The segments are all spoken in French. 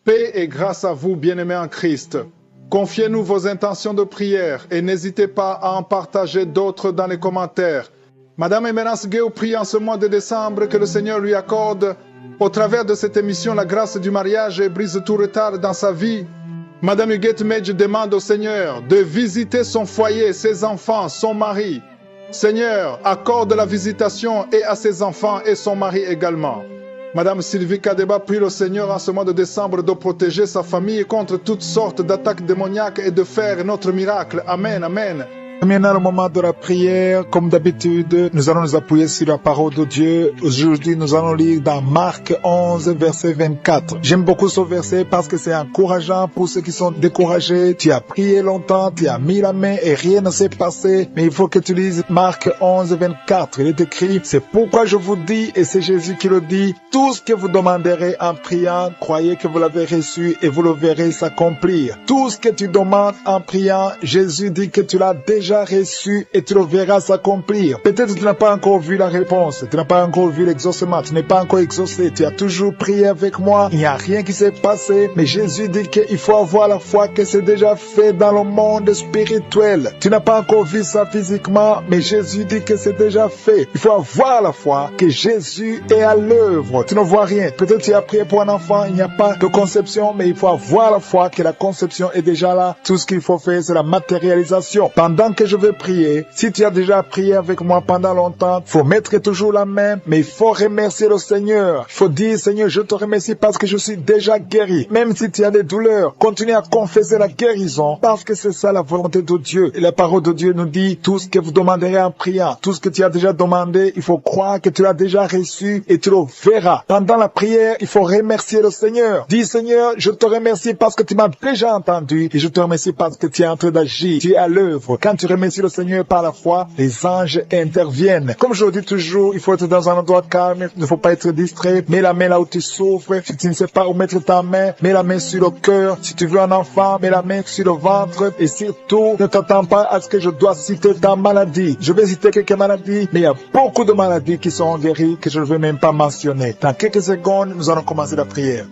Paix et grâce à vous, bien-aimés en Christ. Confiez-nous vos intentions de prière et n'hésitez pas à en partager d'autres dans les commentaires. Madame Emerance Guéou prie en ce mois de décembre que le Seigneur lui accorde, au travers de cette émission, la grâce du mariage et brise tout retard dans sa vie. Madame Huguette Medj demande au Seigneur de visiter son foyer, ses enfants, son mari. Seigneur, accorde la visitation et à ses enfants et son mari également. Madame Sylvie Kadeba prie le Seigneur en ce mois de décembre de protéger sa famille contre toutes sortes d'attaques démoniaques et de faire notre miracle. Amen, amen. Maintenant, le moment de la prière, comme d'habitude, nous allons nous appuyer sur la parole de Dieu. Aujourd'hui, nous allons lire dans Marc 11, verset 24. J'aime beaucoup ce verset parce que c'est encourageant pour ceux qui sont découragés. Tu as prié longtemps, tu as mis la main et rien ne s'est passé. Mais il faut que tu lises Marc 11, 24. Il est écrit, c'est pourquoi je vous dis, et c'est Jésus qui le dit, tout ce que vous demanderez en priant, croyez que vous l'avez reçu et vous le verrez s'accomplir. Tout ce que tu demandes en priant, Jésus dit que tu l'as déjà reçu et tu le verras s'accomplir. Peut-être que tu n'as pas encore vu la réponse, tu n'as pas encore vu l'exaucement, tu n'es pas encore exaucé, tu as toujours prié avec moi, il n'y a rien qui s'est passé, mais Jésus dit qu'il faut avoir la foi que c'est déjà fait dans le monde spirituel. Tu n'as pas encore vu ça physiquement, mais Jésus dit que c'est déjà fait. Il faut avoir la foi que Jésus est à l'œuvre. Tu ne vois rien. Peut-être que tu as prié pour un enfant, il n'y a pas de conception, mais il faut avoir la foi que la conception est déjà là. Tout ce qu'il faut faire, c'est la matérialisation. Pendant que je vais prier, si tu as déjà prié avec moi pendant longtemps, il faut mettre toujours la main, mais il faut remercier le Seigneur. Il faut dire, Seigneur, je te remercie parce que je suis déjà guéri. Même si tu as des douleurs, continue à confesser la guérison parce que c'est ça la volonté de Dieu. Et la parole de Dieu nous dit, tout ce que vous demanderez en priant, tout ce que tu as déjà demandé, il faut croire que tu l'as déjà reçu et tu le verras. Pendant la prière, il faut remercier le Seigneur. Dis, Seigneur, je te remercie parce que tu m'as déjà entendu et je te remercie parce que tu es en train d'agir. Tu es à l'œuvre. Quand tu remercies le Seigneur par la foi, les anges interviennent. Comme je le dis toujours, il faut être dans un endroit calme, il ne faut pas être distrait. Mets la main là où tu souffres. Si tu ne sais pas où mettre ta main, mets la main sur le cœur. Si tu veux un enfant, mets la main sur le ventre. Et surtout, ne t'attends pas à ce que je dois citer ta maladie. Je vais citer quelques maladies, mais il y a beaucoup de maladies qui sont guéries que je ne veux même pas mentionner. Dans quelques secondes, nous allons commencer la prière.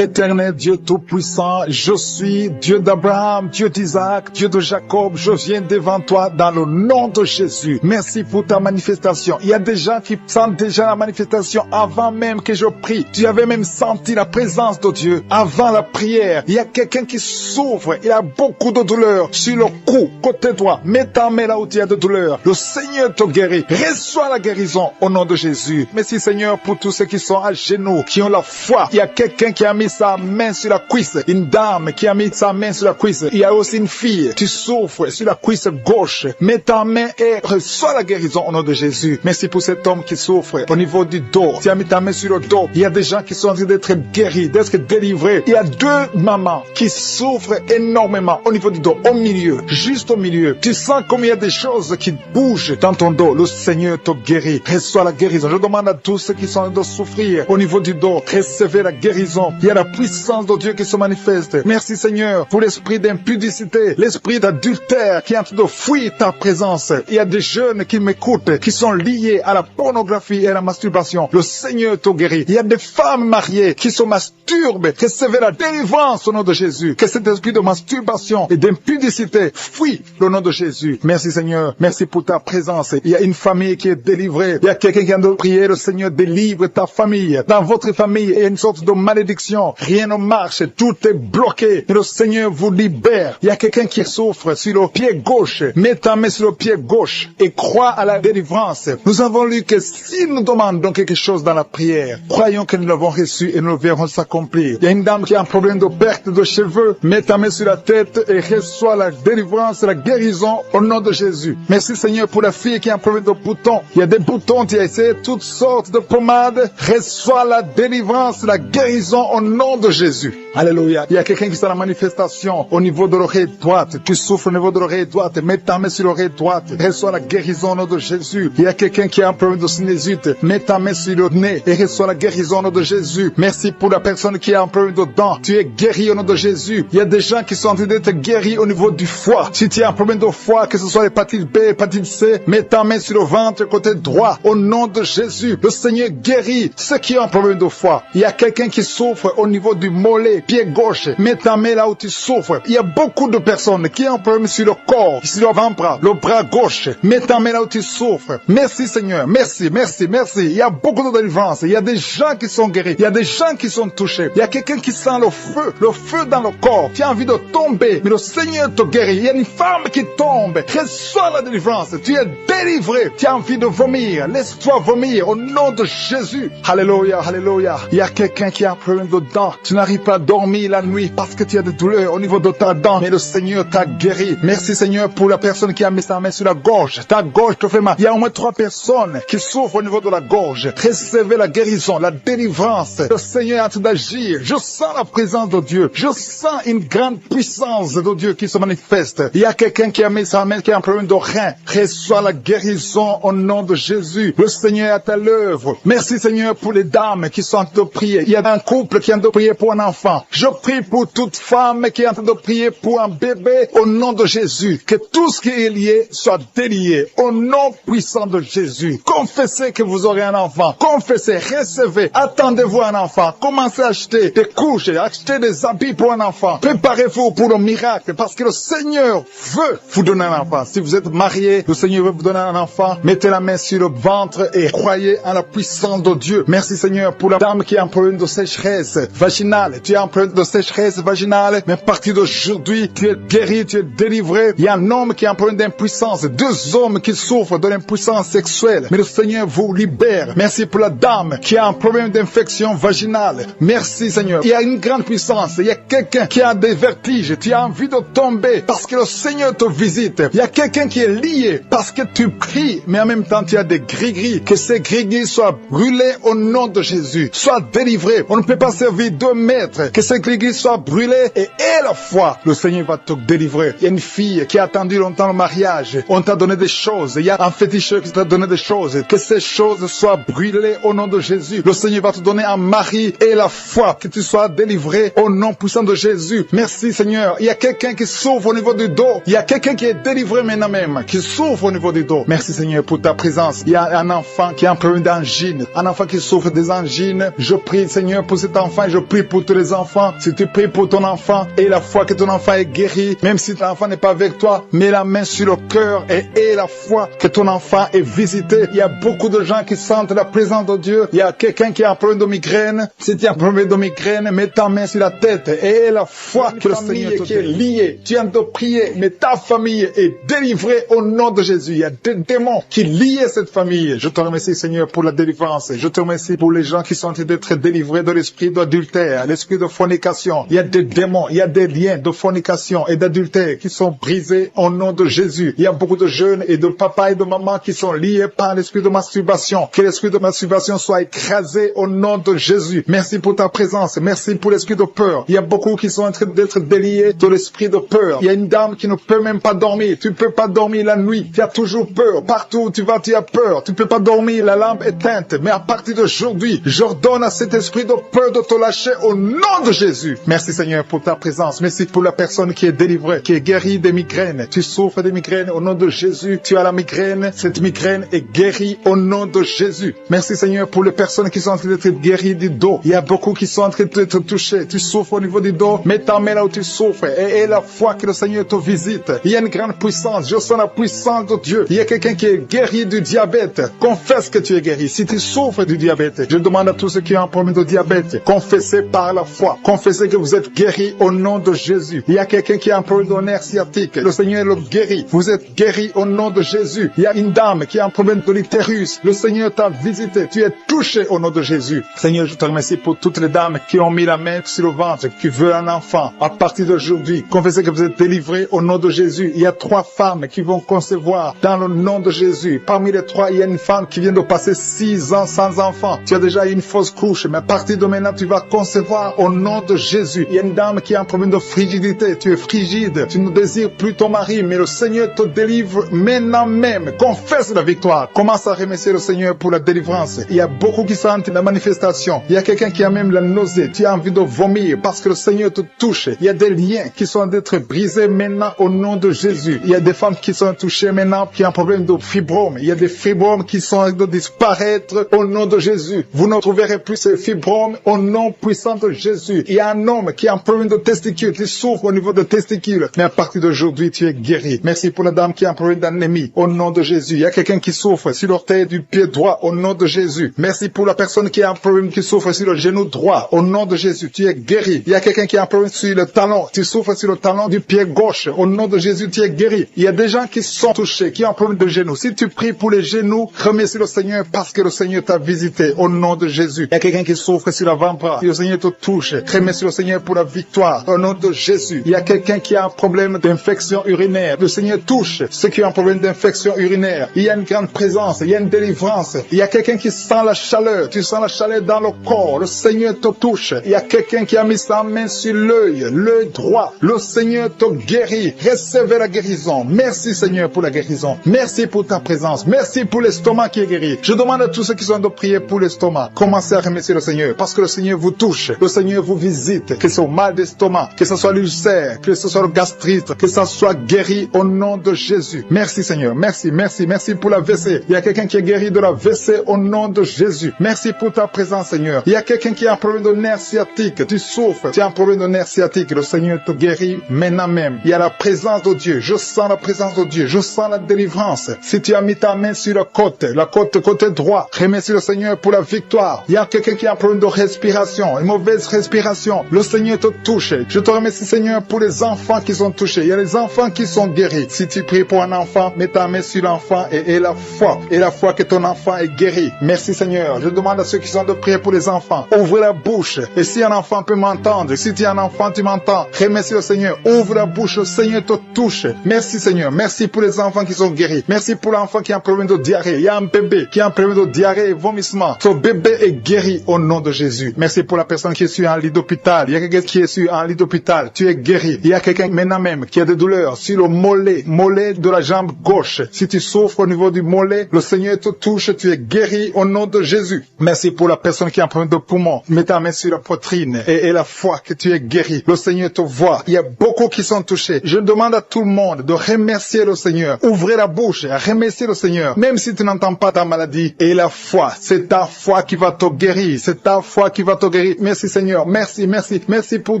Éternel Dieu Tout-Puissant, je suis Dieu d'Abraham, Dieu d'Isaac, Dieu de Jacob, je viens devant toi dans le nom de Jésus. Merci pour ta manifestation. Il y a des gens qui sentent déjà la manifestation avant même que je prie. Tu avais même senti la présence de Dieu avant la prière. Il y a quelqu'un qui souffre, il a beaucoup de douleur sur le cou, côté droit. Mets ta main là où tu as de douleur. Le Seigneur te guérit. Reçois la guérison au nom de Jésus. Merci Seigneur pour tous ceux qui sont à genoux, qui ont la foi. Il y a quelqu'un qui a mis sa main sur la cuisse, une dame qui a mis sa main sur la cuisse. Il y a aussi une fille qui souffre sur la cuisse gauche. Mets ta main et reçois la guérison au nom de Jésus. Merci pour cet homme qui souffre au niveau du dos. Tu as mis ta main sur le dos. Il y a des gens qui sont en train d'être guéris, d'être délivrés. Il y a deux mamans qui souffrent énormément au niveau du dos, au milieu, juste au milieu. Tu sens comme il y a des choses qui bougent dans ton dos. Le Seigneur te guérit. Reçois la guérison. Je demande à tous ceux qui sont en train de souffrir au niveau du dos, recevez la guérison. Il y a la puissance de Dieu qui se manifeste. Merci Seigneur pour l'esprit d'impudicité, l'esprit d'adultère qui est en train de fuir ta présence. Il y a des jeunes qui m'écoutent, qui sont liés à la pornographie et à la masturbation. Le Seigneur te guérit. Il y a des femmes mariées qui se masturbent. Recevez la délivrance au nom de Jésus. Que cet esprit de masturbation et d'impudicité fuit au nom de Jésus. Merci Seigneur. Merci pour ta présence. Il y a une famille qui est délivrée. Il y a quelqu'un qui a de prier. Le Seigneur délivre ta famille. Dans votre famille, il y a une sorte de malédiction. Rien ne marche, tout est bloqué. Et le Seigneur vous libère. Il y a quelqu'un qui souffre sur le pied gauche. Mets ta main sur le pied gauche et crois à la délivrance. Nous avons lu que si nous demandons quelque chose dans la prière, croyons que nous l'avons reçu et nous le verrons s'accomplir. Il y a une dame qui a un problème de perte de cheveux. Mets ta main sur la tête et reçois la délivrance, la guérison au nom de Jésus. Merci Seigneur pour la fille qui a un problème de boutons. Il y a des boutons, tu as essayé toutes sortes de pommades. Reçois la délivrance, la guérison au nom de Jésus. Alléluia. Il y a quelqu'un qui est dans la manifestation au niveau de l'oreille droite. Tu souffres au niveau de l'oreille droite. Mets ta main sur l'oreille droite. Reçois la guérison au nom de Jésus. Il y a quelqu'un qui a un problème de sinusite. Mets ta main sur le nez et reçois la guérison au nom de Jésus. Merci pour la personne qui a un problème de dents. Tu es guéri au nom de Jésus. Il y a des gens qui sont en train d'être guéris au niveau du foie. Si tu as un problème de foie, que ce soit l'hépatite B, l'hépatite C, mets ta main sur le ventre côté droit au nom de Jésus. Le Seigneur guérit ceux qui ont un problème de foie. Il y a quelqu'un qui souffre au niveau du mollet, pied gauche. Mets ta main là où tu souffres. Il y a beaucoup de personnes qui ont un problème sur le corps, sur le avant-bras, le bras gauche. Mets ta main là où tu souffres. Merci Seigneur. Merci, merci, merci. Il y a beaucoup de délivrance. Il y a des gens qui sont guéris. Il y a des gens qui sont touchés. Il y a quelqu'un qui sent le feu dans le corps. Tu as envie de tomber, mais le Seigneur te guérit. Il y a une femme qui tombe. Reçois la délivrance. Tu es délivré. Tu as envie de vomir. Laisse-toi vomir au nom de Jésus. Alléluia, alléluia. Il y a quelqu'un qui a un problème de dents. Tu n'arrives pas à dormir la nuit parce que tu as des douleurs au niveau de ta dent. Mais le Seigneur t'a guéri. Merci Seigneur pour la personne qui a mis sa main sur la gorge. Ta gorge te fait mal. Il y a au moins 3 personnes qui souffrent au niveau de la gorge. Recevez la guérison, la délivrance. Le Seigneur est en train d'agir. Je sens la présence de Dieu. Je sens une grande puissance de Dieu qui se manifeste. Il y a quelqu'un qui a mis sa main qui a un problème de rein. Reçois la guérison au nom de Jésus. Le Seigneur est à l'œuvre. Merci Seigneur pour les dames qui sont en train de prier. Il y a un couple qui est en train de prier pour un enfant. Je prie pour toute femme qui est en train de prier pour un bébé au nom de Jésus. Que tout ce qui est lié soit délié au nom puissant de Jésus. Confessez que vous aurez un enfant. Confessez, recevez. Attendez-vous un enfant. Commencez à acheter des couches, acheter des habits pour un enfant. Préparez-vous pour le miracle parce que le Seigneur veut vous donner un enfant. Si vous êtes marié, le Seigneur veut vous donner un enfant. Mettez la main sur le ventre et croyez en la puissance de Dieu. Merci Seigneur pour la dame qui a un problème de sécheresse vaginale. Tu as un problème de sécheresse vaginale, mais à partir d'aujourd'hui, tu es guéri, tu es délivré. Il y a un homme qui a un problème d'impuissance. 2 hommes qui souffrent de l'impuissance sexuelle. Mais le Seigneur vous libère. Merci pour la dame qui a un problème d'infection vaginale. Merci Seigneur. Il y a une grande puissance. Il y a quelqu'un qui a des vertiges. Tu as envie de tomber parce que le Seigneur te visite. Il y a quelqu'un qui est lié parce que tu pries, mais en même temps tu as des gris-gris. Que ces gris-gris soient brûlés au nom de Jésus. Sois délivré. On ne peut pas servir 2 maîtres. Que ces gris-gris soient brûlés et à la fois, le Seigneur va te délivrer. Il y a une fille qui a attendu longtemps le mariage. On t'a donné des choses. Il y a un féticheur qui t'a donné des choses. Que ces choses soient brûlées au nom de Jésus. Le Seigneur va te donner un mari et la foi. Que tu sois délivré au nom puissant de Jésus. Merci Seigneur. Il y a quelqu'un qui souffre au niveau du dos. Il y a quelqu'un qui est délivré maintenant même, qui souffre au niveau du dos. Merci Seigneur pour ta présence. Il y a un enfant qui a un problème d'angine. Un enfant qui souffre des angines. Je prie Seigneur pour cet enfant. Je prie pour tous les enfants. Si tu pries pour ton enfant et la foi que ton enfant est guéri, même si ton enfant n'est pas avec toi, mets la main sur le cœur et aie la foi que ton enfant est visité. Il y a beaucoup de gens qui sentent la présence de Dieu. Il y a quelqu'un qui a un problème de migraine. Si tu as un problème de migraine, mets ta main sur la tête et aie la foi que le Seigneur qui est lié. Tu es en train de prier, mais ta famille est délivrée au nom de Jésus. Il y a des démons qui lient cette famille. Je te remercie Seigneur pour la délivrance. Je te remercie pour les gens qui sont en train d'être délivrés de l'esprit d'adultère, l'esprit de fornication. Il y a des démons, il y a des liens de fornication et d'adultère qui sont brisés au nom de Jésus. Il y a beaucoup de jeunes et de papas et de mamans qui sont liés par l'esprit de masturbation. Que l'esprit de masturbation soit écrasé au nom de Jésus. Merci pour ta présence. Merci pour l'esprit de peur. Il y a beaucoup qui sont en train d'être déliés de l'esprit de peur. Il y a une dame qui ne peut même pas dormir. Tu ne peux pas dormir la nuit. Tu as toujours peur. Partout où tu vas, tu as peur. Tu ne peux pas dormir. La lampe est éteinte. Mais à partir d'aujourd'hui, j'ordonne à cet esprit de peur de te lâcher au nom de Jésus. Merci Seigneur pour ta présence. Merci pour la personne qui est délivrée, qui est guérie des migraines. Tu souffres des migraines au nom de Jésus. Tu as la migraine. Cette migraine est guérie au nom de Jésus. Merci Seigneur pour les personnes qui sont en train d'être guéries du dos. Il y a beaucoup qui sont en train d'être touchés. Tu souffres au niveau du dos. Mets ta main là où tu souffres et aie la foi que le Seigneur te visite. Il y a une grande puissance. Je sens la puissance de Dieu. Il y a quelqu'un qui est guéri du diabète. Confesse que tu es guéri. Si tu souffres du diabète, je demande à tous ceux qui ont un problème de diabète, confessez par la foi. Confessez que vous êtes guéri au nom de Jésus. Il y a quelqu'un qui a un problème de nerf sciatique. Le Seigneur le guérit. Vous êtes guéri au nom de Jésus. Il y a une dame qui a un problème de l'utérus. Le Seigneur t'a visité. Tu es touché au nom de Jésus. Seigneur, je te remercie pour toutes les dames qui ont mis la main sur le ventre, qui veux un enfant, à partir d'aujourd'hui, confessez que vous êtes délivré au nom de Jésus. Il y a 3 femmes qui vont concevoir dans le nom de Jésus. Parmi les 3, il y a une femme qui vient de passer 6 ans sans enfant. Tu as déjà eu une fausse couche, mais à partir de maintenant, tu vas concevoir au nom de Jésus. Il y a une dame qui a un problème de frigidité. Tu es frigide. Tu ne désires plus ton mari, mais le Seigneur te délivre maintenant même. Confesse la victoire. Commence à remercier le Seigneur pour la délivrance. Il y a beaucoup qui sentent la manifestation. Il y a quelqu'un qui a même la nausée. Tu as envie de vomir parce que le Seigneur te touche. Il y a des liens qui sont d'être brisés maintenant au nom de Jésus. Il y a des femmes qui sont touchées maintenant qui ont un problème de fibrome. Il y a des fibromes qui sont de disparaître au nom de Jésus. Vous ne trouverez plus ces fibromes au nom puissant de Jésus. Il y a un homme qui a un problème de testicules, qui souffre au niveau des testicules. Mais à partir d'aujourd'hui, tu es guéri. Merci pour la dame qui a un problème d'anémie au nom de Jésus. Il y a quelqu'un qui souffre sur l'orteil du pied droit au nom de Jésus. Merci pour la personne qui a un problème qui souffre sur le genou droit au nom de Jésus. Tu es guéri. Il y a quelqu'un qui a un problème sur le talon. Tu souffres sur le talon du pied gauche. Au nom de Jésus, tu es guéri. Il y a des gens qui sont touchés, qui ont un problème de genou. Si tu pries pour les genoux, remercie le Seigneur parce que le Seigneur t'a visité au nom de Jésus. Il y a quelqu'un qui souffre sur l'avant-bras. Le Seigneur te touche. Remercie le Seigneur pour la victoire au nom de Jésus. Il y a quelqu'un qui a un problème d'infection urinaire. Le Seigneur touche ceux qui ont un problème d'infection urinaire. Il y a une grande présence. Il y a une délivrance. Il y a quelqu'un qui sent la chaleur. Tu sens la chaleur dans le corps. Le Seigneur te touche. Il y a quelqu'un qui a mis sa main sur l'œil droit. Le Seigneur te guérit. Recevez la guérison. Merci Seigneur pour la guérison. Merci pour ta présence. Merci pour l'estomac qui est guéri. Je demande à tous ceux qui sont de prier pour l'estomac. Commencez à remercier le Seigneur parce que le Seigneur vous touche. Le Seigneur vous visite. Que ce soit mal d'estomac, que ce soit l'ulcère, que ce soit le gastrite, que ça soit guéri au nom de Jésus. Merci Seigneur. Merci, merci, merci pour la WC. Il y a quelqu'un qui est guéri de la WC au nom de Jésus. Merci pour ta présence Seigneur. Il y a quelqu'un qui a un problème de nerf sciatique. Tu souffres. Tu as un problème de nerf sciatique. Le Seigneur te guérit maintenant même. Il y a la présence de Dieu. Je sens la présence de Dieu. Je sens la délivrance. Si tu as mis ta main sur la côté droit, remercie le Seigneur pour la victoire. Il y a quelqu'un qui a un problème de respiration, une mauvaise respiration. Le Seigneur te touche. Je te remercie Seigneur pour les enfants qui sont touchés. Il y a les enfants qui sont guéris. Si tu pries pour un enfant, mets ta main sur l'enfant et la foi. Et la foi que ton enfant est guéri. Merci Seigneur. Je demande à ceux qui sont de prier pour les enfants. Ouvre la bouche. Et si un enfant peut m'entendre, si tu es un enfant, tu m'entends. Remercie le Seigneur. Ouvre la bouche. Le Seigneur te touche. Merci Seigneur. Merci pour les enfants qui sont guéris. Merci pour l'enfant qui a un problème de diarrhée. Il y a un bébé qui a un problème de diarrhée et vomissement. Ce bébé est guéri au nom de Jésus. Merci pour la personne qui est sur un lit d'hôpital. Il y a quelqu'un qui est sur un lit d'hôpital. Tu es guéri. Il y a quelqu'un maintenant même qui a des douleurs sur le mollet de la jambe gauche. Si tu souffres au niveau du mollet, le Seigneur te touche. Tu es guéri au nom de Jésus. Merci pour la personne qui a un problème de poumon. Mets ta main sur la poitrine et la foi que tu es guéri. Le Seigneur te voit. Il y a beaucoup qui sont touchés. Je demande à tout le monde de remercier le Seigneur. Ouvrez la bouche et remerciez le Seigneur. Même si tu n'entends pas ta maladie. Et la foi, c'est ta foi qui va te guérir. C'est ta foi qui va te guérir. Merci Seigneur. Merci, merci. Merci pour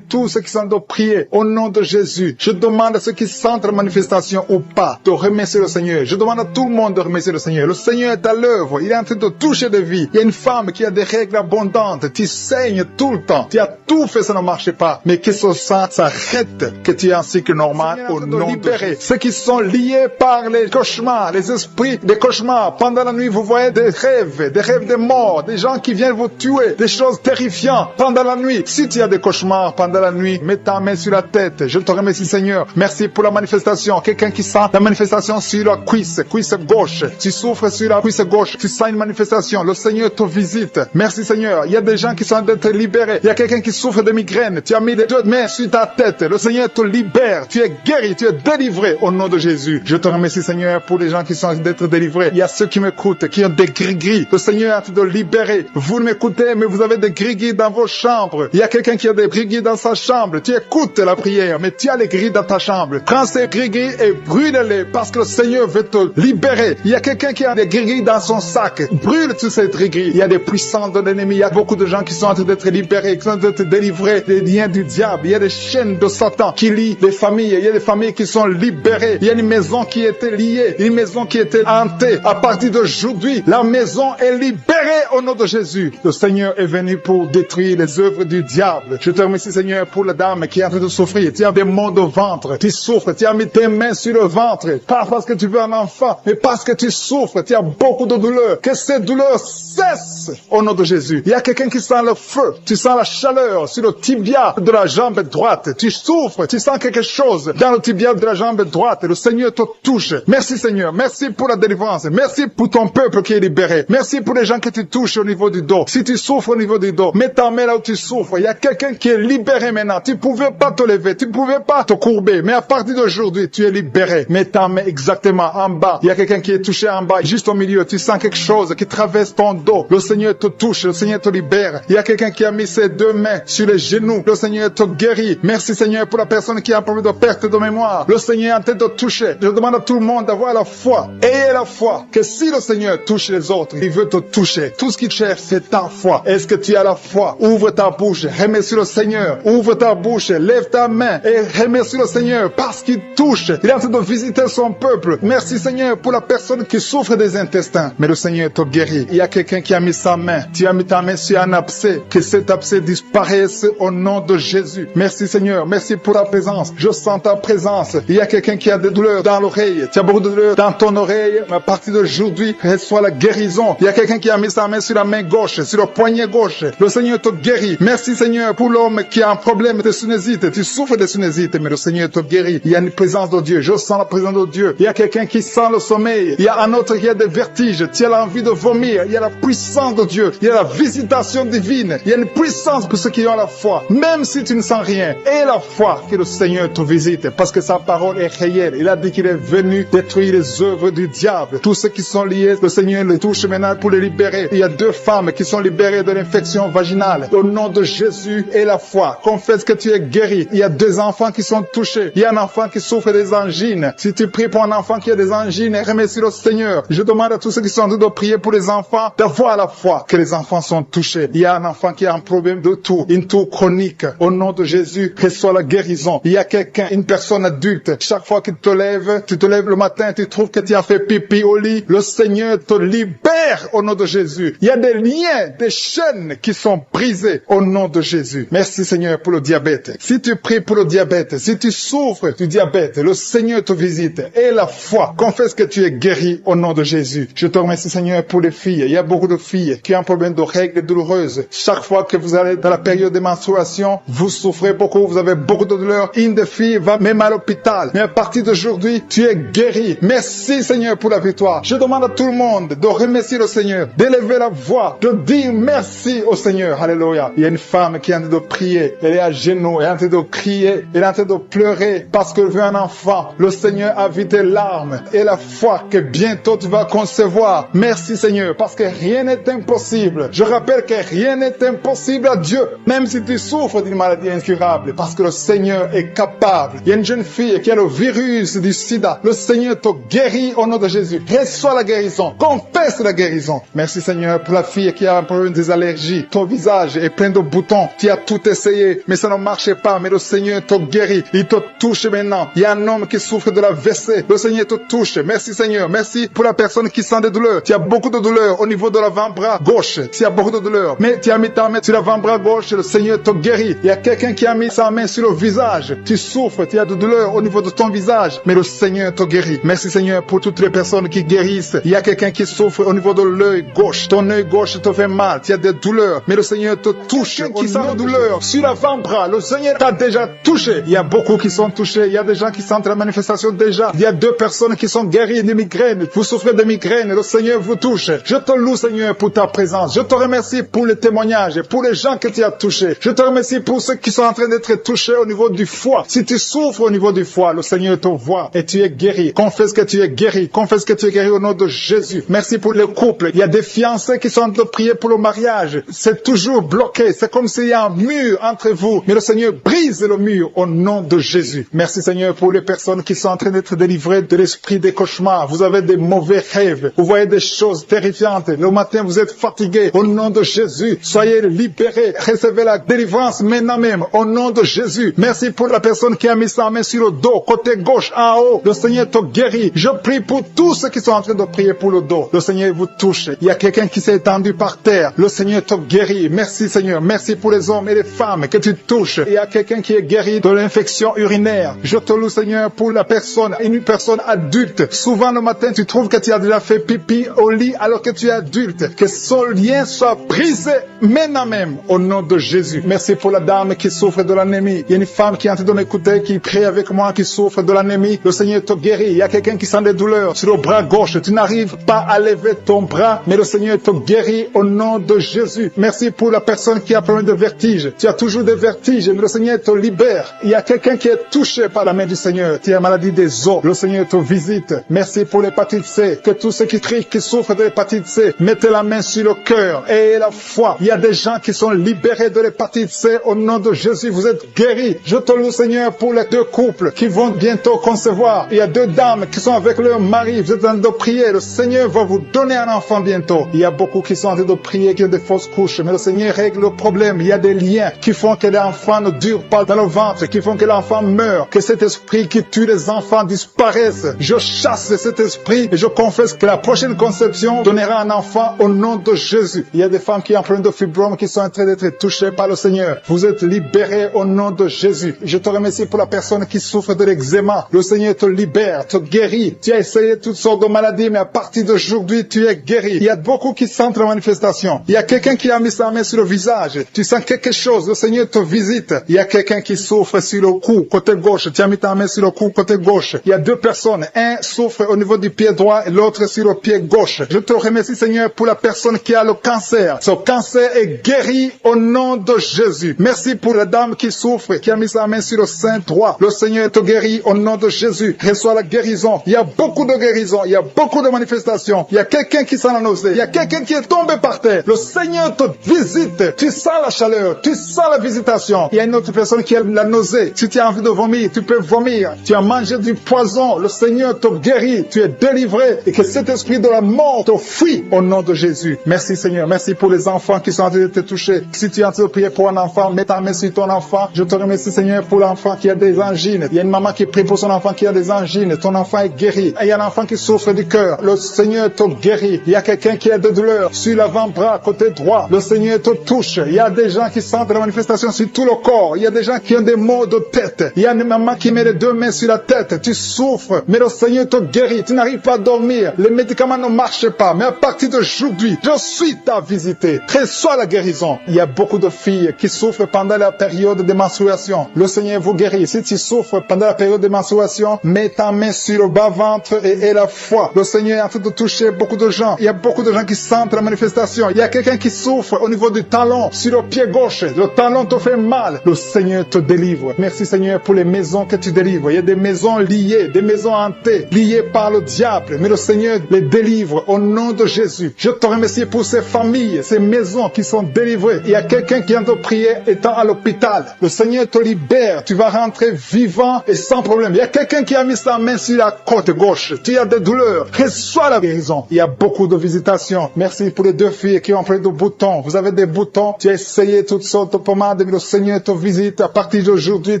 tous ceux qui sont de prier au nom de Jésus. Je demande à ceux qui sentent la manifestation ou pas de remercier le Seigneur. Je demande à tout le monde de remercier le Seigneur. Le Seigneur est à l'œuvre. Il est en train de toucher des vies. Il y a une femme qui a des règles abondantes. Tu saignes tout le temps. Tu as tout fait, ça ne marche pas. Mais que ce sang s'arrête, que tu es en cycle normal au nom de Jésus. Ceux qui sont liés par les cauchemars, les esprits des cauchemars. Pendant la nuit, vous voyez des rêves de mort, des gens qui viennent vous tuer, des choses terrifiantes pendant la nuit. Si tu as des cauchemars pendant la nuit, mets ta main sur la tête. Je te remercie Seigneur. Merci pour la manifestation. Quelqu'un qui sent la manifestation sur la cuisse gauche. Tu souffres sur la cuisse gauche. Tu sens une manifestation. Le Seigneur te visite. Merci Seigneur. Il y a des gens qui sont d'être libérés. Il y a quelqu'un qui souffre de migraine. Tu as mis les deux mains sur ta tête. Le Seigneur te libère. Tu es guéri. Tu es délivré au nom de Jésus. Je te remercie Seigneur pour les gens qui sont d'être délivrés. Il y a ceux qui m'écoutent, qui ont des gris-gris. Le Seigneur a de libérer. Vous m'écoutez, mais vous avez des gris-gris dans vos chambres. Il y a quelqu'un qui a des gris-gris dans sa chambre. Tu écoutes la prière, mais tu as les gris dans ta chambre. Prends ces gris-gris et brûle-les parce que le Seigneur veut te libérer. Il y a quelqu'un qui a des gris-gris dans son sac. Brûle tous ces gris-gris. Il y a des puissances de l'ennemi. Il y a beaucoup de gens qui sont en train d'être libérés, qui sont en train d'être délivrés des liens du diable. Il y a des chaînes de Satan qui lient les familles. Il y a des familles qui sont libérées. Il y a une maison qui était liée, une maison qui était hantée. À partir d'aujourd'hui, la maison est libérée au nom de Jésus. Le Seigneur est venu pour détruire les œuvres du diable. Je te remercie Seigneur pour la dame qui est en train de souffrir. Tu as des maux de ventre. Tu souffres. Tu as mis tes mains sur le ventre. Pas parce que tu veux un enfant, mais parce que tu souffres. Tu as beaucoup de douleurs. Que ces douleurs cessent au nom de Jésus. Il y a quelqu'un qui sent le feu. Tu sens la chaleur sur le type tibia de la jambe droite. Tu souffres, tu sens quelque chose dans le tibia de la jambe droite. Le Seigneur te touche. Merci Seigneur, merci pour la délivrance. Merci pour ton peuple qui est libéré. Merci pour les gens que tu touches au niveau du dos. Si tu souffres au niveau du dos, mets ta main là où tu souffres. Il y a quelqu'un qui est libéré maintenant. Tu pouvais pas te lever, tu pouvais pas te courber, mais à partir d'aujourd'hui, tu es libéré. Mets ta main exactement en bas. Il y a quelqu'un qui est touché en bas, juste au milieu. Tu sens quelque chose qui traverse ton dos. Le Seigneur te touche, le Seigneur te libère. Il y a quelqu'un qui a mis ses deux mains sur les genoux. Le Seigneur te guérit. Merci Seigneur pour la personne qui a un problème de perte de mémoire. Le Seigneur est en train de toucher. Je demande à tout le monde d'avoir la foi. Ayez la foi que si le Seigneur touche les autres, il veut te toucher. Tout ce qu'il cherche, c'est ta foi. Est-ce que tu as la foi? Ouvre ta bouche, remercie le Seigneur. Ouvre ta bouche, lève ta main et remercie le Seigneur parce qu'il touche. Il est en train de visiter son peuple. Merci Seigneur pour la personne qui souffre des intestins. Mais le Seigneur te guérit. Il y a quelqu'un qui a mis sa main. Tu as mis ta main sur un abcès. Que cet abcès disparaisse au nom de Jésus. Merci Seigneur. Merci pour ta présence. Je sens ta présence. Il y a quelqu'un qui a des douleurs dans l'oreille. Tu as beaucoup de douleurs dans ton oreille. Mais à partir d'aujourd'hui, reçois la guérison. Il y a quelqu'un qui a mis sa main sur la main gauche, sur le poignet gauche. Le Seigneur te guérit. Merci Seigneur pour l'homme qui a un problème de sinusite. Tu souffres de sinusite, mais le Seigneur te guérit. Il y a une présence de Dieu. Je sens la présence de Dieu. Il y a quelqu'un qui sent le sommeil. Il y a un autre qui a des vertiges. Tu as l'envie de vomir. Il y a la puissance de Dieu. Il y a la visitation divine. Il y a une puissance pour ceux qui ont la foi. Même si tu ne sens rien, aie la foi que le Seigneur te visite parce que sa parole est réelle. Il a dit qu'il est venu détruire les œuvres du diable. Tous ceux qui sont liés, le Seigneur les touche maintenant pour les libérer. Il y a 2 femmes qui sont libérées de l'infection vaginale. Au nom de Jésus et la foi, confesse que tu es guéri. Il y a 2 enfants qui sont touchés. Il y a un enfant qui souffre des angines. Si tu pries pour un enfant qui a des angines, remercie le Seigneur. Je demande à tous ceux qui sont en train de prier pour les enfants d'avoir la foi que les enfants sont touchés. Il y a un enfant qui a un problème de toux, une toux chronique. Au nom de Jésus, reçois la guérison. Il y a quelqu'un, une personne adulte. Chaque fois que tu te lèves le matin, tu trouves que tu as fait pipi au lit. Le Seigneur te libère au nom de Jésus. Il y a des liens, des chaînes qui sont brisées au nom de Jésus. Merci Seigneur pour le diabète. Si tu pries pour le diabète, si tu souffres du diabète, le Seigneur te visite. Et la foi, confesse que tu es guéri au nom de Jésus. Je te remercie Seigneur pour les filles. Il y a beaucoup de filles qui ont un problème de règles douloureuses. Chaque fois que vous allez dans la période de menstruation, vous souffrez beaucoup, vous avez beaucoup de douleurs. Une des filles va même à l'hôpital. Mais à partir d'aujourd'hui, tu es guéri. Merci Seigneur pour la victoire. Je demande à tout le monde de remercier le Seigneur, d'élever la voix, de dire merci au Seigneur. Alléluia. Il y a une femme qui est en train de prier. Elle est à genoux, elle est en train de crier, elle est en train de pleurer parce qu'elle veut un enfant. Le Seigneur a vu tes larmes et la foi que bientôt tu vas concevoir. Merci Seigneur parce que rien n'est impossible. Je rappelle que rien n'est impossible à Dieu, même si tu souffres d'une maladie incurable, parce que le Seigneur est capable. Il y a une jeune fille qui a le virus du sida. Le Seigneur te guérit au nom de Jésus. Reçois la guérison. Confesse la guérison. Merci Seigneur pour la fille qui a un problème des allergies. Ton visage est plein de boutons. Tu as tout essayé, mais ça ne marchait pas. Mais le Seigneur te guérit. Il te touche maintenant. Il y a un homme qui souffre de la WC. Le Seigneur te touche. Merci Seigneur. Merci pour la personne qui sent des douleurs. Tu as beaucoup de douleurs au niveau de l'avant-bras gauche. Tu as beaucoup de douleurs. Mais tu as mis ta main sur l'avant-bras gauche. Le Seigneur te guérit. Il y a quelqu'un qui a mis sa main sur le visage. Tu souffres. Tu as de douleurs au niveau de ton visage. Mais le Seigneur te guérit. Merci Seigneur pour toutes les personnes qui guérissent. Il y a quelqu'un qui souffre au niveau de l'œil gauche. Ton œil gauche te fait mal. Tu as des douleurs. Mais le Seigneur te touche. Qui sent la douleur sur l'avant-bras. Le Seigneur t'a déjà touché. Il y a beaucoup qui sont touchés. Il y a des gens qui sentent la manifestation déjà. Il y a 2 personnes qui sont guéries de migraines. Vous souffrez de migraines. Le Seigneur vous touche. Je te loue Seigneur pour ta présence. Je te remercie pour les témoignages, pour les gens que tu as touchés. Je te remercie pour ceux qui sont en train d'être touchés au niveau du foie. Si tu souffres au niveau du foie, le Seigneur te voit et tu es guéri. Confesse que tu es guéri. Confesse que tu es guéri au nom de Jésus. Merci pour les couples. Il y a des fiancés qui sont en train de prier pour le mariage. C'est toujours bloqué. C'est comme s'il y a un mur entre vous. Mais le Seigneur brise le mur au nom de Jésus. Merci Seigneur pour les personnes qui sont en train d'être délivrées de l'esprit des cauchemars. Vous avez des mauvais rêves. Vous voyez des choses terrifiantes. Le matin, vous êtes fatigué. Au nom de Jésus, soyez libérés. Recevez la délivrance maintenant même. Au nom de Jésus. Merci pour la personne qui a mis sa main sur le dos, côté gauche, en haut. Le Seigneur te guérit. Je prie pour tous ceux qui sont en train de prier pour le dos. Le Seigneur vous touche. Il y a quelqu'un qui s'est étendu par terre. Le Seigneur te guérit. Merci Seigneur. Merci pour les hommes et les femmes que tu touches. Il y a quelqu'un qui est guéri de l'infection urinaire. Je te loue Seigneur pour la personne, une personne adulte. Souvent le matin, tu trouves que tu as déjà fait pipi au lit alors que tu es adulte. Que son lien soit brisé maintenant même au nom de Jésus. Merci Merci pour la dame qui souffre de l'anémie. Il y a une femme qui est en train de m'écouter, qui prie avec moi, qui souffre de l'anémie. Le Seigneur te guérit. Il y a quelqu'un qui sent des douleurs sur le bras gauche. Tu n'arrives pas à lever ton bras, mais le Seigneur te guérit au nom de Jésus. Merci pour la personne qui a problème de vertige. Tu as toujours des vertiges, mais le Seigneur te libère. Il y a quelqu'un qui est touché par la main du Seigneur. Tu as maladie des os. Le Seigneur te visite. Merci pour l'hépatite C. Que tous ceux qui crient, qui souffrent de l'hépatite C, mettez la main sur le cœur et la foi. Il y a des gens qui sont libérés de l'hépatite C au nom de Jésus. Vous êtes guéris. Je te loue, Seigneur, pour les 2 couples qui vont bientôt concevoir. Il y a 2 dames qui sont avec leur mari. Vous êtes en train de prier. Le Seigneur va vous donner un enfant bientôt. Il y a beaucoup qui sont en train de prier, qui ont des fausses couches. Mais le Seigneur règle le problème. Il y a des liens qui font que l'enfant ne dure pas dans le ventre, qui font que l'enfant meurt, que cet esprit qui tue les enfants disparaisse. Je chasse cet esprit et je confesse que la prochaine conception donnera un enfant au nom de Jésus. Il y a des femmes qui ont problème de fibrome qui sont en train d'être touchées par le Seigneur. Vous êtes libérés au nom de Jésus. Je te remercie pour la personne qui souffre de l'eczéma. Le Seigneur te libère, te guérit. Tu as essayé toutes sortes de maladies, mais à partir d'aujourd'hui, tu es guéri. Il y a beaucoup qui sentent la manifestation. Il y a quelqu'un qui a mis sa main sur le visage. Tu sens quelque chose. Le Seigneur te visite. Il y a quelqu'un qui souffre sur le cou, côté gauche. Tu as mis ta main sur le cou, côté gauche. Il y a 2 personnes. Un souffre au niveau du pied droit et l'autre sur le pied gauche. Je te remercie, Seigneur, pour la personne qui a le cancer. Ce cancer est guéri au nom de Jésus. Merci pour la dame qui souffre, qui a mis sa main sur le sein droit. Le Seigneur te guérit au nom de Jésus. Reçois la guérison. Il y a beaucoup de guérisons. Il y a beaucoup de manifestations. Il y a quelqu'un qui sent la nausée. Il y a quelqu'un qui est tombé par terre. Le Seigneur te visite. Tu sens la chaleur. Tu sens la visitation. Il y a une autre personne qui a la nausée. Si tu as envie de vomir, tu peux vomir. Tu as mangé du poison. Le Seigneur te guérit. Tu es délivré. Et que cet esprit de la mort te fuit au nom de Jésus. Merci, Seigneur. Merci pour les enfants qui sont en train de te toucher. Si tu es en train de prier pour un enfant, mets ta main sur ton enfant. Je te remercie, Seigneur, pour l'enfant qui a des angines. Il y a une maman qui prie pour son enfant qui a des angines. Ton enfant est guéri. Et il y a un enfant qui souffre du cœur. Le Seigneur te guérit. Il y a quelqu'un qui a des douleurs sur l'avant-bras, côté droit. Le Seigneur te touche. Il y a des gens qui sentent la manifestation sur tout le corps. Il y a des gens qui ont des maux de tête. Il y a une maman qui met les 2 mains sur la tête. Tu souffres, mais le Seigneur te guérit. Tu n'arrives pas à dormir. Les médicaments ne marchent pas. Mais à partir d'aujourd'hui, je suis ta visité. Reçois la guérison. Il y a beaucoup de filles qui souffrent pendant la période de menstruation. Le Seigneur vous guérit. Si tu souffres pendant la période de menstruation, mets ta main sur le bas-ventre et la foi. Le Seigneur est en train de toucher beaucoup de gens. Il y a beaucoup de gens qui sentent la manifestation. Il y a quelqu'un qui souffre au niveau du talon, sur le pied gauche. Le talon te fait mal. Le Seigneur te délivre. Merci, Seigneur, pour les maisons que tu délivres. Il y a des maisons liées, des maisons hantées, liées par le diable. Mais le Seigneur les délivre au nom de Jésus. Je te remercie pour ces familles, ces maisons qui sont délivrées. Il y a quelqu'un qui vient de prier étant à l'hôpital. Le Seigneur te libère. Tu vas rentrer vivant et sans problème. Il y a quelqu'un qui a mis sa main sur la côte gauche. Tu as des douleurs. Reçois la guérison. Il y a beaucoup de visitations. Merci pour les 2 filles qui ont pris de boutons. Vous avez des boutons. Tu as essayé toutes sortes de pommades, mais le Seigneur te visite. À partir d'aujourd'hui,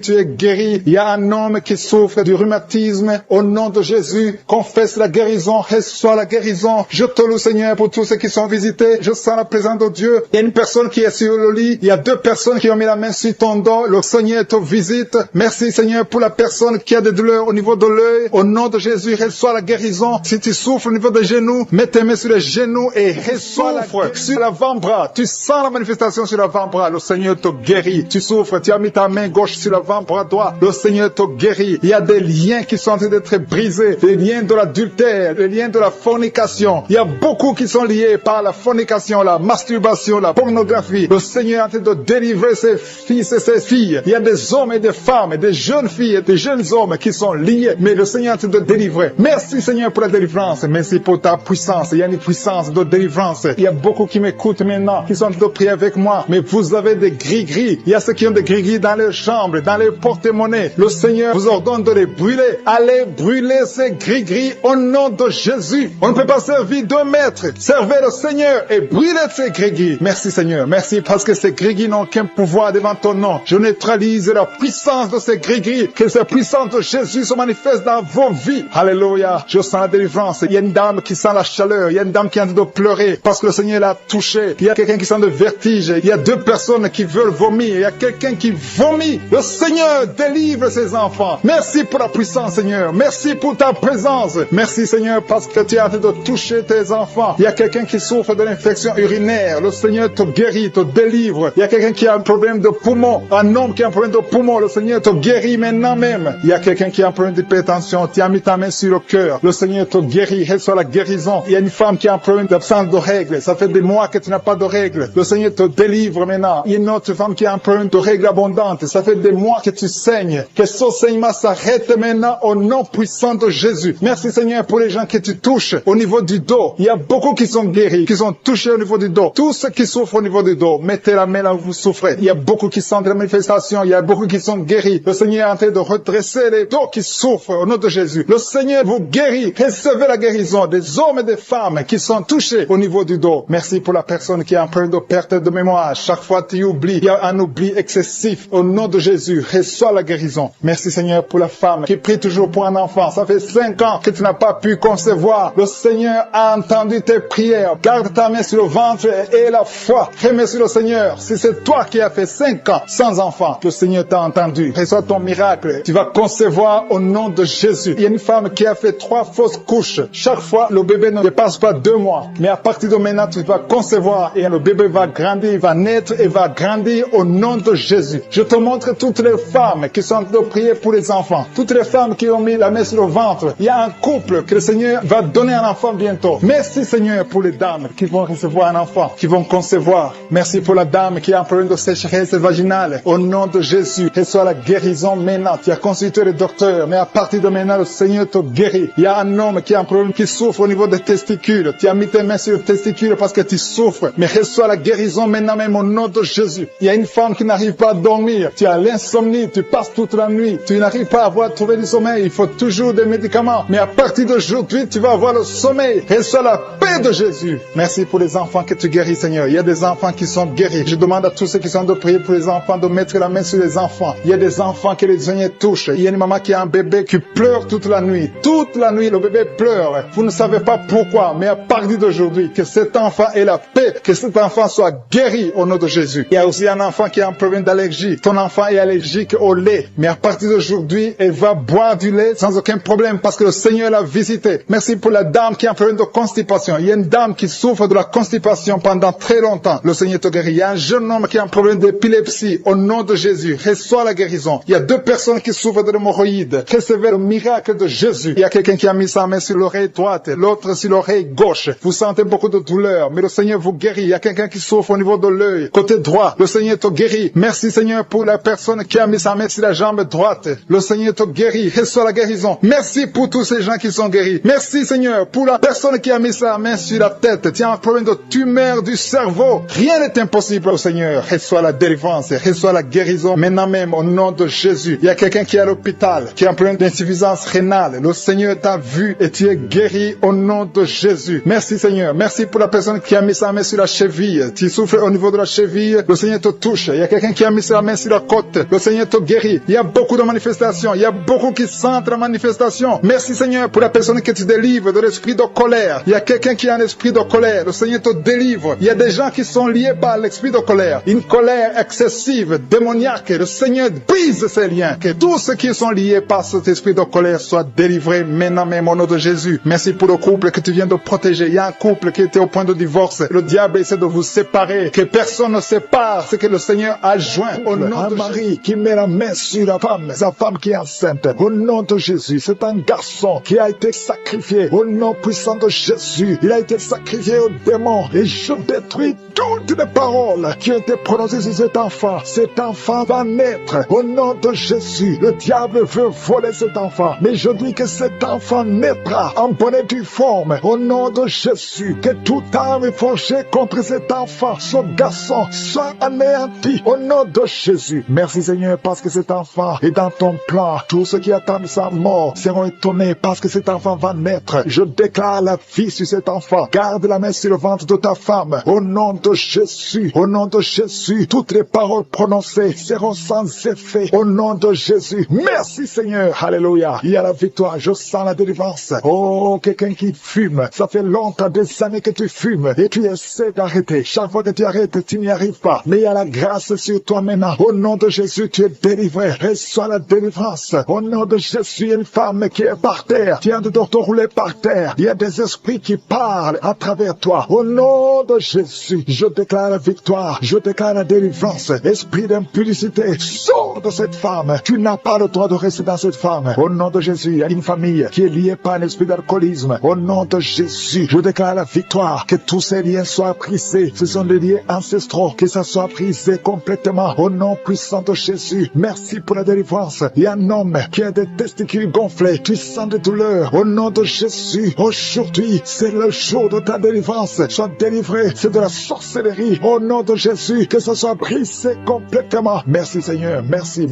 tu es guéri. Il y a un homme qui souffre du rhumatisme. Au nom de Jésus, confesse la guérison. Reçois la guérison. Je te loue, Seigneur, pour tous ceux qui sont visités. Je sens la présence de Dieu. Il y a une personne qui est sur le lit. Il y a 2 personnes qui ont mis la main sur ton dos. Le Seigneur te visite. Merci, Seigneur, pour la personne qui a des douleurs au niveau de l'œil. Au nom de Jésus, reçois la guérison. Si tu souffres au niveau des genoux, mets tes mains sur les genoux et reçois la guérison sur l'avant-bras. Tu sens la manifestation sur l'avant-bras. Le Seigneur te guérit. Tu souffres. Tu as mis ta main gauche sur l'avant-bras droit. Le Seigneur te guérit. Il y a des liens qui sont en train d'être brisés. Les liens de l'adultère, les liens de la fornication. Il y a beaucoup qui sont liés par la fornication, la masturbation, la pornographie. Le Seigneur est en train de délivrer ses fils et ses filles. Il y a des hommes et des femmes, des jeunes filles et des jeunes hommes qui sont liés. Mais le Seigneur est en train de délivrer. Merci, Seigneur, pour la délivrance. Merci pour ta puissance. Il y a une puissance de délivrance. Il y a beaucoup qui m'écoutent maintenant, qui sont en train de prier avec moi. Mais vous avez des gris-gris. Il y a ceux qui ont des gris-gris dans leurs chambres, dans les porte-monnaies. Le Seigneur vous ordonne de les brûler. Allez brûler ces gris-gris au nom de Jésus. On ne peut pas servir 2 maîtres. Servez le Seigneur et brûlez ces gris-gris. Merci, Seigneur. Merci parce que ces gris-gris n'ont aucun pouvoir devant ton nom. Je neutralise la puissance de ces gris-gris. Que cette puissance de Jésus se manifeste dans vos vies. Alléluia. Je sens la délivrance. Il y a une dame qui sent la chaleur. Il y a une dame qui est en train de pleurer parce que le Seigneur l'a touché. Il y a quelqu'un qui sent le vertige. Il y a 2 personnes qui veulent vomir. Il y a quelqu'un qui vomit. Le Seigneur délivre ses enfants. Merci pour la puissance, Seigneur. Merci pour ta présence. Merci, Seigneur, parce que tu es en train de toucher tes enfants. Il y a quelqu'un qui souffre de l'infection urinaire. Le Seigneur te guérit, te délivre. Il y a quelqu'un qui a un problème de poumon, un homme qui a un problème de poumon, le Seigneur te guérit maintenant même. Il y a quelqu'un qui a un problème d'hypertension, tu as mis ta main sur le cœur, le Seigneur te guérit, reçois la guérison. Il y a une femme qui a un problème d'absence de règles, ça fait des mois que tu n'as pas de règles, le Seigneur te délivre maintenant. Il y a une autre femme qui a un problème de règles abondantes, ça fait des mois que tu saignes, que ce saignement s'arrête maintenant au nom puissant de Jésus. Merci Seigneur pour les gens que tu touches au niveau du dos. Il y a beaucoup qui sont guéris, qui sont touchés au niveau du dos. Tous ceux qui souffrent au niveau du dos, mettez la main là où vous souffrez. Il y a beaucoup qui sentent la manifestation, il y a beaucoup qui sont guéris. Le Seigneur est en train de redresser les dos qui souffrent au nom de Jésus. Le Seigneur vous guérit. Recevez la guérison des hommes et des femmes qui sont touchés au niveau du dos. Merci pour la personne qui a un problème de perte de mémoire. Chaque fois tu oublies, il y a un oubli excessif. Au nom de Jésus, reçois la guérison. Merci Seigneur pour la femme qui prie toujours pour un enfant. Ça fait 5 ans que tu n'as pas pu concevoir. Le Seigneur a entendu tes prières. Garde ta main sur le ventre et la foi. Remercie le Seigneur. Si c'est toi qui as fait 5 ans sans enfant, le Seigneur t'a entendu. Reçois ton miracle. Tu vas concevoir au nom de Jésus. Il y a une femme qui a fait 3 fausses couches. Chaque fois, le bébé ne dépasse pas 2 mois. Mais à partir de maintenant, tu vas concevoir et le bébé va grandir, il va naître et va grandir au nom de Jésus. Je te montre toutes les femmes qui sont en train de prier pour les enfants. Toutes les femmes qui ont mis la main sur le ventre. Il y a un couple que le Seigneur va donner un enfant bientôt. Merci Seigneur pour les dames qui vont recevoir un enfant, qui vont concevoir. Merci pour la dame qui a un problème de sécheresse vaginale. Au nom de Jésus, reçois la guérison maintenant. Tu as consulté le docteur, mais à partir de maintenant, le Seigneur te guérit. Il y a un homme qui a un problème, qui souffre au niveau des testicules. Tu as mis tes mains sur les testicules parce que tu souffres. Mais reçois la guérison maintenant même au nom de Jésus. Il y a une femme qui n'arrive pas à dormir. Tu as l'insomnie, tu passes toute la nuit. Tu n'arrives pas à trouver du sommeil. Il faut toujours des médicaments. Mais à partir d'aujourd'hui, tu vas avoir le sommeil. Reçois la paix de Jésus. Merci pour les enfants que tu guéris, Seigneur. Il y a des enfants qui sont guéris. Je demande à tous ceux qui sont de prier pour les enfants de mettre la main sur les enfants. Il y a des enfants que les Seigneur touchent. Il y a une maman qui a un bébé qui pleure toute la nuit. Toute la nuit, le bébé pleure. Vous ne savez pas pourquoi, mais à partir d'aujourd'hui, que cet enfant ait la paix, que cet enfant soit guéri au nom de Jésus. Il y a aussi un enfant qui a un problème d'allergie. Ton enfant est allergique au lait, mais à partir d'aujourd'hui, elle va boire du lait sans aucun problème parce que le Seigneur l'a visité. Merci pour la dame qui a un problème de constipation. Il y a une dame qui souffre de la constipation pendant très longtemps. Le Seigneur te guérit. Il y a un jeune homme qui a un problème d'épilepsie. Au nom de Jésus, reçois la guérison. Il y a 2 personnes qui souffrent de l'hémorroïde. Recevez le miracle de Jésus. Il y a quelqu'un qui a mis sa main sur l'oreille droite, l'autre sur l'oreille gauche. Vous sentez beaucoup de douleur, mais le Seigneur vous guérit. Il y a quelqu'un qui souffre au niveau de l'œil, côté droit. Le Seigneur te guérit. Merci Seigneur pour la personne qui a mis sa main sur la jambe droite. Le Seigneur te guérit. Reçois la guérison. Merci pour tous ces gens qui sont guéris. Merci Seigneur pour la personne qui a mis sa main sur la tête. Tu as un problème de tumeur du cerveau. Rien n'est impossible au Seigneur. Reçois la délivrance. Reçois la guérison maintenant même au nom de Jésus. Il y a quelqu'un qui est à l'hôpital, qui a un problème d'insuffisance rénale. Le Seigneur t'a vu et tu es guéri au nom de Jésus. Merci Seigneur. Merci pour la personne qui a mis sa main sur la cheville. Tu souffres au niveau de la cheville. Le Seigneur te touche. Il y a quelqu'un qui a mis sa main sur la côte. Le Seigneur te guérit. Il y a beaucoup de manifestations. Il y a beaucoup qui sentent la manifestation. Merci Seigneur pour la personne que tu délivres de l'esprit de colère. Il y a quelqu'un qui a un esprit de colère. Le Seigneur te délivre. Il y a des gens qui sont liés par l'esprit de colère. Une colère excessive, démoniaque. Le Seigneur brise ces liens. Que tous ceux qui sont liés par cet esprit de colère soient délivrés maintenant même au nom de Jésus. Merci pour le couple que tu viens de protéger. Il y a un couple qui était au point de divorce. Le diable essaie de vous séparer. Que personne ne sépare ce que le Seigneur a joint au nom de Marie qui met la main sur la femme, sa femme qui est enceinte. Au nom de Jésus, c'est un garçon qui a été sacrifié. Au nom puissant de Jésus, il a été sacrifié au démon. Et je détruis toutes les paroles qui ont été prononcées sur cet enfant. Cet enfant va naître. Au nom de Jésus, le diable veut voler cet enfant. Mais je dis que cet enfant naîtra en bonne et due forme. Au nom de Jésus, que toute arme forgée contre cet enfant, ce garçon, soit anéanti. Au nom de Jésus. Merci Seigneur parce que cet enfant est dans ton plan. Tous ceux qui attendent sa mort seront étonnés parce que cet enfant va naître. Je déclare la vie sur cet enfant. Garde la main sur le ventre de ta femme. Au nom de Jésus. Au nom de Jésus. Toutes les paroles prononcées seront sans effet. Au nom de Jésus. Merci Seigneur. Alléluia. Il y a la victoire. Je sens la délivrance. Oh, quelqu'un qui fume. Ça fait longtemps, des années que tu fumes. Et tu essaies d'arrêter. Chaque fois que tu arrêtes, tu n'y arrives pas. Mais il y a la grâce sur toi maintenant. Au nom de Jésus, tu es délivré. Reçois la délivrance. Au nom de Jésus, il y a une femme qui est par terre. Tu es en train de te rouler par terre. Il y a des esprits qui parlent à travers toi. Au nom de Jésus, je déclare la victoire. Je déclare déclare la délivrance. Esprit d'impudicité, sors de cette femme. Tu n'as pas le droit de rester dans cette femme. Au nom de Jésus, il y a une famille qui est liée par un esprit d'alcoolisme. Au nom de Jésus, je déclare la victoire. Que tous ces liens soient brisés. Ce sont des liens ancestraux. Que ça soit brisé complètement. Au nom puissant de Jésus, merci pour la délivrance. Il y a un homme qui a des testicules gonflés. Tu sens des douleurs. Au nom de Jésus, aujourd'hui, c'est le jour de ta délivrance. Sois délivré. C'est de la sorcellerie. Au nom de Jésus, que ça soit brisé complètement. Merci Seigneur. Merci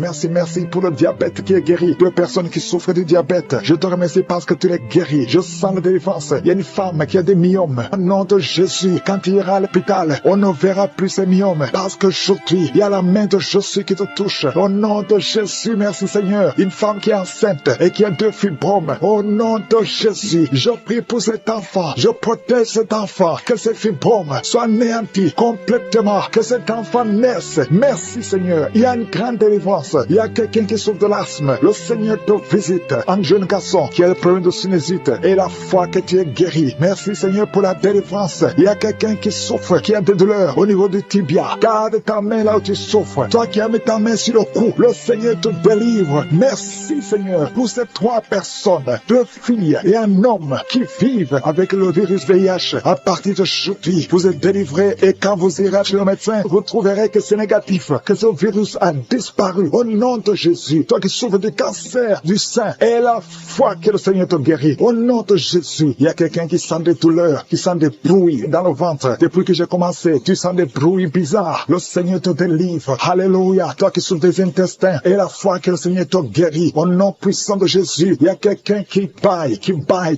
pour le diabète qui est guéri. 2 personnes qui souffrent du diabète. Je te remercie parce que tu les guéris. Je sens la délivrance. Il y a une femme qui a des myomes. Au nom de Jésus, quand tu iras à l'hôpital, on ne verra plus ces myomes. Parce qu'aujourd'hui, il y a la main de Jésus qui te touche. Au nom de Jésus, merci Seigneur. Une femme qui est enceinte et qui a 2 fibromes. Au nom de Jésus, je prie pour cet enfant. Je protège cet enfant. Que ces fibromes soient anéantis complètement. Que cet enfant naisse. Merci Seigneur. Il y a une grande délivrance. Il y a quelqu'un qui souffre de l'asthme. Le Seigneur te visite. Un jeune garçon qui a le problème de sinusite. Et la foi que tu es guéri. Merci Seigneur pour la délivrance. Il y a quelqu'un qui souffre, qui a des douleurs au niveau du tibia. Garde ta main là où tu souffres. Toi qui as mis ta main sur le cou, le Seigneur te délivre. Merci Seigneur pour ces 3 personnes, 2 filles et un homme qui vivent avec le virus VIH. À partir d'aujourd'hui, vous êtes délivrés et quand vous irez chez le médecin, vous trouverez que c'est négatif, que ce virus a disparu. Au nom de Jésus, toi qui souffres du cancer du sein, et la foi que le Seigneur te guérit. Au nom de Jésus, il y a quelqu'un qui sent des douleurs, qui sent des bruits dans le ventre. Depuis que j'ai commencé, tu sens des bruits bizarres. Le Seigneur te délivre. Alléluia. Toi qui souffres des intestins, et la foi que le Seigneur te guérit. Au nom puissant de Jésus, il y a quelqu'un qui baille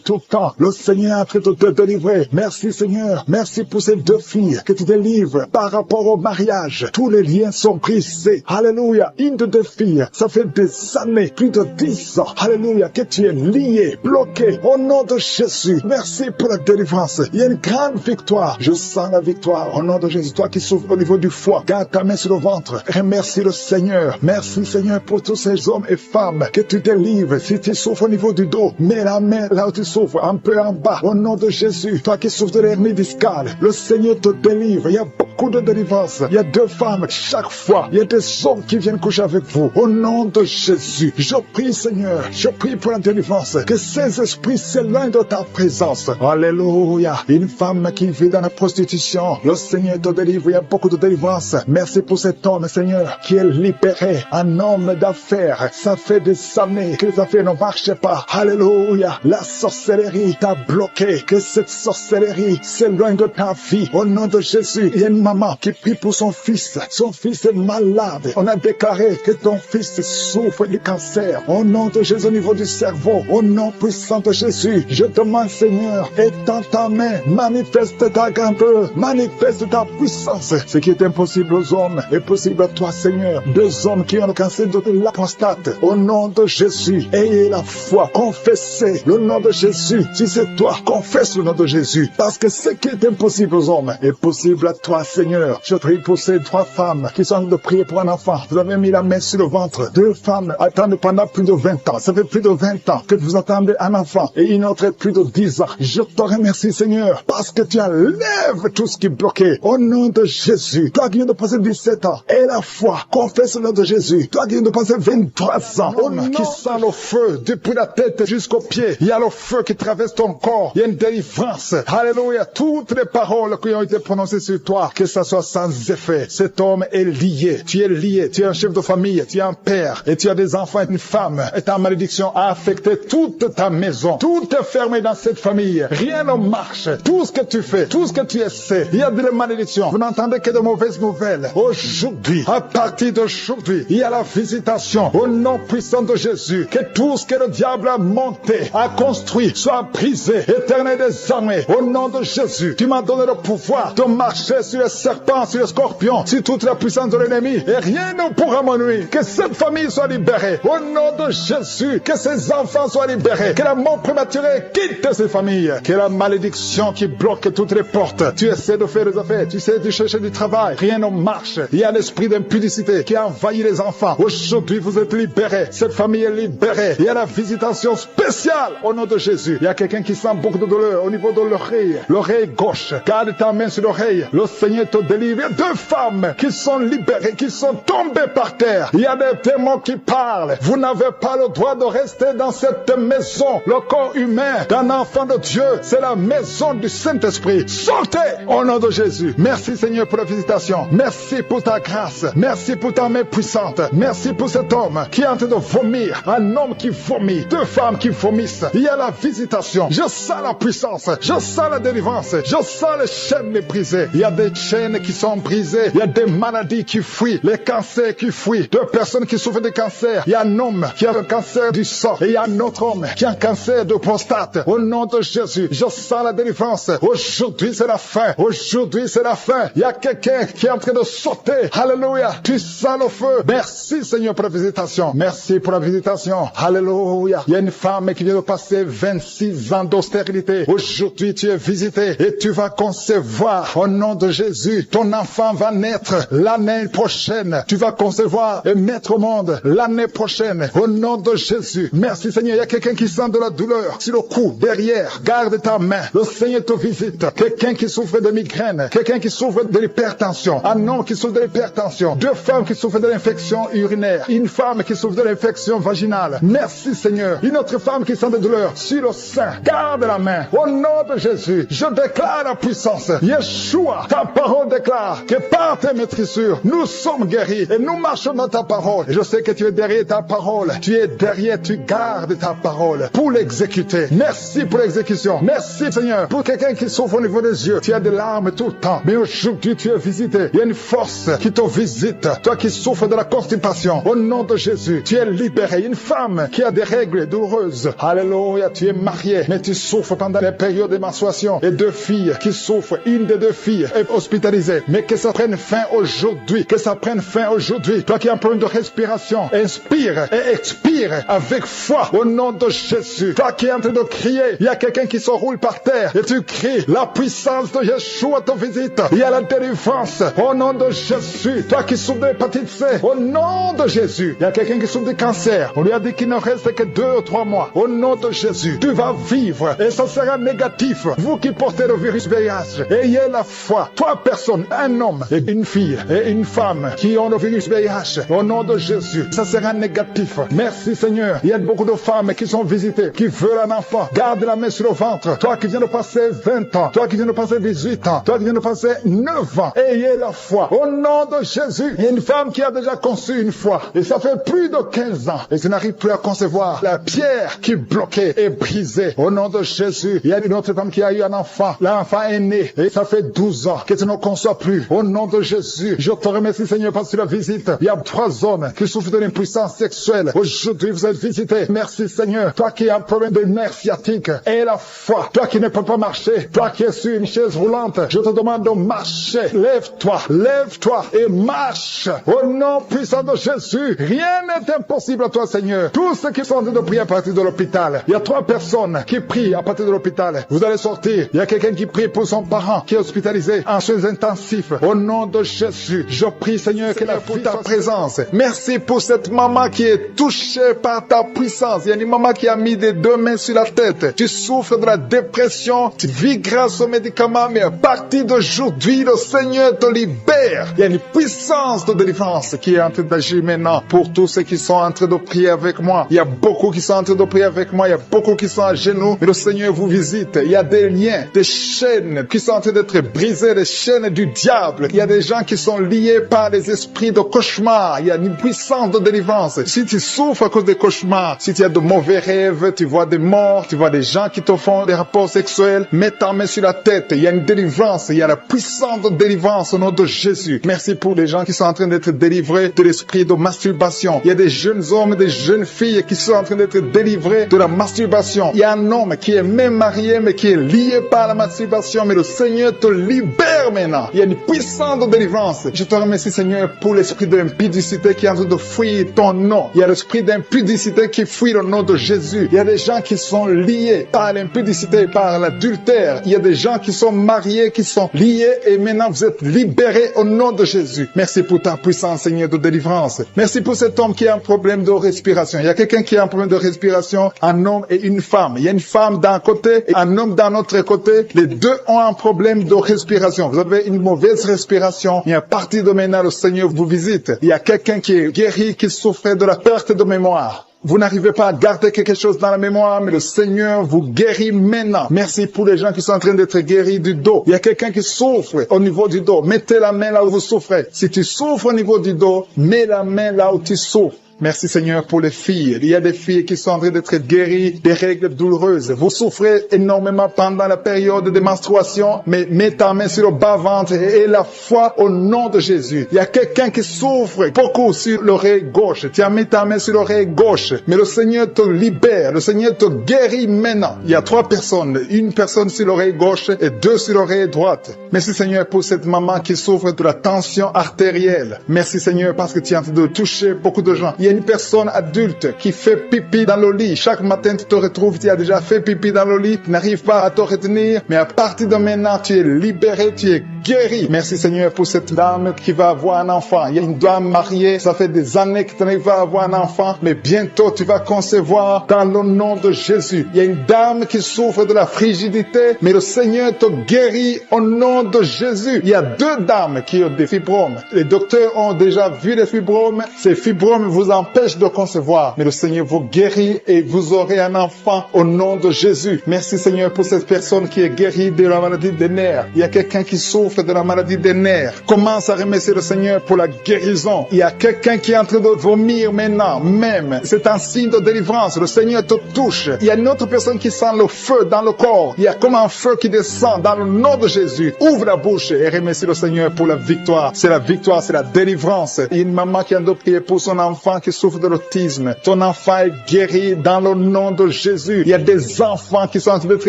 tout le temps. Le Seigneur est en train de te délivrer. Merci Seigneur. Merci pour ces 2 filles que tu délivres par rapport au mariage. Tous les liens sont brisés. Alléluia. Une de 2 filles, ça fait des années, plus de 10 ans. Alléluia. Que tu es lié, bloqué. Au nom de Jésus. Merci pour la délivrance. Il y a une grande victoire. Je sens la victoire. Au nom de Jésus. Toi qui souffres au niveau du foie, garde ta main sur le ventre. Remercie le Seigneur. Merci Seigneur pour tous ces hommes et femmes que tu délivres. Si tu souffres au niveau du dos, mets la main là où tu souffres, un peu en bas. Au nom de Jésus. Toi qui souffres de l'hernie discale, le Seigneur te délivre. Il y a beaucoup de délivrance. Il y a 2 femmes chaque fois. Il y a des hommes qui viennent coucher avec vous. Au nom de Jésus. Je prie Seigneur. Je prie pour la délivrance. Que ces esprits s'éloignent de ta présence. Alléluia. Une femme qui vit dans la prostitution, le Seigneur te délivre. Il y a beaucoup de délivrance. Merci pour cet homme Seigneur qui est libéré. Un homme d'affaires. Ça fait des années que les affaires ne marchaient pas. Alléluia. La sorcellerie t'a bloqué. Que cette sorcellerie s'éloigne de ta vie. Au nom de Jésus. Il y a une maman qui prie pour son fils. Son fils est malade. On a déclaré que ton fils souffre du cancer. Au nom de Jésus, au niveau du cerveau. Au nom puissant de Jésus. Je demande Seigneur, étends ta main. Manifeste ta grandeur. Manifeste ta puissance. Ce qui est impossible aux hommes est possible à toi Seigneur. 2 hommes qui ont le cancer de la prostate. Au nom de Jésus. Ayez la foi. Confessez le nom de Jésus. Si c'est toi, confesse le nom de Jésus. Parce que ce qui est impossible aux hommes est possible à toi Seigneur. Je prie pour ces 3 femmes qui sont en train de prier pour un enfant. Vous avez mis la main sur le ventre. 2 femmes attendent pendant plus de 20 ans. Ça fait plus de 20 ans que vous attendez un enfant. Et une autre plus de 10 ans. Je te remercie Seigneur. Parce que tu enlèves tout ce qui est bloqué. Au nom de Jésus. Toi qui viens de passer 17 ans. Et la foi. Confesse le nom de Jésus. Toi qui viens de passer 23 ans. Au nom qui sent le feu. Depuis la tête jusqu'aux pieds. Il y a le feu qui traverse ton corps. Il y a une délivrance. Alléluia. Toutes les paroles qui ont été prononcées sur toi. Que ça soit sans effet. Cet homme est lié. Tu es lié. Tu es un chef de famille. Tu es un père. Et tu as des enfants et une femme. Et ta malédiction a affecté toute ta maison. Tout est fermé dans cette famille. Rien ne marche. Tout ce que tu fais. Tout ce que tu essaies. Il y a de la malédiction. Vous n'entendez que de mauvaises nouvelles. Aujourd'hui, à partir d'aujourd'hui, il y a la visitation. Au nom puissant de Jésus. Que tout ce que le diable a monté, a construit, soit brisé. Éternel des armées. Au nom de Jésus. Tu m'as donné le pouvoir de marcher sur les serpents, sur les scorpions, sur toute la puissance de l'ennemi. Et rien ne pourra me nuire. Que cette famille soit libérée. Au nom de Jésus. Que ces enfants soient libérés. Que la mort prématurée quitte ces familles. Que la malédiction qui bloque toutes les portes. Tu essaies de faire des affaires. Tu essaies de chercher du travail. Rien ne marche. Il y a l'esprit d'impudicité qui a envahi les enfants. Aujourd'hui, vous êtes libérés. Cette famille est libérée. Il y a la visitation spéciale au nom de Jésus. Il y a quelqu'un qui sent beaucoup de douleur au niveau de l'oreille. L'oreille gauche. Garde ta main sur l'oreille. Le Seigneur te délivre. 2 2 femmes qui sont libérées, qui sont tombées par terre. Il y a des démons qui parlent. Vous n'avez pas le droit de rester dans cette maison. Le corps humain d'un enfant de Dieu, c'est la maison du Saint-Esprit. Sortez au nom de Jésus. Merci Seigneur pour la visitation. Merci pour ta grâce. Merci pour ta main puissante. Merci pour cet homme qui est en train de vomir. Un homme qui vomit. 2 femmes qui vomissent. Il y a la visitation. Je sens la puissance. Je sens la délivrance. Je sens les chaînes brisées. Il y a des chaînes qui sont brisées. Il y a des maladies qui fuient. Les cancers qui fuient. 2 personnes qui souffrent de cancer. Il y a un homme qui a un cancer du sang. Et il y a un autre homme qui a un cancer de prostate. Au nom de Jésus, je sens la délivrance. Aujourd'hui, c'est la fin. Aujourd'hui, c'est la fin. Il y a quelqu'un qui est en train de sauter. Alléluia. Tu sens le feu. Merci Seigneur pour la visitation. Merci pour la visitation. Alléluia. Il y a une femme qui vient de passer 26 ans d'austérité. Aujourd'hui, tu es visité et tu vas concevoir au nom de Jésus. Ton enfant va naître l'année prochaine. Tu vas concevoir et mettre au monde l'année prochaine. Au nom de Jésus. Merci Seigneur. Il y a quelqu'un qui sent de la douleur sur le cou, derrière. Garde ta main. Le Seigneur te visite. Quelqu'un qui souffre de migraine. Quelqu'un qui souffre de l'hypertension. Un homme qui souffre de l'hypertension. 2 femmes qui souffrent de l'infection urinaire. Une femme qui souffre de l'infection vaginale. Merci Seigneur. Une autre femme qui sent de douleur sur le sein. Garde la main. Au nom de Jésus, je déclare la puissance. Yeshua, ta parole déclare que par tes maîtrissures, nous sommes guéris et nous marchons dans ta parole. Et je sais que tu es derrière ta parole. Tu es derrière, tu gardes ta parole pour l'exécuter. Merci pour l'exécution. Merci Seigneur. Pour quelqu'un qui souffre au niveau des yeux, tu as des larmes tout le temps. Mais aujourd'hui, tu es visité. Il y a une force qui te visite. Toi qui souffres de la constipation, au nom de Jésus, tu es libéré. Une femme qui a des règles douloureuses. Alléluia, tu es marié, mais tu souffres pendant les périodes de menstruation. Et 2 filles qui souffrent. Une des 2 filles est hospitalisée. Mais que ça prenne fin aujourd'hui. Que ça prenne fin aujourd'hui. Toi qui as un problème de respiration, inspire et expire avec foi au nom de Jésus. Toi qui es en train de crier, il y a quelqu'un qui se roule par terre et tu cries, la puissance de Yeshua te visite. Il y a la délivrance au nom de Jésus. Toi qui souffres de l'hépatite C, au nom de Jésus. Il y a quelqu'un qui souffre de cancer. On lui a dit qu'il ne reste que 2 ou 3 mois. Au nom de Jésus, tu vas vivre et ça sera négatif. Vous qui portez le virus VIH, ayez la foi. 3 personnes, un homme et une fille et une femme qui ont le virus VIH. Au nom de Jésus, ça sera négatif. Merci Seigneur. Il y a beaucoup de femmes qui sont visitées, qui veulent un enfant. Garde la main sur le ventre. Toi qui viens de passer 20 ans, toi qui viens de passer 18 ans, toi qui viens de passer 9 ans, ayez la foi. Au nom de Jésus, il y a une femme qui a déjà conçu une fois. Et ça fait plus de 15 ans. Et tu n'arrives plus à concevoir. La pierre qui bloquait est brisée. Au nom de Jésus, il y a une autre femme qui a eu un enfant. L'enfant est né. Et ça fait 12 ans que tu ne conçois plus. Au nom de Jésus, je te remercie Seigneur parce que la visite. Il y a 3 hommes qui souffrent de l'impuissance sexuelle. Aujourd'hui, vous êtes visités. Merci Seigneur. Toi qui as un problème de nerf sciatique, aie la foi. Toi qui ne peux pas marcher, toi qui es sur une chaise roulante, je te demande de marcher. Lève-toi et marche. Au nom puissant de Jésus, rien n'est impossible à toi Seigneur. Tous ceux qui sont en train de prier à partir de l'hôpital, il y a 3 personnes qui prient à partir de l'hôpital. Vous allez sortir. Il y a quelqu'un qui prie pour son parent qui est hospitalisé en soins intensifs. Au nom de Jésus, je prie Seigneur que la vie ta présence. Merci pour cette maman qui est touchée par ta puissance. Il y a une maman qui a mis des 2 mains sur la tête. Tu souffres de la dépression, tu vis grâce aux médicaments, mais à partir d'aujourd'hui, le Seigneur te libère. Il y a une puissance de délivrance qui est en train d'agir maintenant pour tous ceux qui sont en train de prier avec moi. Il y a beaucoup qui sont en train de prier avec moi. Il y a beaucoup qui sont à genoux, mais le Seigneur vous visite. Il y a des liens, des chaînes qui sont en train d'être brisées, des chaînes du diable. Il y a des gens qui sont liés par des esprits de cauchemar. Il y a une puissance de délivrance. Si tu souffres à cause des cauchemars, si tu as de mauvais rêves, tu vois des morts, tu vois des gens qui te font des rapports sexuels, mets ta main sur la tête. Il y a une délivrance. Il y a la puissance de délivrance au nom de Jésus. Merci pour les gens qui sont en train d'être délivrés de l'esprit de masturbation. Il y a des jeunes hommes et des jeunes filles qui sont en train d'être délivrés de la masturbation. Il y a un homme qui est même marié mais qui est lié par la masturbation, mais le Seigneur te libère maintenant. Il y a une puissance de délivrance. Je te remercie Seigneur pour l'esprit d'impudicité qui est en train de fuir ton nom. Il y a l'esprit d'impudicité qui fuit le nom de Jésus. Il y a des gens qui sont liés par l'impudicité, par l'adultère. Il y a des gens qui sont mariés, qui sont liés et maintenant vous êtes libérés au nom de Jésus. Merci pour ta puissance Seigneur de délivrance. Merci pour cet homme qui a un problème de respiration. Il y a quelqu'un qui a un problème de respiration, un homme et une femme. Il y a une femme d'un côté et un homme d'un autre côté. Les deux ont un problème de respiration. Vous avez une mauvaise respiration. Et à partir de maintenant, le Seigneur vous visite. Il y a quelqu'un qui est guéri, qui souffrait de la perte de mémoire. Vous n'arrivez pas à garder quelque chose dans la mémoire, mais le Seigneur vous guérit maintenant. Merci pour les gens qui sont en train d'être guéris du dos. Il y a quelqu'un qui souffre au niveau du dos. Mettez la main là où vous souffrez. Si tu souffres au niveau du dos, mets la main là où tu souffres. Merci Seigneur pour les filles. Il y a des filles qui sont en train d'être guéries des règles douloureuses. Vous souffrez énormément pendant la période de menstruation, mais mets ta main sur le bas-ventre et la foi au nom de Jésus. Il y a quelqu'un qui souffre beaucoup sur l'oreille gauche. Tu as mis ta main sur l'oreille gauche, mais le Seigneur te libère. Le Seigneur te guérit maintenant. Il y a 3 personnes. Une personne sur l'oreille gauche et 2 sur l'oreille droite. Merci Seigneur pour cette maman qui souffre de la tension artérielle. Merci Seigneur parce que tu es en train de toucher beaucoup de gens. Il y a une personne adulte qui fait pipi dans le lit. Chaque matin, tu te retrouves, tu as déjà fait pipi dans le lit, tu n'arrives pas à te retenir, mais à partir de maintenant, tu es libéré, tu es guéri. Merci Seigneur pour cette dame qui va avoir un enfant. Il y a une dame mariée, ça fait des années que tu n'arrives pas à avoir un enfant, mais bientôt tu vas concevoir dans le nom de Jésus. Il y a une dame qui souffre de la frigidité, mais le Seigneur te guérit au nom de Jésus. Il y a 2 dames qui ont des fibromes. Les docteurs ont déjà vu les fibromes. Ces fibromes vous empêche de concevoir, mais le Seigneur vous guérit et vous aurez un enfant au nom de Jésus. Merci Seigneur pour cette personne qui est guérie de la maladie des nerfs. Il y a quelqu'un qui souffre de la maladie des nerfs. Commence à remercier le Seigneur pour la guérison. Il y a quelqu'un qui est en train de vomir maintenant, même. C'est un signe de délivrance. Le Seigneur te touche. Il y a une autre personne qui sent le feu dans le corps. Il y a comme un feu qui descend dans le nom de Jésus. Ouvre la bouche et remercie le Seigneur pour la victoire. C'est la victoire, c'est la délivrance. Il y a une maman qui a de prier pour son enfant qui souffre de l'autisme. Ton enfant est guéri dans le nom de Jésus. Il y a des enfants qui sont en train d'être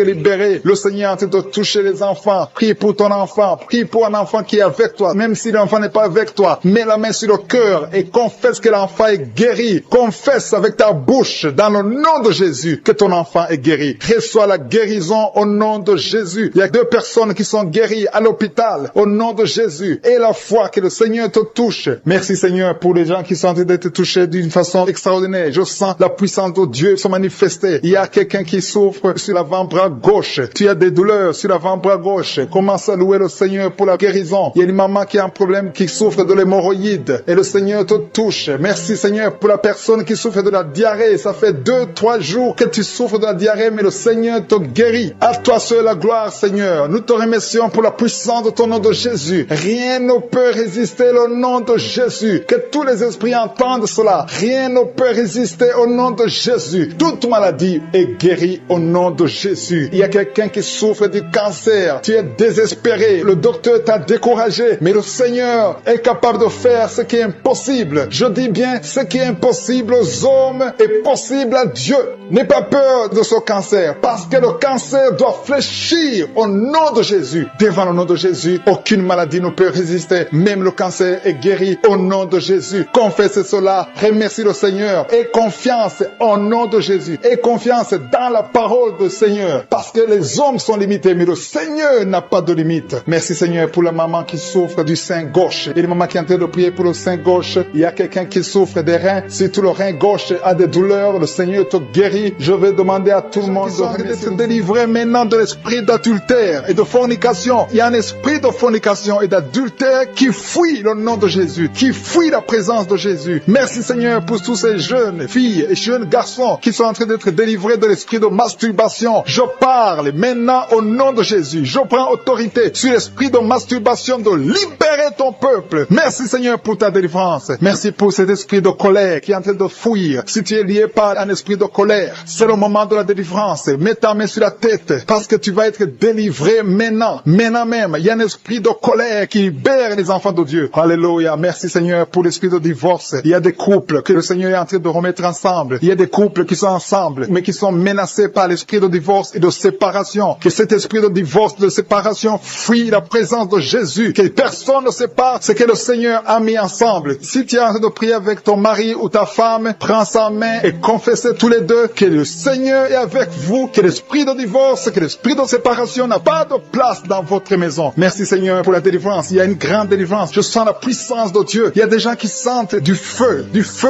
libérés. Le Seigneur est en train de toucher les enfants. Prie pour ton enfant. Prie pour un enfant qui est avec toi. Même si l'enfant n'est pas avec toi, mets la main sur le cœur et confesse que l'enfant est guéri. Confesse avec ta bouche dans le nom de Jésus que ton enfant est guéri. Reçois la guérison au nom de Jésus. Il y a 2 personnes qui sont guéries à l'hôpital au nom de Jésus. Et la foi que le Seigneur te touche. Merci Seigneur pour les gens qui sont en train d'être touchés d'une façon extraordinaire. Je sens la puissance de Dieu se manifester. Il y a quelqu'un qui souffre sur l'avant-bras gauche. Tu as des douleurs sur l'avant-bras gauche. Commence à louer le Seigneur pour la guérison. Il y a une maman qui a un problème, qui souffre de l'hémorroïde. Et le Seigneur te touche. Merci Seigneur pour la personne qui souffre de la diarrhée. Ça fait 2-3 jours que tu souffres de la diarrhée, mais le Seigneur te guérit. À toi seul la gloire, Seigneur. Nous te remercions pour la puissance de ton nom de Jésus. Rien ne peut résister au nom de Jésus. Que tous les esprits entendent cela. Rien ne peut résister au nom de Jésus. Toute maladie est guérie au nom de Jésus. Il y a quelqu'un qui souffre du cancer. Tu es désespéré. Le docteur t'a découragé. Mais le Seigneur est capable de faire ce qui est impossible. Je dis bien, ce qui est impossible aux hommes est possible à Dieu. N'aie pas peur de ce cancer, parce que le cancer doit fléchir au nom de Jésus. Devant le nom de Jésus, aucune maladie ne peut résister. Même le cancer est guéri au nom de Jésus. Confesse cela. Remercie le Seigneur. Aie confiance au nom de Jésus. Aie confiance dans la parole du Seigneur. Parce que les hommes sont limités, mais le Seigneur n'a pas de limite. Merci Seigneur pour la maman qui souffre du sein gauche. Et la maman qui est en train de prier pour le sein gauche. Il y a quelqu'un qui souffre des reins. Si tout le rein gauche a des douleurs, le Seigneur te guérit. Je vais demander à tout le monde d'être délivré maintenant de l'esprit d'adultère et de fornication. Il y a un esprit de fornication et d'adultère qui fuit le nom de Jésus, qui fuit la présence de Jésus. Merci Seigneur pour tous ces jeunes filles et jeunes garçons qui sont en train d'être délivrés de l'esprit de masturbation. Je parle maintenant au nom de Jésus. Je prends autorité sur l'esprit de masturbation, de libérer ton peuple. Merci Seigneur pour ta délivrance. Merci pour cet esprit de colère qui est en train de fuir. Si tu es lié par un esprit de colère, c'est le moment de la délivrance. Mets ta main sur la tête parce que tu vas être délivré maintenant. Maintenant même, il y a un esprit de colère qui libère les enfants de Dieu. Alléluia. Merci Seigneur pour l'esprit de divorce. Il y a des couples que le Seigneur est en train de remettre ensemble. Il y a des couples qui sont ensemble mais qui sont menacés par l'esprit de divorce et de séparation. Que cet esprit de divorce, de séparation fuit la présence de Jésus. Que personne ne sépare ce que le Seigneur a mis ensemble. Si tu es en train de prier avec ton mari ou ta femme, prends sa main et confessez tous les deux que le Seigneur est avec vous, que l'esprit de divorce, que l'esprit de séparation n'a pas de place dans votre maison. Merci Seigneur pour la délivrance. Il y a une grande délivrance. Je sens la puissance de Dieu. Il y a des gens qui sentent du feu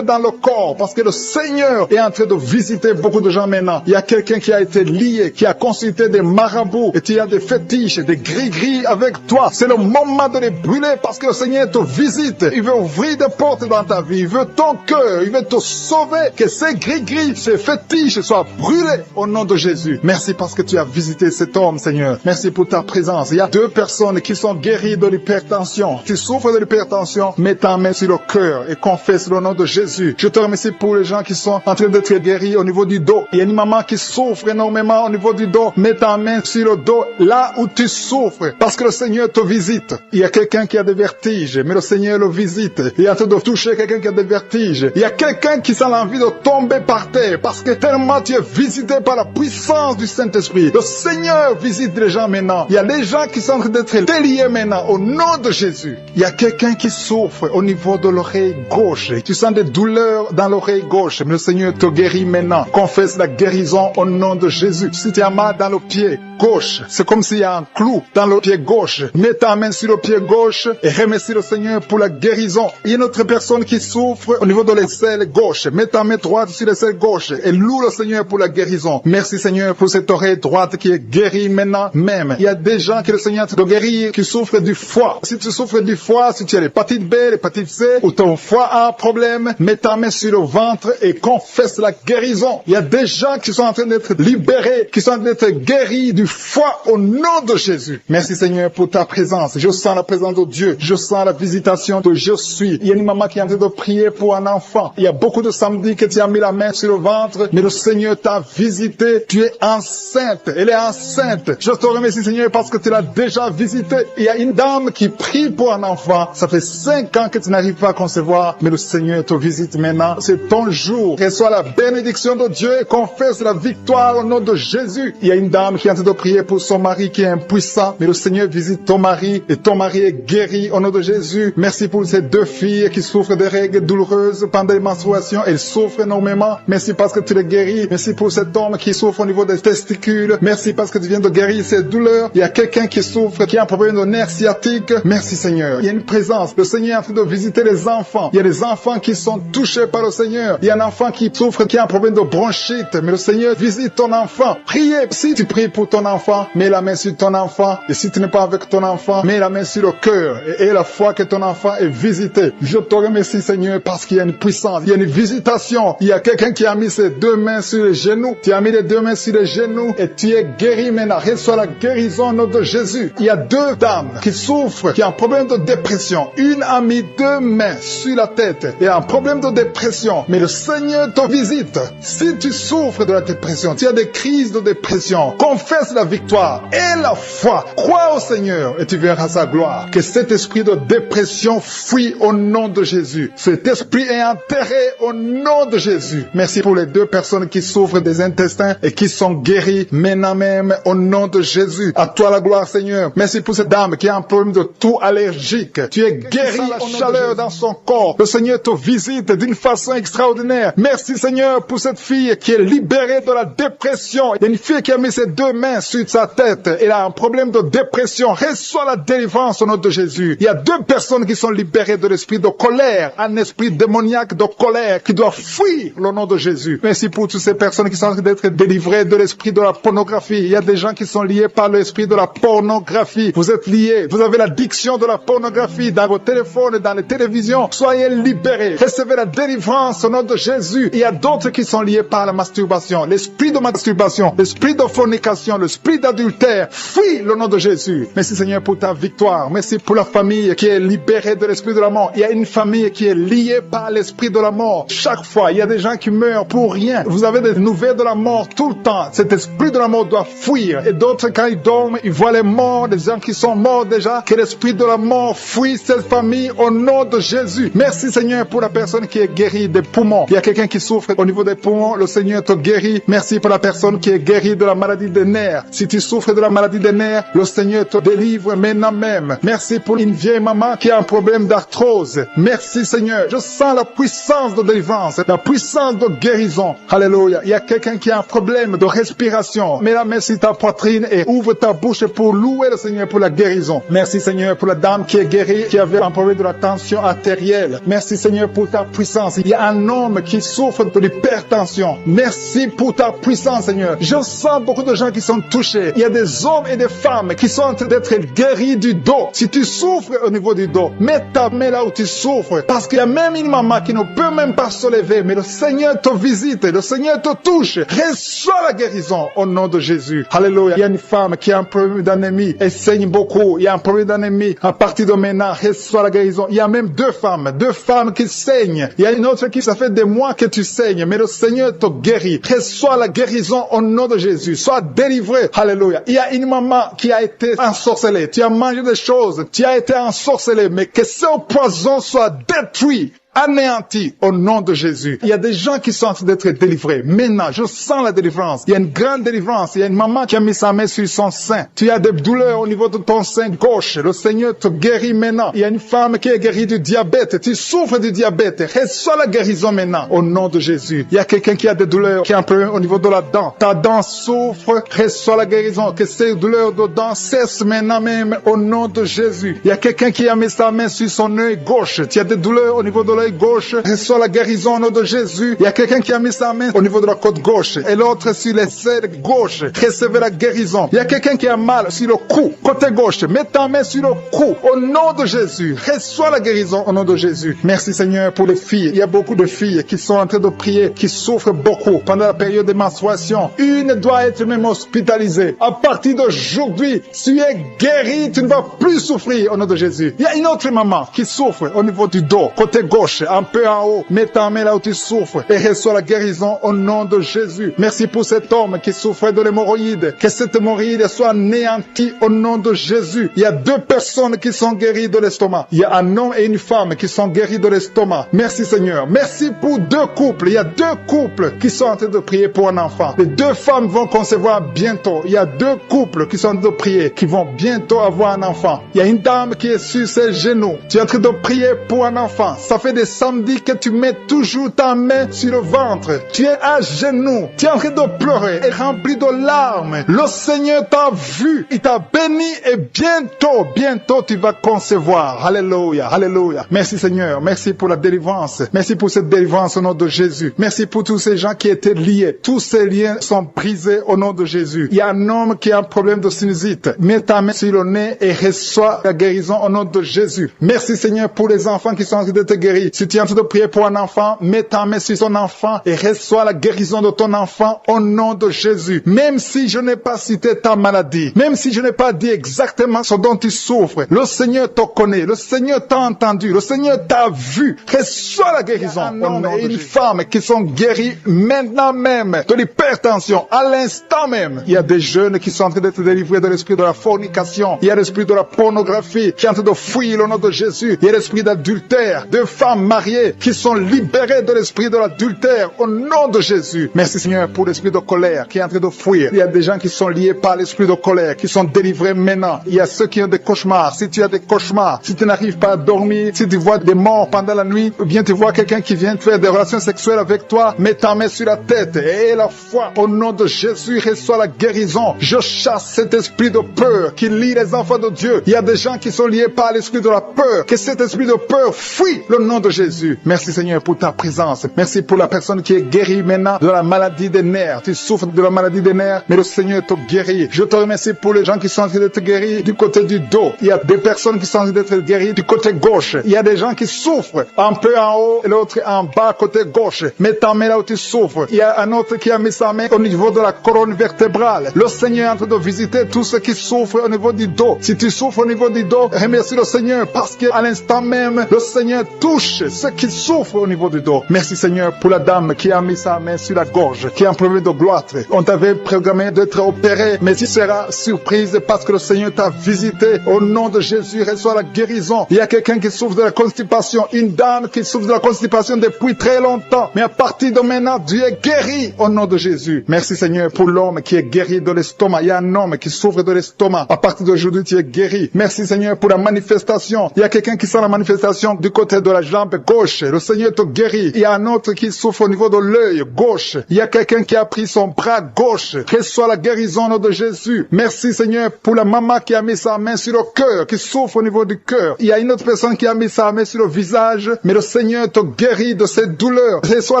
dans le corps parce que le Seigneur est en train de visiter beaucoup de gens maintenant. Il y a quelqu'un qui a été lié, qui a consulté des marabouts et il y a des fétiches, des gris-gris avec avec toi. C'est le moment de les brûler parce que le Seigneur te visite. Il veut ouvrir des portes dans ta vie. Il veut ton cœur. Il veut te sauver. Que ces gris-gris, ces fétiches soient brûlés au nom de Jésus. Merci parce que tu as visité cet homme, Seigneur. Merci pour ta présence. Il y a 2 personnes qui sont guéries de l'hypertension. Tu souffres de l'hypertension, mets ta main sur le cœur et confesse le nom de Jésus. Je te remercie pour les gens qui sont en train d'être guéris au niveau du dos. Il y a une maman qui souffre énormément au niveau du dos. Mets ta main sur le dos, là où tu souffres, parce que le Seigneur te visite. Il y a quelqu'un qui a des vertiges, mais le Seigneur le visite. Il est en train de toucher quelqu'un qui a des vertiges. Il y a quelqu'un qui sent l'envie de tomber par terre, parce que tellement tu es visité par la puissance du Saint-Esprit. Le Seigneur visite les gens maintenant. Il y a des gens qui sont en train d'être déliés maintenant, au nom de Jésus. Il y a quelqu'un qui souffre au niveau de l'oreille gauche. Tu sens des douleurs dans l'oreille gauche, mais le Seigneur te guérit maintenant. Confesse la guérison au nom de Jésus. Si tu as mal dans le pied gauche, c'est comme s'il y a un clou dans le pied gauche. Mets ta main sur le pied gauche et remercie le Seigneur pour la guérison. Il y a une autre personne qui souffre au niveau de l'aisselle gauche. Mets ta main droite sur l'aisselle gauche et loue le Seigneur pour la guérison. Merci Seigneur pour cette oreille droite qui est guérie maintenant même. Il y a des gens que le Seigneur te guérit qui souffrent du foie. Si tu souffres du foie, si tu as l'hépatite B, l'hépatite C, ou ton foie a un problème, mets ta main sur le ventre et confesse la guérison. Il y a des gens qui sont en train d'être libérés, qui sont en train d'être guéris du foie au nom de Jésus. Merci Seigneur pour ta présence. Je sens la présence de Dieu. Je sens la visitation de je suis. Il y a une maman qui est en train de prier pour un enfant. Il y a beaucoup de samedis que tu as mis la main sur le ventre, mais le Seigneur t'a visité. Tu es enceinte. Elle est enceinte. Je te remercie Seigneur parce que tu l'as déjà visité. Il y a une dame qui prie pour un enfant. Ça fait 5 ans que tu n'arrives pas à concevoir, mais le Seigneur te visite maintenant. C'est ton jour. Reçois la bénédiction de Dieu et confesse la victoire au nom de Jésus. Il y a une dame qui est en train de prier pour son mari qui est impuissant, mais le Seigneur visite ton mari et ton mari est guéri au nom de Jésus. Merci pour ces 2 filles qui souffrent de règles douloureuses pendant les menstruations. Elles souffrent énormément. Merci parce que tu les guéris. Merci pour cet homme qui souffre au niveau des testicules. Merci parce que tu viens de guérir ces douleurs. Il y a quelqu'un qui souffre, qui a un problème de nerf sciatique. Merci Seigneur. Il y a une présence. Le Seigneur est en train de visiter les enfants. Il y a des enfants qui sont touchés par le Seigneur. Il y a un enfant qui souffre, qui a un problème de bronchite. Mais le Seigneur visite ton enfant. Priez. Si tu pries pour ton enfant, mets la main sur ton enfant. Et si tu n'es pas avec ton enfant, mets la main sur le cœur. Et la foi que ton enfant est visité. Je te remercie Seigneur parce qu'il y a une puissance. Il y a une visitation. Il y a quelqu'un qui a mis ses 2 mains sur les genoux. Tu as mis les 2 mains sur les genoux et tu es guéri maintenant. Reçois la guérison au nom de Jésus. Il y a 2 dames qui souffrent, qui ont un problème de dépression. Une a mis 2 mains sur la tête et a un problème de dépression. Mais le Seigneur te visite. Si tu souffres de la dépression, tu as des crises de dépression, confesse la victoire et la foi. Crois au Seigneur et tu verras sa gloire. Que cet esprit de dépression fuit au nom de Jésus. Cet esprit est enterré au nom de Jésus. Merci pour les 2 personnes qui souffrent des intestins et qui sont guéries maintenant même au nom de Jésus. À toi la gloire Seigneur. Merci pour cette dame qui a un problème de toux allergique. Tu es guéri la chaleur dans son corps. Le Seigneur te visite d'une façon extraordinaire. Merci Seigneur pour cette fille qui est libérée de la dépression. Il y a une fille qui a mis ses 2 mains sur sa tête. Elle a un problème de dépression. Reçois la délivrance au nom de Jésus. Il y a 2 personnes qui sont libérées de l'esprit de colère. Un esprit démoniaque de colère qui doit fuir le nom de Jésus. Merci pour toutes ces personnes qui sont en train d'être délivrées de l'esprit de la pornographie. Il y a des gens qui sont liés par l'esprit de la pornographie. Vous êtes liés. Vous avez l'addiction de la pornographie dans vos téléphones et dans les télévisions. Soyez libérés. Recevez la délivrance au nom de Jésus. Il y a d'autres qui sont liés par la masturbation. L'esprit de masturbation, l'esprit de fornication, l'esprit d'adultère. Fuis le nom de Jésus. Merci Seigneur pour ta victoire. Merci pour la famille qui est libérée de l'esprit de la mort. Il y a une famille qui est liée par l'esprit de la mort. Chaque fois, il y a des gens qui meurent pour rien. Vous avez des nouvelles de la mort tout le temps. Cet esprit de la mort doit fuir. Et d'autres, quand ils dorment, ils voient les morts, des gens qui sont morts déjà. Que l'esprit de la mort fuit cette famille au nom de Jésus. Merci Seigneur pour la personne qui est guérie des poumons. Il y a quelqu'un qui souffre au niveau des poumons. Le Seigneur te guérit. Merci pour la personne qui est guérie de la maladie des nerfs. Si tu souffres de la maladie des nerfs, le Seigneur te délivre maintenant même. Merci pour une vieille maman qui a un problème d'arthrose. Merci Seigneur. Je sens la puissance de délivrance, la puissance de guérison. Alléluia. Il y a quelqu'un qui a un problème de respiration. Mets la main sur ta poitrine et ouvre ta bouche pour louer le Seigneur pour la guérison. Merci Seigneur pour la dame qui est guérie, qui avait un problème de la tension artérielle. Merci Seigneur pour ta puissance. Il y a un homme qui souffre de l'hypertension. Merci pour ta puissance Seigneur. Je sens beaucoup de gens qui sont touchés. Il y a des hommes et des femmes qui sont en train d'être guéris du dos. Si tu souffres au niveau du dos, mets ta main là où tu souffres. Parce qu'il y a même une maman qui ne peut même pas se lever, mais le Seigneur te visite, le Seigneur te touche. Reçois la guérison au nom de Jésus. Alléluia. Il y a une femme qui a un problème d'anémie. Elle saigne beaucoup. Il y a un problème d'anémie. À partir de maintenant, reçois la guérison. Il y a même deux femmes qui saignent. Il y a une autre qui, ça fait des mois que tu saignes, mais le Seigneur te guérit. Reçois la guérison au nom de Jésus. Sois délivré. Alléluia. Il y a une maman qui a été ensorcelée. Tu as mangé des choses. Tu as été ensorcelé, mais que ce poison soit détruit, anéanti au nom de Jésus. Il y a des gens qui sont en train d'être délivrés. Maintenant, je sens la délivrance. Il y a une grande délivrance. Il y a une maman qui a mis sa main sur son sein. Tu as des douleurs au niveau de ton sein gauche. Le Seigneur te guérit maintenant. Il y a une femme qui est guérie du diabète. Tu souffres du diabète. Reçois la guérison maintenant au nom de Jésus. Il y a quelqu'un qui a des douleurs, qui a un problème au niveau de la dent. Ta dent souffre. Reçois la guérison. Que ces douleurs de dents cessent maintenant même au nom de Jésus. Il y a quelqu'un qui a mis sa main sur son œil gauche. Tu as des douleurs au niveau de l'œil gauche, reçois la guérison au nom de Jésus. Il y a quelqu'un qui a mis sa main au niveau de la côte gauche et l'autre sur les selles gauche. Recevez la guérison. Il y a quelqu'un qui a mal sur le cou, côté gauche. Mets ta main sur le cou au nom de Jésus. Reçois la guérison au nom de Jésus. Merci Seigneur pour les filles. Il y a beaucoup de filles qui sont en train de prier, qui souffrent beaucoup pendant la période de menstruation. Une doit être même hospitalisée. À partir d'aujourd'hui, tu es guéri, tu ne vas plus souffrir au nom de Jésus. Il y a une autre maman qui souffre au niveau du dos, côté gauche, un peu en haut. Mets ta main là où tu souffres et reçois la guérison au nom de Jésus. Merci pour cet homme qui souffrait de l'hémorroïde. Que cette hémorroïde soit anéantie au nom de Jésus. Il y a deux personnes qui sont guéries de l'estomac. Il y a un homme et une femme qui sont guéris de l'estomac. Merci Seigneur. Merci pour deux couples. Il y a deux couples qui sont en train de prier pour un enfant. Les deux femmes vont concevoir bientôt. Il y a deux couples qui sont en train de prier, qui vont bientôt avoir un enfant. Il y a une dame qui est sur ses genoux. Tu es en train de prier pour un enfant. Ça fait des samedis que tu mets toujours ta main sur le ventre. Tu es à genoux. Tu es en train de pleurer et rempli de larmes. Le Seigneur t'a vu. Il t'a béni et bientôt tu vas concevoir. Alléluia, alléluia. Merci Seigneur. Merci pour la délivrance. Merci pour cette délivrance au nom de Jésus. Merci pour tous ces gens qui étaient liés. Tous ces liens sont brisés au nom de Jésus. Il y a un homme qui a un problème de sinusite. Mets ta main sur le nez et reçois la guérison au nom de Jésus. Merci Seigneur pour les enfants qui sont en train d'être guéris. Si tu es en train de prier pour un enfant, mets ta main sur ton enfant et reçois la guérison de ton enfant au nom de Jésus. Même si je n'ai pas cité ta maladie, même si je n'ai pas dit exactement ce dont tu souffres, le Seigneur te connaît, le Seigneur t'a entendu, le Seigneur t'a vu. Reçois la guérison. Un homme et une femme qui sont guéris maintenant même de l'hypertension, à l'instant même. Il y a des jeunes qui sont en train d'être délivrés de l'esprit de la fornication. Il y a l'esprit de la pornographie qui est en train de fuir le nom de Jésus. Il y a l'esprit d'adultère, de femmes mariées qui sont libérées de l'esprit de l'adultère au nom de Jésus. Merci Seigneur pour l'esprit de colère qui est en train de fuir. Il y a des gens qui sont liés par l'esprit de colère, qui sont délivrés maintenant. Il y a ceux qui ont des cauchemars. Si tu as des cauchemars, si tu n'arrives pas à dormir, si tu vois des morts pendant la nuit, ou bien tu vois quelqu'un qui vient faire des relations sexuelles avec toi, mets ta main sur la tête et la foi au nom de Jésus reçoit la guérison. Je chasse cet esprit de peur qui lie les enfants de Dieu. Il y a des gens qui sont liés par l'esprit de la peur. Que cet esprit de peur fuit le nom de Jésus. Merci Seigneur pour ta présence. Merci pour la personne qui est guérie maintenant de la maladie des nerfs. Tu souffres de la maladie des nerfs, mais le Seigneur te guérit. Je te remercie pour les gens qui sont en train d'être guéris du côté du dos. Il y a des personnes qui sont en train d'être guéries du côté gauche. Il y a des gens qui souffrent un peu en haut et l'autre en bas côté gauche. Mets ta main là où tu souffres. Il y a un autre qui a mis sa main au niveau de la colonne vertébrale. Le Seigneur est en train de visiter tous ceux qui souffrent au niveau du dos. Si tu souffres au niveau du dos, remercie le Seigneur parce qu'à l'instant même, le Seigneur touche ceux qui souffrent au niveau du dos. Merci Seigneur pour la dame qui a mis sa main sur la gorge, qui a un problème de gloître. On t'avait programmé d'être opéré, mais tu seras surprise parce que le Seigneur t'a visité. Au nom de Jésus, reçois la guérison. Il y a quelqu'un qui souffre de la constipation, une dame qui souffre de la constipation depuis très longtemps. Mais à partir de maintenant, Dieu est guéri au nom de Jésus. Merci Seigneur pour l'homme qui est guéri de l'estomac. Il y a un homme qui souffre de l'estomac. À partir d'aujourd'hui, tu es guéri. Merci Seigneur pour la manifestation. Il y a quelqu'un qui sent la manifestation du côté de la jambe jambe gauche. Le Seigneur te guérit. Il y a un autre qui souffre au niveau de l'œil gauche. Il y a quelqu'un qui a pris son bras gauche. Reçois la guérison au nom de Jésus. Merci Seigneur pour la maman qui a mis sa main sur le cœur, qui souffre au niveau du cœur. Il y a une autre personne qui a mis sa main sur le visage, mais le Seigneur te guérit de cette douleur. Reçois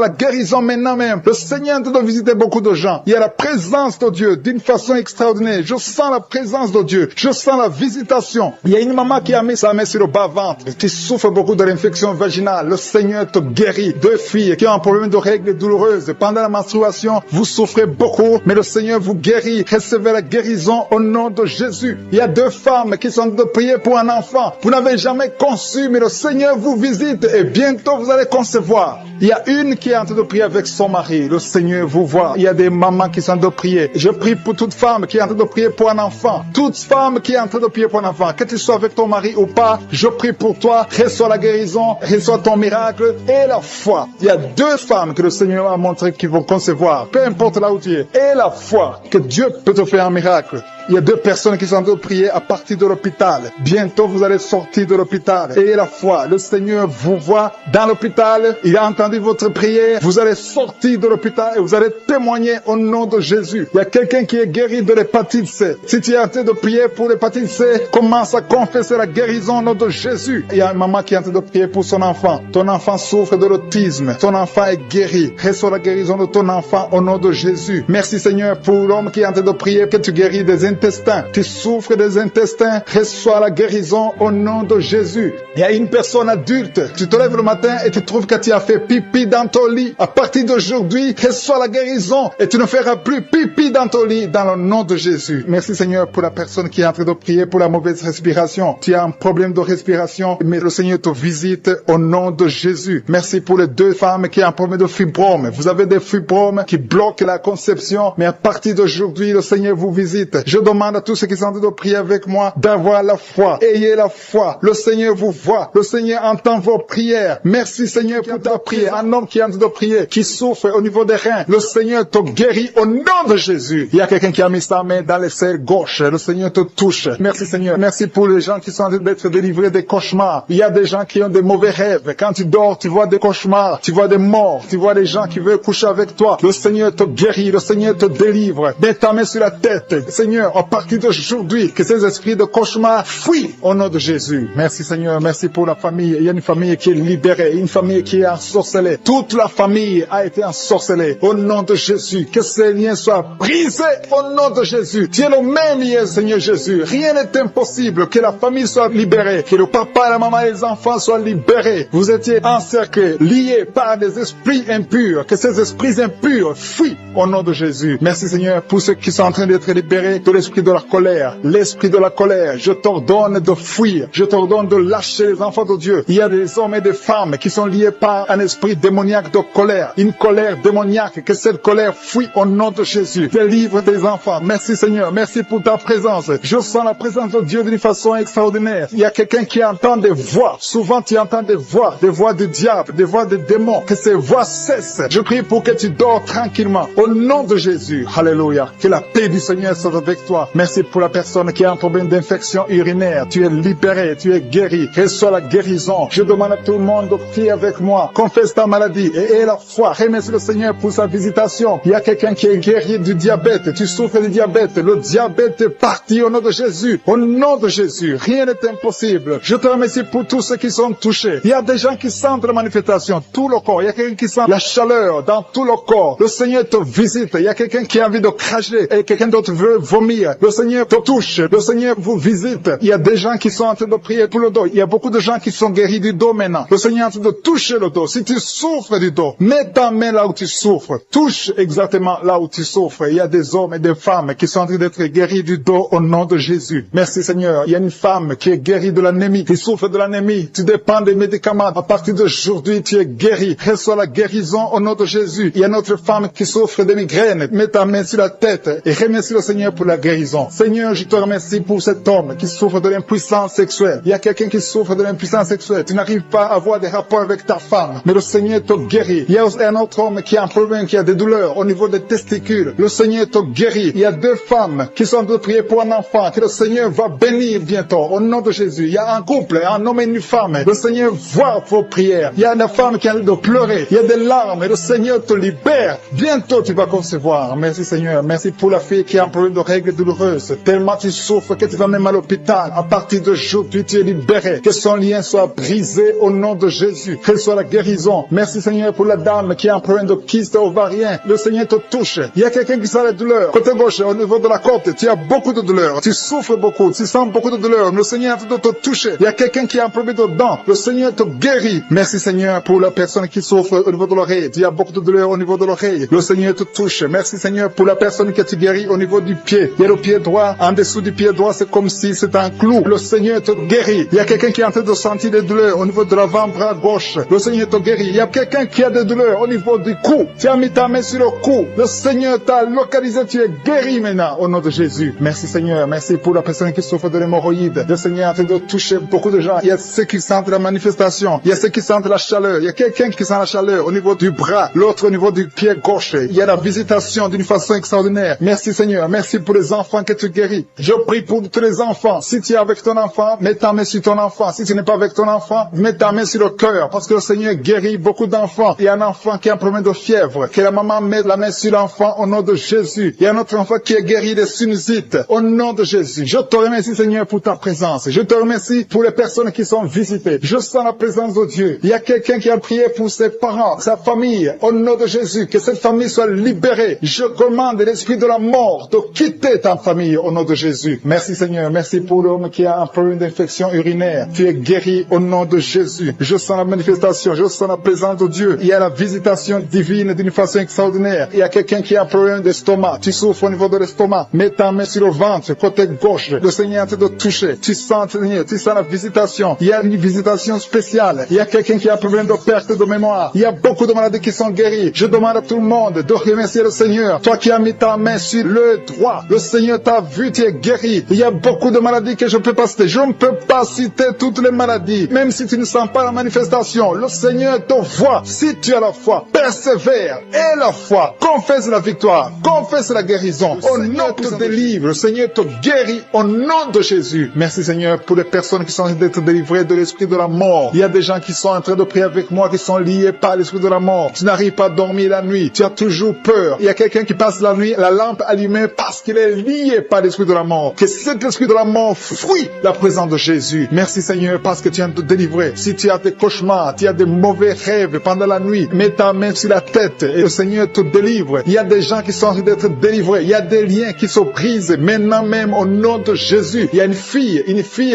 la guérison maintenant même. Le Seigneur te doit visiter beaucoup de gens. Il y a la présence de Dieu d'une façon extraordinaire. Je sens la présence de Dieu. Je sens la visitation. Il y a une maman qui a mis sa main sur le bas-ventre, qui souffre beaucoup de l'infection vaginale. Le Seigneur te guérit. Deux filles qui ont un problème de règles douloureuses. Pendant la menstruation, vous souffrez beaucoup, mais le Seigneur vous guérit. Recevez la guérison au nom de Jésus. Il y a deux femmes qui sont en train de prier pour un enfant. Vous n'avez jamais conçu, mais le Seigneur vous visite et bientôt vous allez concevoir. Il y a une qui est en train de prier avec son mari. Le Seigneur vous voit. Il y a des mamans qui sont en train de prier. Je prie pour toute femme qui est en train de prier pour un enfant. Toute femme qui est en train de prier pour un enfant. Que tu sois avec ton mari ou pas, je prie pour toi. Reçois la guérison, reçois ton miracle et la foi. Il y a deux femmes que le Seigneur a montré qui vont concevoir. Peu importe là où tu es. Et la foi que Dieu peut te faire un miracle. Il y a deux personnes qui sont en train de prier à partir de l'hôpital. Bientôt, vous allez sortir de l'hôpital. Et la foi, le Seigneur vous voit dans l'hôpital. Il a entendu votre prière. Vous allez sortir de l'hôpital et vous allez témoigner au nom de Jésus. Il y a quelqu'un qui est guéri de l'hépatite C. Si tu es en train de prier pour l'hépatite C, commence à confesser la guérison au nom de Jésus. Il y a une maman qui est en train de prier pour son enfant. Ton enfant souffre de l'autisme. Ton enfant est guéri. Reçois la guérison de ton enfant au nom de Jésus. Merci Seigneur pour l'homme qui est en train de prier que tu guéris des intestins. Tu souffres des intestins. Reçois la guérison au nom de Jésus. Il y a une personne adulte. Tu te lèves le matin et tu trouves que tu as fait pipi dans ton lit. À partir d'aujourd'hui, reçois la guérison et tu ne feras plus pipi dans ton lit dans le nom de Jésus. Merci Seigneur pour la personne qui est en train de prier pour la mauvaise respiration. Tu as un problème de respiration, mais le Seigneur te visite au nom de Jésus. Merci pour les deux femmes qui ont un problème de fibrome. Vous avez des fibromes qui bloquent la conception, mais à partir d'aujourd'hui, le Seigneur vous visite. Je demande à tous ceux qui sont en train de prier avec moi d'avoir la foi. Ayez la foi. Le Seigneur vous voit. Le Seigneur entend vos prières. Merci Seigneur pour ta prière. Un homme qui est en train de prier, qui souffre au niveau des reins. Le Seigneur te guérit au nom de Jésus. Il y a quelqu'un qui a mis sa main dans l'aisselle gauche. Le Seigneur te touche. Merci Seigneur. Merci pour les gens qui sont en train d'être délivrés des cauchemars. Il y a des gens qui ont des mauvais rêves. Quand tu dors, tu vois des cauchemars. Tu vois des morts. Tu vois des gens qui veulent coucher avec toi. Le Seigneur te guérit. Le Seigneur te délivre. Mets ta main sur la tête. Seigneur, à partir d'aujourd'hui, que ces esprits de cauchemar fuient au nom de Jésus. Merci Seigneur. Merci pour la famille. Il y a une famille qui est libérée. Une famille qui est ensorcelée. Toute la famille a été ensorcelée. Au nom de Jésus. Que ces liens soient brisés au nom de Jésus. Tu es le même lien, Seigneur Jésus. Rien n'est impossible. Que la famille soit libérée. Que le papa, la maman et les enfants soient libérés. Vous étiez encerclés, liés par des esprits impurs. Que ces esprits impurs fuient au nom de Jésus. Merci Seigneur pour ceux qui sont en train d'être libérés de l'esprit de la colère. L'esprit de la colère, je t'ordonne de fuir. Je t'ordonne de lâcher les enfants de Dieu. Il y a des hommes et des femmes qui sont liés par un esprit démoniaque de colère. Une colère démoniaque. Que cette colère fuit au nom de Jésus. Délivre tes enfants. Merci Seigneur. Merci pour ta présence. Je sens la présence de Dieu d'une façon extraordinaire. Il y a quelqu'un qui entend des voix. Souvent tu entends des voix du diable, des voix des démons. Que ces voix cessent. Je prie pour que tu dors tranquillement. Au nom de Jésus. Alléluia. Que la paix du Seigneur soit avec toi. Merci pour la personne qui a un problème d'infection urinaire. Tu es libéré, tu es guéri. Reçois la guérison. Je demande à tout le monde de prier avec moi. Confesse ta maladie et aie la foi. Remercie le Seigneur pour sa visitation. Il y a quelqu'un qui est guéri du diabète. Tu souffres du diabète. Le diabète est parti au nom de Jésus. Au nom de Jésus. Rien n'est impossible. Je te remercie pour tous ceux qui sont touchés. Il y a des gens qui sentent la manifestation. Tout le corps. Il y a quelqu'un qui sent la chaleur dans tout le corps. Le Seigneur te visite. Il y a quelqu'un qui a envie de cracher et quelqu'un d'autre veut vomir. Le Seigneur te touche. Le Seigneur vous visite. Il y a des gens qui sont en train de prier pour le dos. Il y a beaucoup de gens qui sont guéris du dos maintenant. Le Seigneur est en train de toucher le dos. Si tu souffres du dos, mets ta main là où tu souffres. Touche exactement là où tu souffres. Il y a des hommes et des femmes qui sont en train d'être guéris du dos au nom de Jésus. Merci Seigneur. Il y a une femme qui est guérie de l'anémie, qui souffre de l'anémie. Tu dépends des médicaments. À partir d'aujourd'hui, tu es guéri. Reçois la guérison au nom de Jésus. Il y a une autre femme qui souffre de migraine. Mets ta main sur la tête et remercie le Seigneur pour la guérison. Seigneur, je te remercie pour cet homme qui souffre de l'impuissance sexuelle. Il y a quelqu'un qui souffre de l'impuissance sexuelle. Tu n'arrives pas à avoir des rapports avec ta femme, mais le Seigneur te guérit. Il y a un autre homme qui a un problème, qui a des douleurs au niveau des testicules. Le Seigneur te guérit. Il y a 2 femmes qui sont en train de prier pour un enfant que le Seigneur va bénir bientôt au nom de Jésus. Il y a un couple, un homme et une femme. Le Seigneur voit vos prières. Il y a une femme qui a de pleurer. Il y a des larmes et le Seigneur te libère. Bientôt tu vas concevoir. Merci Seigneur. Merci pour la fille qui a un problème de règles douloureuses. Tellement tu souffres que tu vas même à l'hôpital. À partir de aujourd'hui tu es libéré. Que son lien soit brisé au nom de Jésus. Que soit la guérison. Merci Seigneur pour la dame qui a un problème de kyste ovarien. Le Seigneur te touche. Il y a quelqu'un qui sent la douleur. Côté gauche, au niveau de la côte, tu as beaucoup de douleur. Tu souffres beaucoup. Tu sens beaucoup de douleur. Le Seigneur est en train de te toucher. Il y a quelqu'un qui a un problème de dents. Le Seigneur te guérit. Merci Seigneur pour la personne qui souffre au niveau de l'oreille. Tu as beaucoup de douleur au niveau de l'oreille. Le Seigneur te touche. Merci Seigneur pour la personne que tu guéris au niveau du pied. Il y a le pied droit. En dessous du pied droit, c'est comme si c'était un clou. Le Seigneur te guérit. Il y a quelqu'un qui est en train de sentir des douleurs au niveau de l'avant-bras gauche. Le Seigneur te guérit. Il y a quelqu'un qui a des douleurs au niveau du cou. Tu as mis ta main sur le cou. Le Seigneur t'a localisé. Tu es guéri maintenant au nom de Jésus. Merci Seigneur. Merci pour la personne qui souffre de l'hémorroïde. Le Seigneur est en train de toucher beaucoup de gens. Il y a ceux qui sentent la manifestation. Il y a ceux qui sentent la chaleur. Il y a quelqu'un qui sent la chaleur au niveau du bras. L'autre au niveau du pied gauche. Il y a la visitation d'une façon extraordinaire. Merci Seigneur. Merci pour les enfants que tu guéris. Je prie pour tous les enfants. Si tu es avec ton enfant, mets ta main sur ton enfant. Si tu n'es pas avec ton enfant, mets ta main sur le cœur. Parce que le Seigneur guérit beaucoup d'enfants. Il y a un enfant qui a un problème de fièvre. Que la maman mette la main sur l'enfant au nom de Jésus. Il y a un autre enfant qui est guéri des sinusites. Au nom de Jésus. Je te remercie Seigneur pour ta présence. Je te remercie pour les personnes qui sont visitées. Je sens la présence de Dieu. Il y a quelqu'un qui a prié pour ses parents, sa famille. Au nom de Jésus. Que cette famille soit libérée. Je commande l'esprit de la mort de quitter ta famille au nom de Jésus. Merci Seigneur. Merci pour l'homme qui a un problème d'infection urinaire. Tu es guéri au nom de Jésus. Je sens la manifestation. Je sens la présence de Dieu. Il y a la visitation divine d'une façon extraordinaire. Il y a quelqu'un qui a un problème d'estomac. Tu souffres au niveau de l'estomac. Mets ta main sur le ventre, côté gauche. Le Seigneur te de toucher. Tu sens, Seigneur, tu sens la visitation. Il y a une visitation spéciale. Il y a quelqu'un qui a un problème de perte de mémoire. Il y a beaucoup de maladies qui sont guéries. Je demande à tout le monde de remercier le Seigneur. Toi qui as mis ta main sur le droit, le Seigneur t'a vu, tu es guéri. Il y a beaucoup de maladies que je ne peux pas citer. Je ne peux pas citer toutes les maladies. Même si tu ne sens pas la manifestation, le Seigneur te voit. Si tu as la foi, persévère. Et la foi, confesse la victoire, confesse la guérison. Au nom te délivre. Le Seigneur te guérit au nom de Jésus. Merci Seigneur pour les personnes qui sont en train d'être délivrées de l'esprit de la mort. Il y a des gens qui sont en train de prier avec moi, qui sont liés par l'esprit de la mort. Tu n'arrives pas à dormir la nuit. Tu as toujours peur. Il y a quelqu'un qui passe la nuit, la lampe allumée parce qu'il est lié par l'esprit de la mort. Que cet esprit de la mort fuit la présence de Jésus. Merci Seigneur parce que tu viens de te délivrer. Si tu as des cauchemars, tu as des mauvais rêves pendant la nuit, mets ta main sur la tête et le Seigneur te délivre. Il y a des gens qui sont en train d'être délivrés. Il y a des liens qui se brisent maintenant même au nom de Jésus. Il y a une fille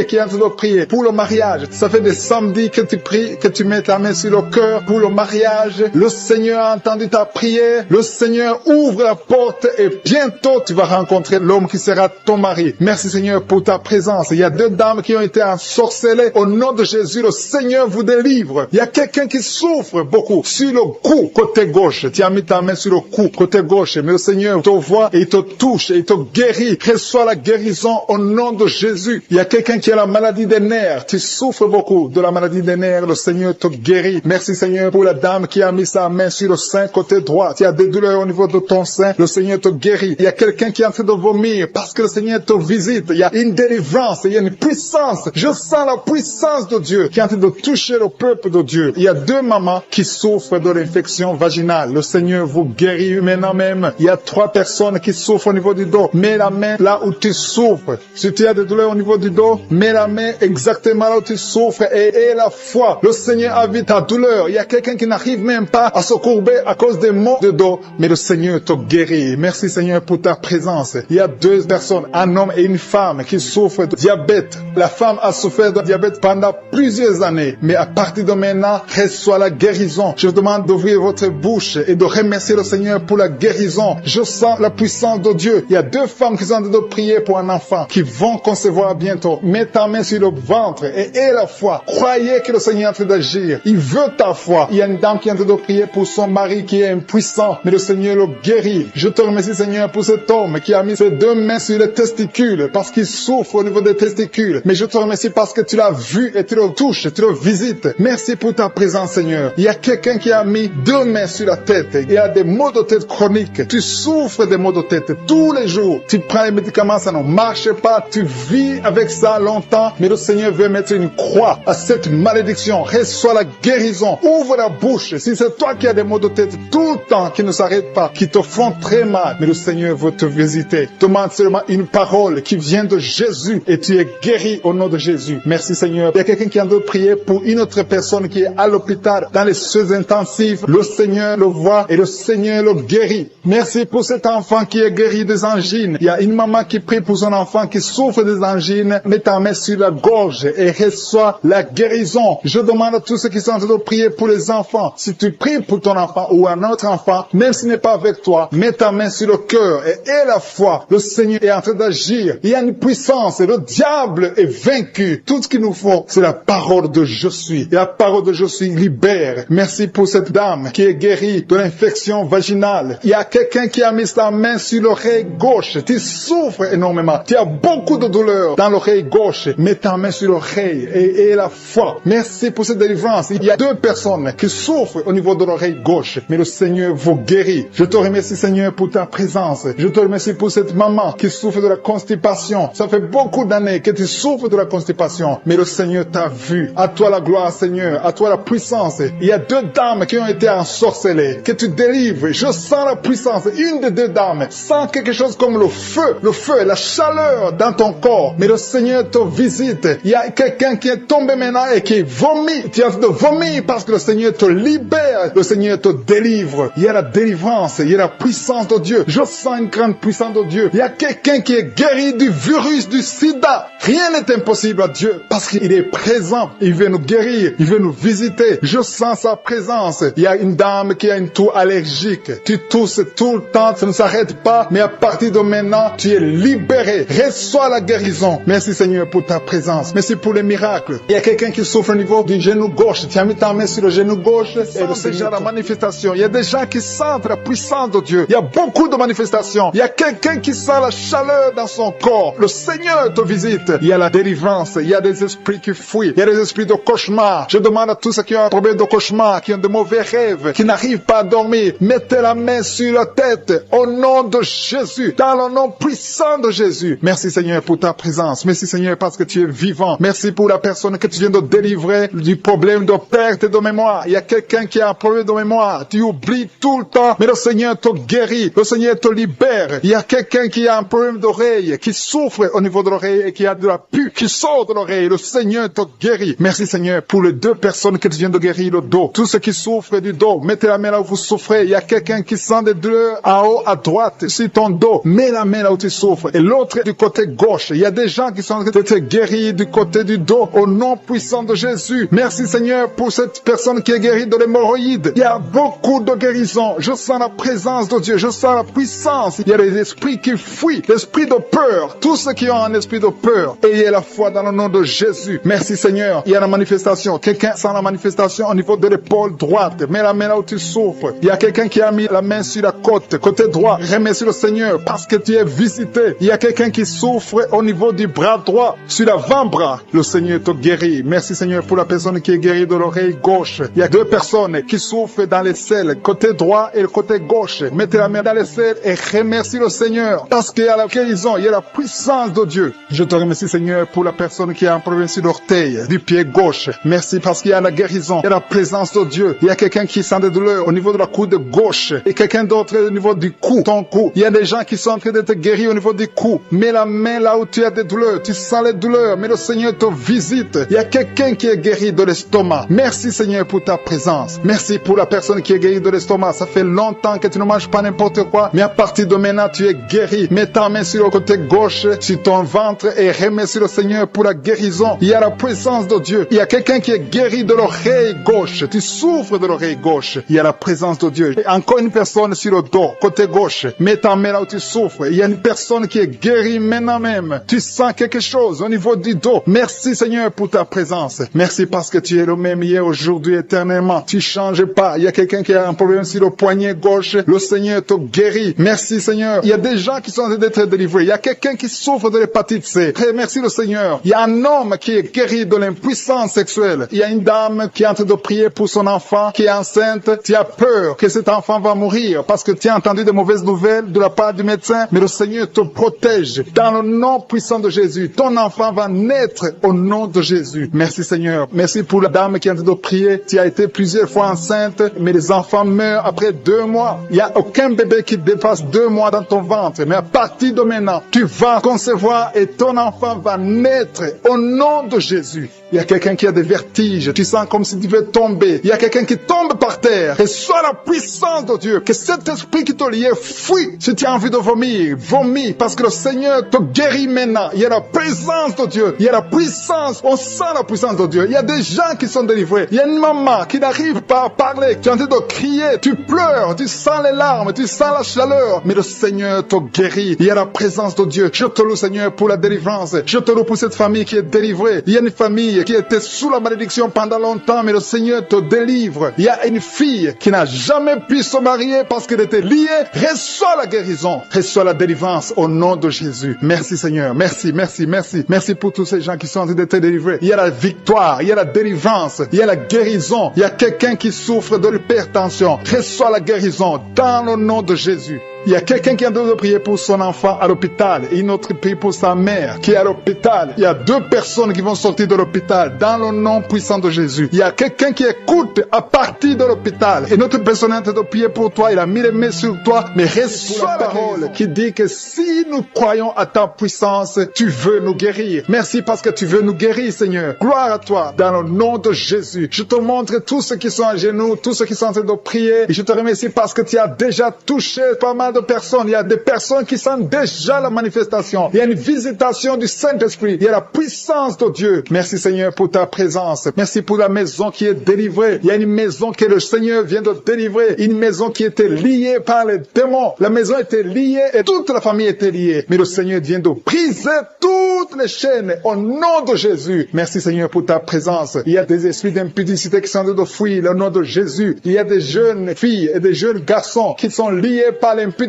qui est en train de prier pour le mariage. Ça fait des samedis que tu pries, que tu mets ta main sur le cœur pour le mariage. Le Seigneur a entendu ta prière. Le Seigneur ouvre la porte et bientôt tu vas rencontrer l'homme qui sera ton mari. Merci Seigneur pour ta présence. Il y a 2 dames qui ont été ensorcelées. Au nom de Jésus, le Seigneur vous délivre. Il y a quelqu'un qui souffre beaucoup sur le cou, côté gauche. Tu as mis ta main sur le cou, côté gauche. Mais le Seigneur te voit et il te touche et il te guérit. Reçois la guérison au nom de Jésus. Il y a quelqu'un qui a la maladie des nerfs. Tu souffres beaucoup de la maladie des nerfs. Le Seigneur te guérit. Merci Seigneur pour la dame qui a mis sa main sur le sein côté droit. Tu as des douleurs au niveau de ton sein. Le Seigneur te guérit. Il y a quelqu'un qui est en train de vomir parce que le Seigneur te visite. Il y a une délivrance. Il y a une puissance. Je sens la puissance de Dieu qui est en train de toucher le peuple de Dieu. Il y a 2 mamans qui souffrent de l'infection vaginale. Le Seigneur vous guérit maintenant même. Il y a 3 personnes qui souffrent au niveau du dos. Mets la main là où tu souffres. Si tu as des douleurs au niveau du dos, mets la main exactement là où tu souffres et aie la foi. Le Seigneur a vu ta douleur. Il y a quelqu'un qui n'arrive même pas à se courber à cause des maux de dos. Mais le Seigneur te guérit. Merci Seigneur pour ta présence. Il y a 2 personnes, un homme et une femme qui souffrent de diabète. La femme a souffert de diabète pendant plusieurs années. Mais à partir de maintenant, reçoit la guérison. Je vous demande d'ouvrir votre bouche et de remercier le Seigneur pour la guérison. Je sens la puissance de Dieu. Il y a 2 femmes qui sont en train de prier pour un enfant qui vont concevoir bientôt. Mets ta main sur le ventre et aie la foi. Croyez que le Seigneur est en train d'agir. Il veut ta foi. Il y a une dame qui est en train de prier pour son mari qui est impuissant, mais le Seigneur le guérit. Je te remercie Seigneur pour cet homme qui a mis ses deux mains sur les testicules parce qu'il souffre au niveau des testicules. Mais je te remercie parce que tu l'as vu et tu le touches, tu le visites. Merci pour ta présence, Seigneur. Il y a quelqu'un qui a mis deux mains sur la tête. Il y a des maux de tête chroniques. Tu souffres des maux de tête tous les jours. Tu prends les médicaments, ça ne marche pas. Tu vis avec ça longtemps. Mais le Seigneur veut mettre une croix à cette malédiction. Reçois la guérison. Ouvre la bouche. Si c'est toi qui as des maux de tête tout le temps, qui ne s'arrêtent pas, qui te font très mal, mais le Seigneur veut te visiter. Demande seulement une parole qui vient de Jésus et tu es guéri au nom de Jésus. Merci, Seigneur. Il y a quelqu'un qui a de prier pour une autre personne qui est à l'hôpital dans les soins intensifs. Le Seigneur le voit et le Seigneur le guérit. Merci pour cet enfant qui est guéri des angines. Il y a une maman qui prie pour son enfant qui souffre des angines. Mets ta main sur la gorge et reçois la guérison. Je demande à tous ceux qui sont en train de prier pour les enfants. Si tu pries pour ton enfant ou un autre enfant, même s'il n'est pas avec toi, mets ta main sur le cœur et aie la foi. Le Seigneur est en train d'agir. Il y a une puissance et le diable est vaincu. Tout ce qu'il nous faut, c'est la parole de je suis. Et la parole de je suis libère. Merci pour cette dame qui est guérie de l'infection vaginale. Il y a quelqu'un qui a mis sa main sur l'oreille gauche. Tu souffres énormément. Tu as beaucoup de douleur dans l'oreille gauche. Mets ta main sur l'oreille et la foi. Merci pour cette délivrance. Il y a deux personnes qui souffrent au niveau de l'oreille gauche. Mais le Seigneur vous guérit. Je te remercie, Seigneur, pour ta présence. Je te remercie pour cette maman qui souffre de la constipation. Ça fait beaucoup d'années que tu souffres de la constipation. Mais le Seigneur t'a vu. À toi la gloire, Seigneur. À toi la puissance. Il y a deux dames qui ont été ensorcelées. Que tu délivres. Je sens la puissance. Une des deux dames sent quelque chose comme le feu et la chaleur dans ton corps. Mais le Seigneur te visite. Il y a quelqu'un qui est tombé maintenant et qui vomit. Tu as de vomir parce que le Seigneur te libère. Le Seigneur te délivre. Il y a la délivrance. Il y a la puissance de Dieu. Je sens une grande puissance de Dieu. Il y a quelqu'un qui est guéri du virus du sida. Rien n'est impossible à Dieu parce qu'il est présent. Il veut nous guérir. Il veut nous visiter. Je sens sa présence. Il y a une dame qui a une toux allergique. Tu tousses tout le temps. Ça ne s'arrête pas. Mais à partir de maintenant, tu es libéré. Reçois la guérison. Merci, Seigneur, pour ta présence. Merci pour les miracles. Il y a quelqu'un qui souffre au niveau du genou gauche. Tu as mis ta main sur le genou gauche et le Seigneur la manifestation. Il y a des gens qui sentent la puissance de Dieu. Il y a beaucoup de manifestations. Il y a quelqu'un qui sent la chaleur dans son corps. Le Seigneur te visite. Il y a la délivrance. Il y a des esprits qui fuient. Il y a des esprits de cauchemar. Je demande à tous ceux qui ont un problème de cauchemar, qui ont de mauvais rêves, qui n'arrivent pas à dormir, mettez la main sur la tête au nom de Jésus, dans le nom puissant de Jésus. Merci, Seigneur, pour ta présence. Merci, Seigneur, parce que tu es vivant. Merci pour la personne que tu viens de délivrer du problème de perte de mémoire. Il y a quelqu'un qui a un problème de mémoire. Tu oublies tout le temps, mais le Seigneur te guérit. Le Seigneur te libère. Il y a quelqu'un qui a un problème d'oreille, qui souffre au niveau de l'oreille et qui a de la pus qui sort de l'oreille. Le Seigneur te guérit. Merci, Seigneur, pour les deux personnes que tu viens de guérir le dos. Tous ceux qui souffrent du dos, mettez la main là où vous souffrez. Il y a quelqu'un qui sent des douleurs en haut, à droite, sur ton dos. Mets la main là où tu souffres. Et l'autre du côté gauche. Il y a des gens qui sont en train de te guérir du côté du dos au nom puissant de Jésus. Merci, Seigneur, pour cette personne qui est guérie de l'hémorroïde. Il y a beaucoup de guérisons. Je sens la présence de Dieu. Je sens la puissance. Il y a des esprits qui fuient. L'esprit de peur. Tous ceux qui ont un esprit de peur. Ayez la foi dans le nom de Jésus. Merci, Seigneur. Il y a la manifestation. Quelqu'un sent la manifestation au niveau de l'épaule droite. Mets la main là où tu souffres. Il y a quelqu'un qui a mis la main sur la côte. Côté droit. Remercie le Seigneur parce que tu es visité. Il y a quelqu'un qui souffre au niveau du bras droit. Sur l'avant-bras. Le Seigneur te guérit. Merci, Seigneur, pour la personne qui est guérie de l'oreille gauche. Il y a deux personnes qui souffrent dans les selles. Côté droit et le côté gauche. Mettez la main dans les selles et remercie le Seigneur. Parce qu'il y a la guérison. Il y a la puissance de Dieu. Je te remercie, Seigneur, pour la personne qui a un problème sur l'orteil du pied gauche. Merci parce qu'il y a la guérison. Il y a la présence de Dieu. Il y a quelqu'un qui sent des douleurs au niveau de la coude gauche. Et quelqu'un d'autre au niveau du cou. Ton cou. Il y a des gens qui sont en train d'être guéris au niveau du cou. Mets la main là où tu as des douleurs. Tu sens les douleurs. Mais le Seigneur te visite. Il y a quelqu'un qui est guéri de l'estomac. Merci, Seigneur, pour ta présence. Merci pour la personne qui est guérie de l'estomac. Ça fait longtemps que tu ne manges pas n'importe quoi. Mais à partir de maintenant, tu es guéri. Mets ta main sur le côté gauche, sur ton ventre et remercie le Seigneur pour la guérison. Il y a la présence de Dieu. Il y a quelqu'un qui est guéri de l'oreille gauche. Tu souffres de l'oreille gauche. Il y a la présence de Dieu. Et encore une personne sur le dos, côté gauche. Mets ta main là où tu souffres. Il y a une personne qui est guérie maintenant même. Tu sens quelque chose au niveau du dos. Merci, Seigneur, pour ta présence. Merci parce que tu es le même hier, aujourd'hui, éternellement. Tu changes pas. Il y a quelqu'un qui a un problème sur le poignet gauche. Le Seigneur te guérit. Merci, Seigneur. Il y a des gens gens qui sont en train d'être délivrés. Il y a quelqu'un qui souffre de l'hépatite C. Merci le Seigneur. Il y a un homme qui est guéri de l'impuissance sexuelle. Il y a une dame qui est en train de prier pour son enfant qui est enceinte. Tu as peur que cet enfant va mourir parce que tu as entendu de mauvaises nouvelles de la part du médecin. Mais le Seigneur te protège dans le nom puissant de Jésus. Ton enfant va naître au nom de Jésus. Merci Seigneur. Merci pour la dame qui est en train de prier. Tu as été plusieurs fois enceinte, mais les enfants meurent après 2 mois. Il n'y a aucun bébé qui dépasse 2 mois dans ton ventre. Mais à partir de maintenant, tu vas concevoir et ton enfant va naître au nom de Jésus. Il y a quelqu'un qui a des vertiges. Tu sens comme si tu veux tomber. Il y a quelqu'un qui tombe par terre. Reçois la puissance de Dieu. Que cet esprit qui te liait fuit. Si tu as envie de vomir, vomis. Parce que le Seigneur te guérit maintenant. Il y a la présence de Dieu. Il y a la puissance. On sent la puissance de Dieu. Il y a des gens qui sont délivrés. Il y a une maman qui n'arrive pas à parler. Tu es en train de crier. Tu pleures. Tu sens les larmes. Tu sens la chaleur. Mais le Seigneur te guérit. Il y a la présence de Dieu. Je te loue, Seigneur, pour la délivrance. Je te loue pour cette famille qui est délivrée. Il y a une famille qui était sous la malédiction pendant longtemps, mais le Seigneur te délivre. Il y a une fille qui n'a jamais pu se marier parce qu'elle était liée. Reçois la guérison. Reçois la délivrance au nom de Jésus. Merci Seigneur. Merci, merci, merci. Merci pour tous ces gens qui sont en train d'être délivrés. Il y a la victoire. Il y a la délivrance. Il y a la guérison. Il y a quelqu'un qui souffre de l'hypertension. Reçois la guérison dans le nom de Jésus. Il y a quelqu'un qui est en train de prier pour son enfant à l'hôpital et une autre prie pour sa mère qui est à l'hôpital. Il y a 2 personnes qui vont sortir de l'hôpital dans le nom puissant de Jésus. Il y a quelqu'un qui écoute à partir de l'hôpital et notre personne est en train de prier pour toi. Il a mis les mains sur toi, mais reçois la parole qui dit que si nous croyons à ta puissance, tu veux nous guérir. Merci parce que tu veux nous guérir, Seigneur. Gloire à toi dans le nom de Jésus. Je te montre tous ceux qui sont à genoux, tous ceux qui sont en train de prier et je te remercie parce que tu as déjà touché pas mal de personnes. Il y a des personnes qui sentent déjà la manifestation. Il y a une visitation du Saint-Esprit. Il y a la puissance de Dieu. Merci Seigneur pour ta présence. Merci pour la maison qui est délivrée. Il y a une maison que le Seigneur vient de délivrer. Une maison qui était liée par les démons. La maison était liée et toute la famille était liée. Mais le Seigneur vient de briser toutes les chaînes au nom de Jésus. Merci Seigneur pour ta présence. Il y a des esprits d'impudicité qui sont en train de fuir le nom de Jésus. Il y a des jeunes filles et des jeunes garçons qui sont liés par l'impudicité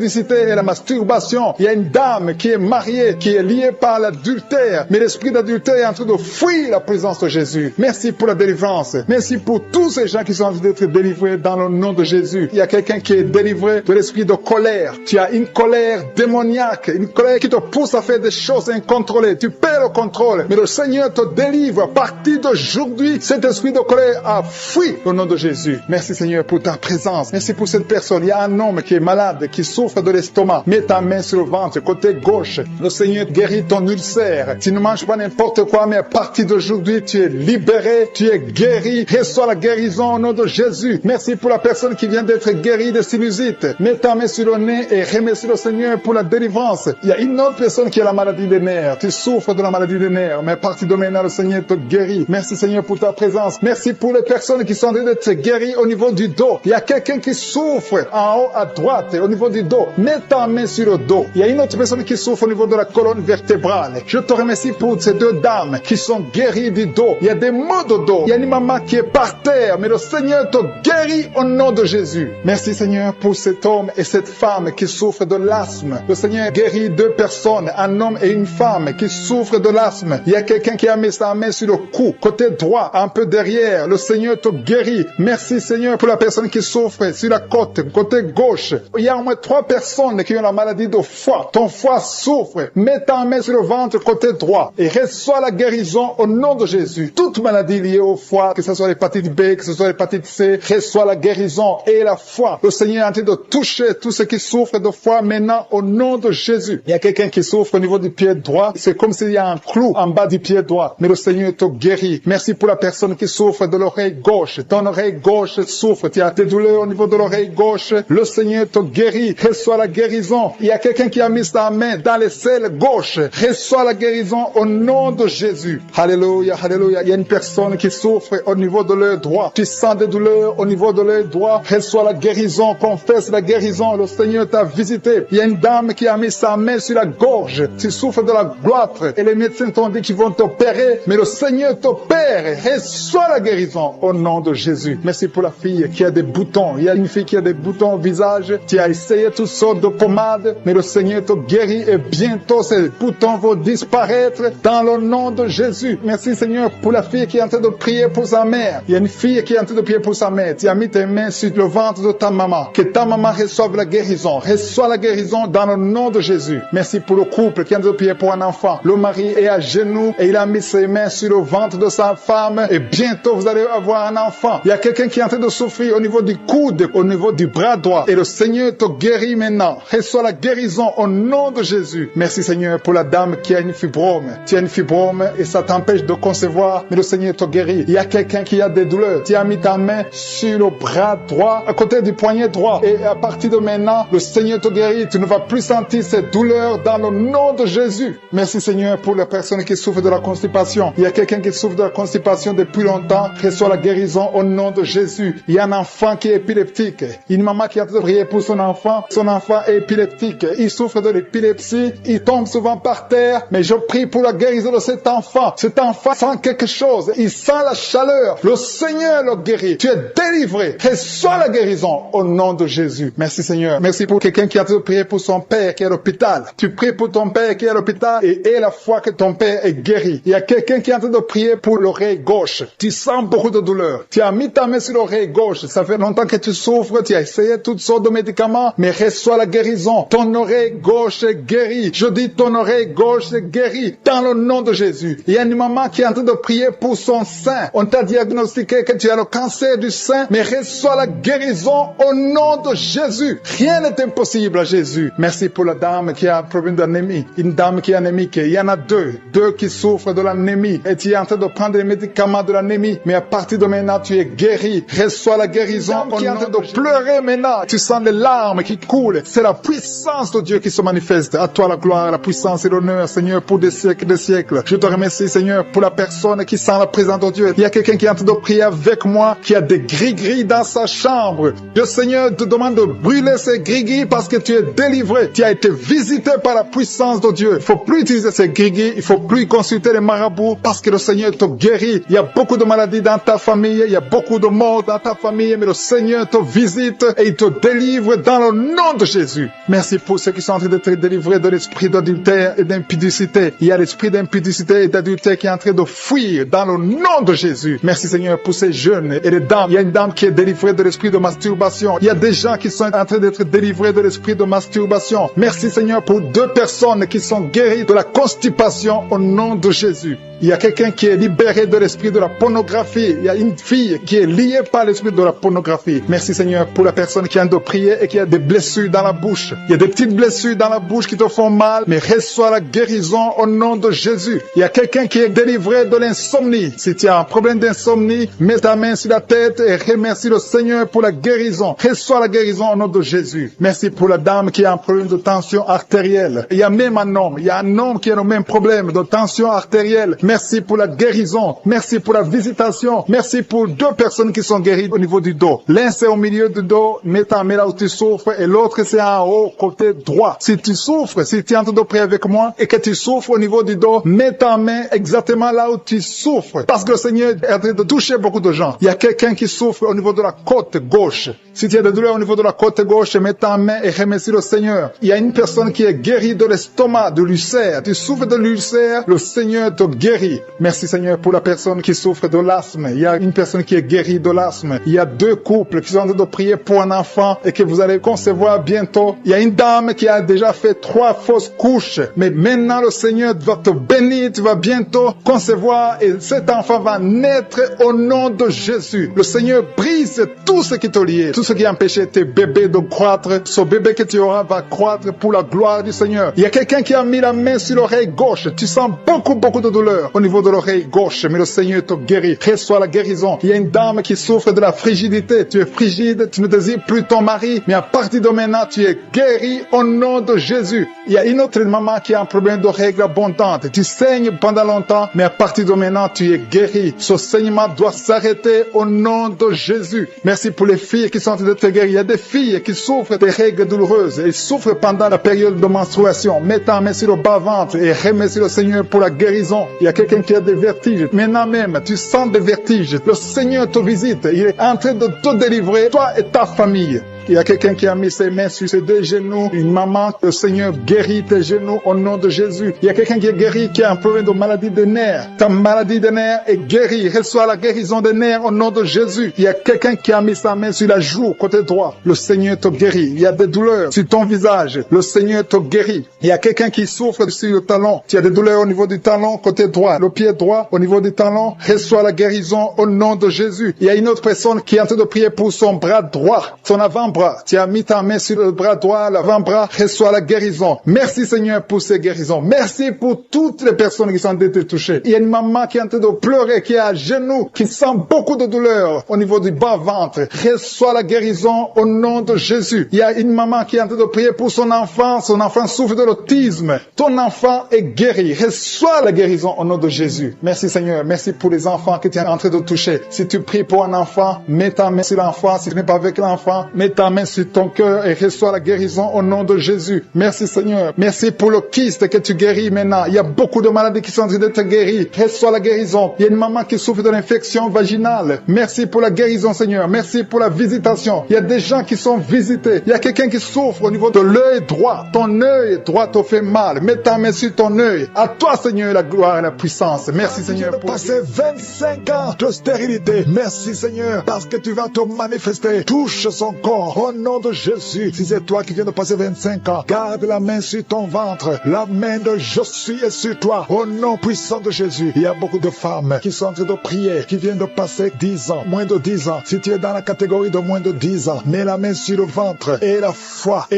et la masturbation. Il y a une dame qui est mariée, qui est liée par l'adultère. Mais l'esprit d'adultère est en train de fuir la présence de Jésus. Merci pour la délivrance. Merci pour tous ces gens qui sont en train d'être délivrés dans le nom de Jésus. Il y a quelqu'un qui est délivré de l'esprit de colère. Tu as une colère démoniaque, une colère qui te pousse à faire des choses incontrôlées. Tu perds le contrôle. Mais le Seigneur te délivre. À partir d'aujourd'hui, cet esprit de colère a fui au nom de Jésus. Merci Seigneur pour ta présence. Merci pour cette personne. Il y a un homme qui est malade, qui souffre de l'estomac. Mets ta main sur le ventre, côté gauche. Le Seigneur guérit ton ulcère. Tu ne manges pas n'importe quoi, mais à partir d'aujourd'hui, tu es libéré, tu es guéri. Reçois la guérison au nom de Jésus. Merci pour la personne qui vient d'être guérie de sinusite. Mets ta main sur le nez et remercie le Seigneur pour la délivrance. Il y a une autre personne qui a la maladie des nerfs. Tu souffres de la maladie des nerfs, mais à partir de maintenant, le Seigneur te guérit. Merci Seigneur pour ta présence. Merci pour les personnes qui sont en train d'être guéries au niveau du dos. Il y a quelqu'un qui souffre en haut à droite, au niveau du dos. Mets ta main sur le dos. Il y a une autre personne qui souffre au niveau de la colonne vertébrale. Je te remercie pour ces 2 dames qui sont guéries du dos. Il y a des maux de dos. Il y a une maman qui est par terre, mais le Seigneur te guérit au nom de Jésus. Merci Seigneur pour cet homme et cette femme qui souffrent de l'asthme. Le Seigneur guérit 2 personnes, un homme et une femme qui souffrent de l'asthme. Il y a quelqu'un qui a mis sa main sur le cou, côté droit, un peu derrière. Le Seigneur te guérit. Merci Seigneur pour la personne qui souffre sur la côte, côté gauche. Il y a au moins 3 personnes qui ont la maladie de foie. Ton foie souffre. Mets ta main sur le ventre côté droit et reçois la guérison au nom de Jésus. Toute maladie liée au foie, que ce soit l'hépatite B, que ce soit l'hépatite C, reçois la guérison et la foi. Le Seigneur est en train de toucher tous ceux qui souffrent de foie maintenant au nom de Jésus. Il y a quelqu'un qui souffre au niveau du pied droit. C'est comme s'il y a un clou en bas du pied droit. Mais le Seigneur te guérit. Merci pour la personne qui souffre de l'oreille gauche. Ton oreille gauche souffre. Tu as des douleurs au niveau de l'oreille gauche. Le Seigneur te guérit. Reçois la guérison. Il y a quelqu'un qui a mis sa main dans les selles gauche. Reçois la guérison au nom de Jésus. Alléluia, alléluia. Il y a une personne qui souffre au niveau de l'œil droit. Tu sens des douleurs au niveau de l'œil droit. Reçois la guérison. Confesse la guérison. Le Seigneur t'a visité. Il y a une dame qui a mis sa main sur la gorge. Tu souffres de la gloître et les médecins t'ont dit qu'ils vont t'opérer. Mais le Seigneur t'opère. Reçois la guérison au nom de Jésus. Merci pour la fille qui a des boutons. Il y a une fille qui a des boutons au visage. Tu as essayé toutes toutes sortes de pommades, mais le Seigneur te guérit et bientôt ces boutons vont disparaître dans le nom de Jésus. Merci Seigneur pour la fille qui est en train de prier pour sa mère. Il y a une fille qui est en train de prier pour sa mère. Tu as mis tes mains sur le ventre de ta maman. Que ta maman reçoive la guérison. Reçois la guérison dans le nom de Jésus. Merci pour le couple qui est en train de prier pour un enfant. Le mari est à genoux et il a mis ses mains sur le ventre de sa femme et bientôt vous allez avoir un enfant. Il y a quelqu'un qui est en train de souffrir au niveau du coude, au niveau du bras droit et le Seigneur te guérit maintenant. Reçois la guérison au nom de Jésus. Merci Seigneur pour la dame qui a une fibrome. Tu as une fibrome et ça t'empêche de concevoir, mais le Seigneur te guérit. Il y a quelqu'un qui a des douleurs. Tu as mis ta main sur le bras droit, à côté du poignet droit et à partir de maintenant, le Seigneur te guérit. Tu ne vas plus sentir ces douleurs dans le nom de Jésus. Merci Seigneur pour les personnes qui souffrent de la constipation. Il y a quelqu'un qui souffre de la constipation depuis longtemps. Reçois la guérison au nom de Jésus. Il y a un enfant qui est épileptique. Une maman qui a prié pour son enfant. Son enfant est épileptique. Il souffre de l'épilepsie. Il tombe souvent par terre. Mais je prie pour la guérison de cet enfant. Cet enfant sent quelque chose. Il sent la chaleur. Le Seigneur le guérit. Tu es délivré. Reçois la guérison au nom de Jésus. Merci Seigneur. Merci pour quelqu'un qui a prié pour son père qui est à l'hôpital. Tu pries pour ton père qui est à l'hôpital et la foi que ton père est guéri. Il y a quelqu'un qui est en train de prier pour l'oreille gauche. Tu sens beaucoup de douleur. Tu as mis ta main sur l'oreille gauche. Ça fait longtemps que tu souffres. Tu as essayé toutes sortes de médicaments, mais reçois la guérison. Ton oreille gauche est guérie. Je dis ton oreille gauche est guérie dans le nom de Jésus. Il y a une maman qui est en train de prier pour son sein. On t'a diagnostiqué que tu as le cancer du sein, mais reçois la guérison au nom de Jésus. Rien n'est impossible à Jésus. Merci pour la dame qui a un problème d'anémie. Une dame qui est anémique. Il y en a deux qui souffrent de l'anémie. Et tu es en train de prendre les médicaments de l'anémie. Mais à partir de maintenant, tu es guéri. Reçois la guérison. Tu es en train de pleurer maintenant. Tu sens les larmes qui coulent. C'est la puissance de Dieu qui se manifeste. À toi la gloire, la puissance et l'honneur, Seigneur, pour des siècles et des siècles. Je te remercie, Seigneur, pour la personne qui sent la présence de Dieu. Il y a quelqu'un qui est en train de prier avec moi, qui a des gris-gris dans sa chambre. Le Seigneur te demande de brûler ces gris-gris parce que tu es délivré. Tu as été visité par la puissance de Dieu. Il faut plus utiliser ces gris-gris. Il faut plus consulter les marabouts parce que le Seigneur te guérit. Il y a beaucoup de maladies dans ta famille. Il y a beaucoup de morts dans ta famille. Mais le Seigneur te visite et il te délivre dans le nom de Jésus. Merci pour ceux qui sont en train d'être délivrés de l'esprit d'adultère et d'impudicité. Il y a l'esprit d'impudicité et d'adultère qui est en train de fuir dans le nom de Jésus. Merci Seigneur pour ces jeunes et les dames. Il y a une dame qui est délivrée de l'esprit de masturbation. Il y a des gens qui sont en train d'être délivrés de l'esprit de masturbation. Merci Seigneur pour 2 personnes qui sont guéries de la constipation au nom de Jésus. Il y a quelqu'un qui est libéré de l'esprit de la pornographie. Il y a une fille qui est liée par l'esprit de la pornographie. Merci Seigneur pour la personne qui a de prier et qui a des blessures dans la bouche. Il y a des petites blessures dans la bouche qui te font mal, mais reçois la guérison au nom de Jésus. Il y a quelqu'un qui est délivré de l'insomnie. Si tu as un problème d'insomnie, mets ta main sur la tête et remercie le Seigneur pour la guérison. Reçois la guérison au nom de Jésus. Merci pour la dame qui a un problème de tension artérielle. Il y a même un homme. Il y a un homme qui a le même problème de tension artérielle. Merci pour la guérison. Merci pour la visitation. Merci pour 2 personnes qui sont guéries au niveau du dos. L'un c'est au milieu du dos, mets ta main là où tu souffres, et l'autre c'est en haut, côté droit. Si tu souffres, si tu es en train de prier avec moi et que tu souffres au niveau du dos, mets ta main exactement là où tu souffres. Parce que le Seigneur est en train de toucher beaucoup de gens. Il y a quelqu'un qui souffre au niveau de la côte gauche. Si tu as des douleurs au niveau de la côte gauche, mets ta main et remercie le Seigneur. Il y a une personne qui est guérie de l'estomac, de l'ulcère. Tu souffres de l'ulcère, le Seigneur te guérit. Merci Seigneur pour la personne qui souffre de l'asthme. Il y a une personne qui est guérie de l'asthme. Il y a 2 couples qui sont en train de prier pour un enfant et que vous allez concevoir bientôt. Il y a une dame qui a déjà fait 3 fausses couches. Mais maintenant le Seigneur va te bénir. Tu vas bientôt concevoir et cet enfant va naître au nom de Jésus. Le Seigneur brise tout ce qui te liait. Tout ce qui empêchait tes bébés de croître. Ce bébé que tu auras va croître pour la gloire du Seigneur. Il y a quelqu'un qui a mis la main sur l'oreille gauche. Tu sens beaucoup de douleur au niveau de l'oreille gauche, mais le Seigneur te guérit. Reçois la guérison. Il y a une dame qui souffre de la frigidité. Tu es frigide, tu ne désires plus ton mari, mais à partir de maintenant, tu es guéri au nom de Jésus. Il y a une autre maman qui a un problème de règles abondantes. Tu saignes pendant longtemps, mais à partir de maintenant, tu es guéri. Ce saignement doit s'arrêter au nom de Jésus. Merci pour les filles qui sont en train d'être guéries. Il y a des filles qui souffrent des règles douloureuses et souffrent pendant la période de menstruation. Mets ta main sur le bas-ventre et remercie le Seigneur pour la guérison. Il y a quelqu'un qui a des vertiges. Maintenant même, tu sens des vertiges. Le Seigneur te visite. Il est en train de te délivrer, toi et ta famille. Il y a quelqu'un qui a mis ses mains sur ses deux genoux. Une maman, le Seigneur guérit tes genoux au nom de Jésus. Il y a quelqu'un qui est guéri, qui a un problème de maladie de nerfs. Ta maladie de nerfs est guérie. Reçois la guérison des nerfs au nom de Jésus. Il y a quelqu'un qui a mis sa main sur la joue, côté droit. Le Seigneur te guérit. Il y a des douleurs sur ton visage. Le Seigneur te guérit. Il y a quelqu'un qui souffre sur le talon. Tu as des douleurs au niveau du talon, côté droit. Le pied droit, au niveau du talon. Reçois la guérison au nom de Jésus. Il y a une autre personne qui est en train de prier pour son bras droit, son avant-bras. Tu as mis ta main sur le bras droit, l'avant-bras. Reçois la guérison. Merci Seigneur pour ces guérisons. Merci pour toutes les personnes qui sont été touchées. Il y a une maman qui est en train de pleurer, qui est à genoux, qui sent beaucoup de douleur au niveau du bas-ventre. Reçois la guérison au nom de Jésus. Il y a une maman qui est en train de prier pour son enfant. Son enfant souffre de l'autisme. Ton enfant est guéri. Reçois la guérison au nom de Jésus. Merci Seigneur. Merci pour les enfants que tu es en train de toucher. Si tu pries pour un enfant, mets ta main sur l'enfant. Si tu n'es pas avec l'enfant, mets ta main sur ton cœur et reçois la guérison au nom de Jésus. Merci Seigneur. Merci pour le kyste que tu guéris maintenant. Il y a beaucoup de maladies qui sont en train d'être guéries. Reçois la guérison. Il y a une maman qui souffre de l'infection vaginale. Merci pour la guérison Seigneur. Merci pour la visitation. Il y a des gens qui sont visités. Il y a quelqu'un qui souffre au niveau de l'œil droit. Ton œil droit te fait mal. Mets ta main sur ton œil. À toi Seigneur la gloire et la puissance. Merci Seigneur pour passer 25 ans de stérilité. Merci Seigneur parce que tu vas te manifester. Touche son corps au nom de Jésus. Si c'est toi qui viens de passer 25 ans, garde la main sur ton ventre. La main de je suis est sur toi. Au nom puissant de Jésus. Il y a beaucoup de femmes qui sont en train de prier, qui viennent de passer 10 ans, moins de 10 ans. Si tu es dans la catégorie de moins de 10 ans, mets la main sur le ventre et la foi,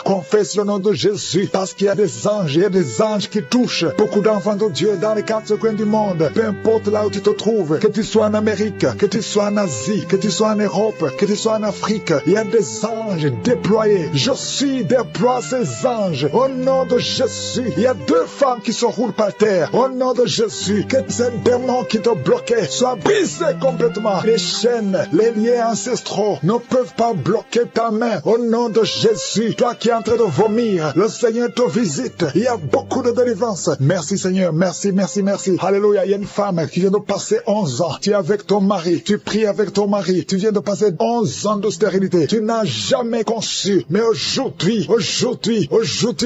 confesse le nom de Jésus parce qu'il y a des anges, il y a des anges qui touchent beaucoup d'enfants de Dieu dans les 4 coins du monde. Peu importe là où tu te trouves, que tu sois en Amérique, que tu sois en Asie, que tu sois en Europe, que tu sois en Afrique, il y a des anges déployés. Je suis déploie ces anges au nom de Jésus. Il y a 2 femmes qui se roulent par terre au nom de Jésus. Que ces démons qui te bloquaient soient brisés complètement. Les chaînes, les liens ancestraux ne peuvent pas bloquer ta main au nom de Jésus. Toi qui es en train de vomir, le Seigneur te visite. Il y a beaucoup de délivrance. Merci Seigneur, merci. Alléluia. Il y a une femme qui vient de passer 11 ans. Tu es avec ton mari, tu pries avec ton mari. Tu viens de passer 11 ans de stérilité. Tu n'as jamais conçu. Mais aujourd'hui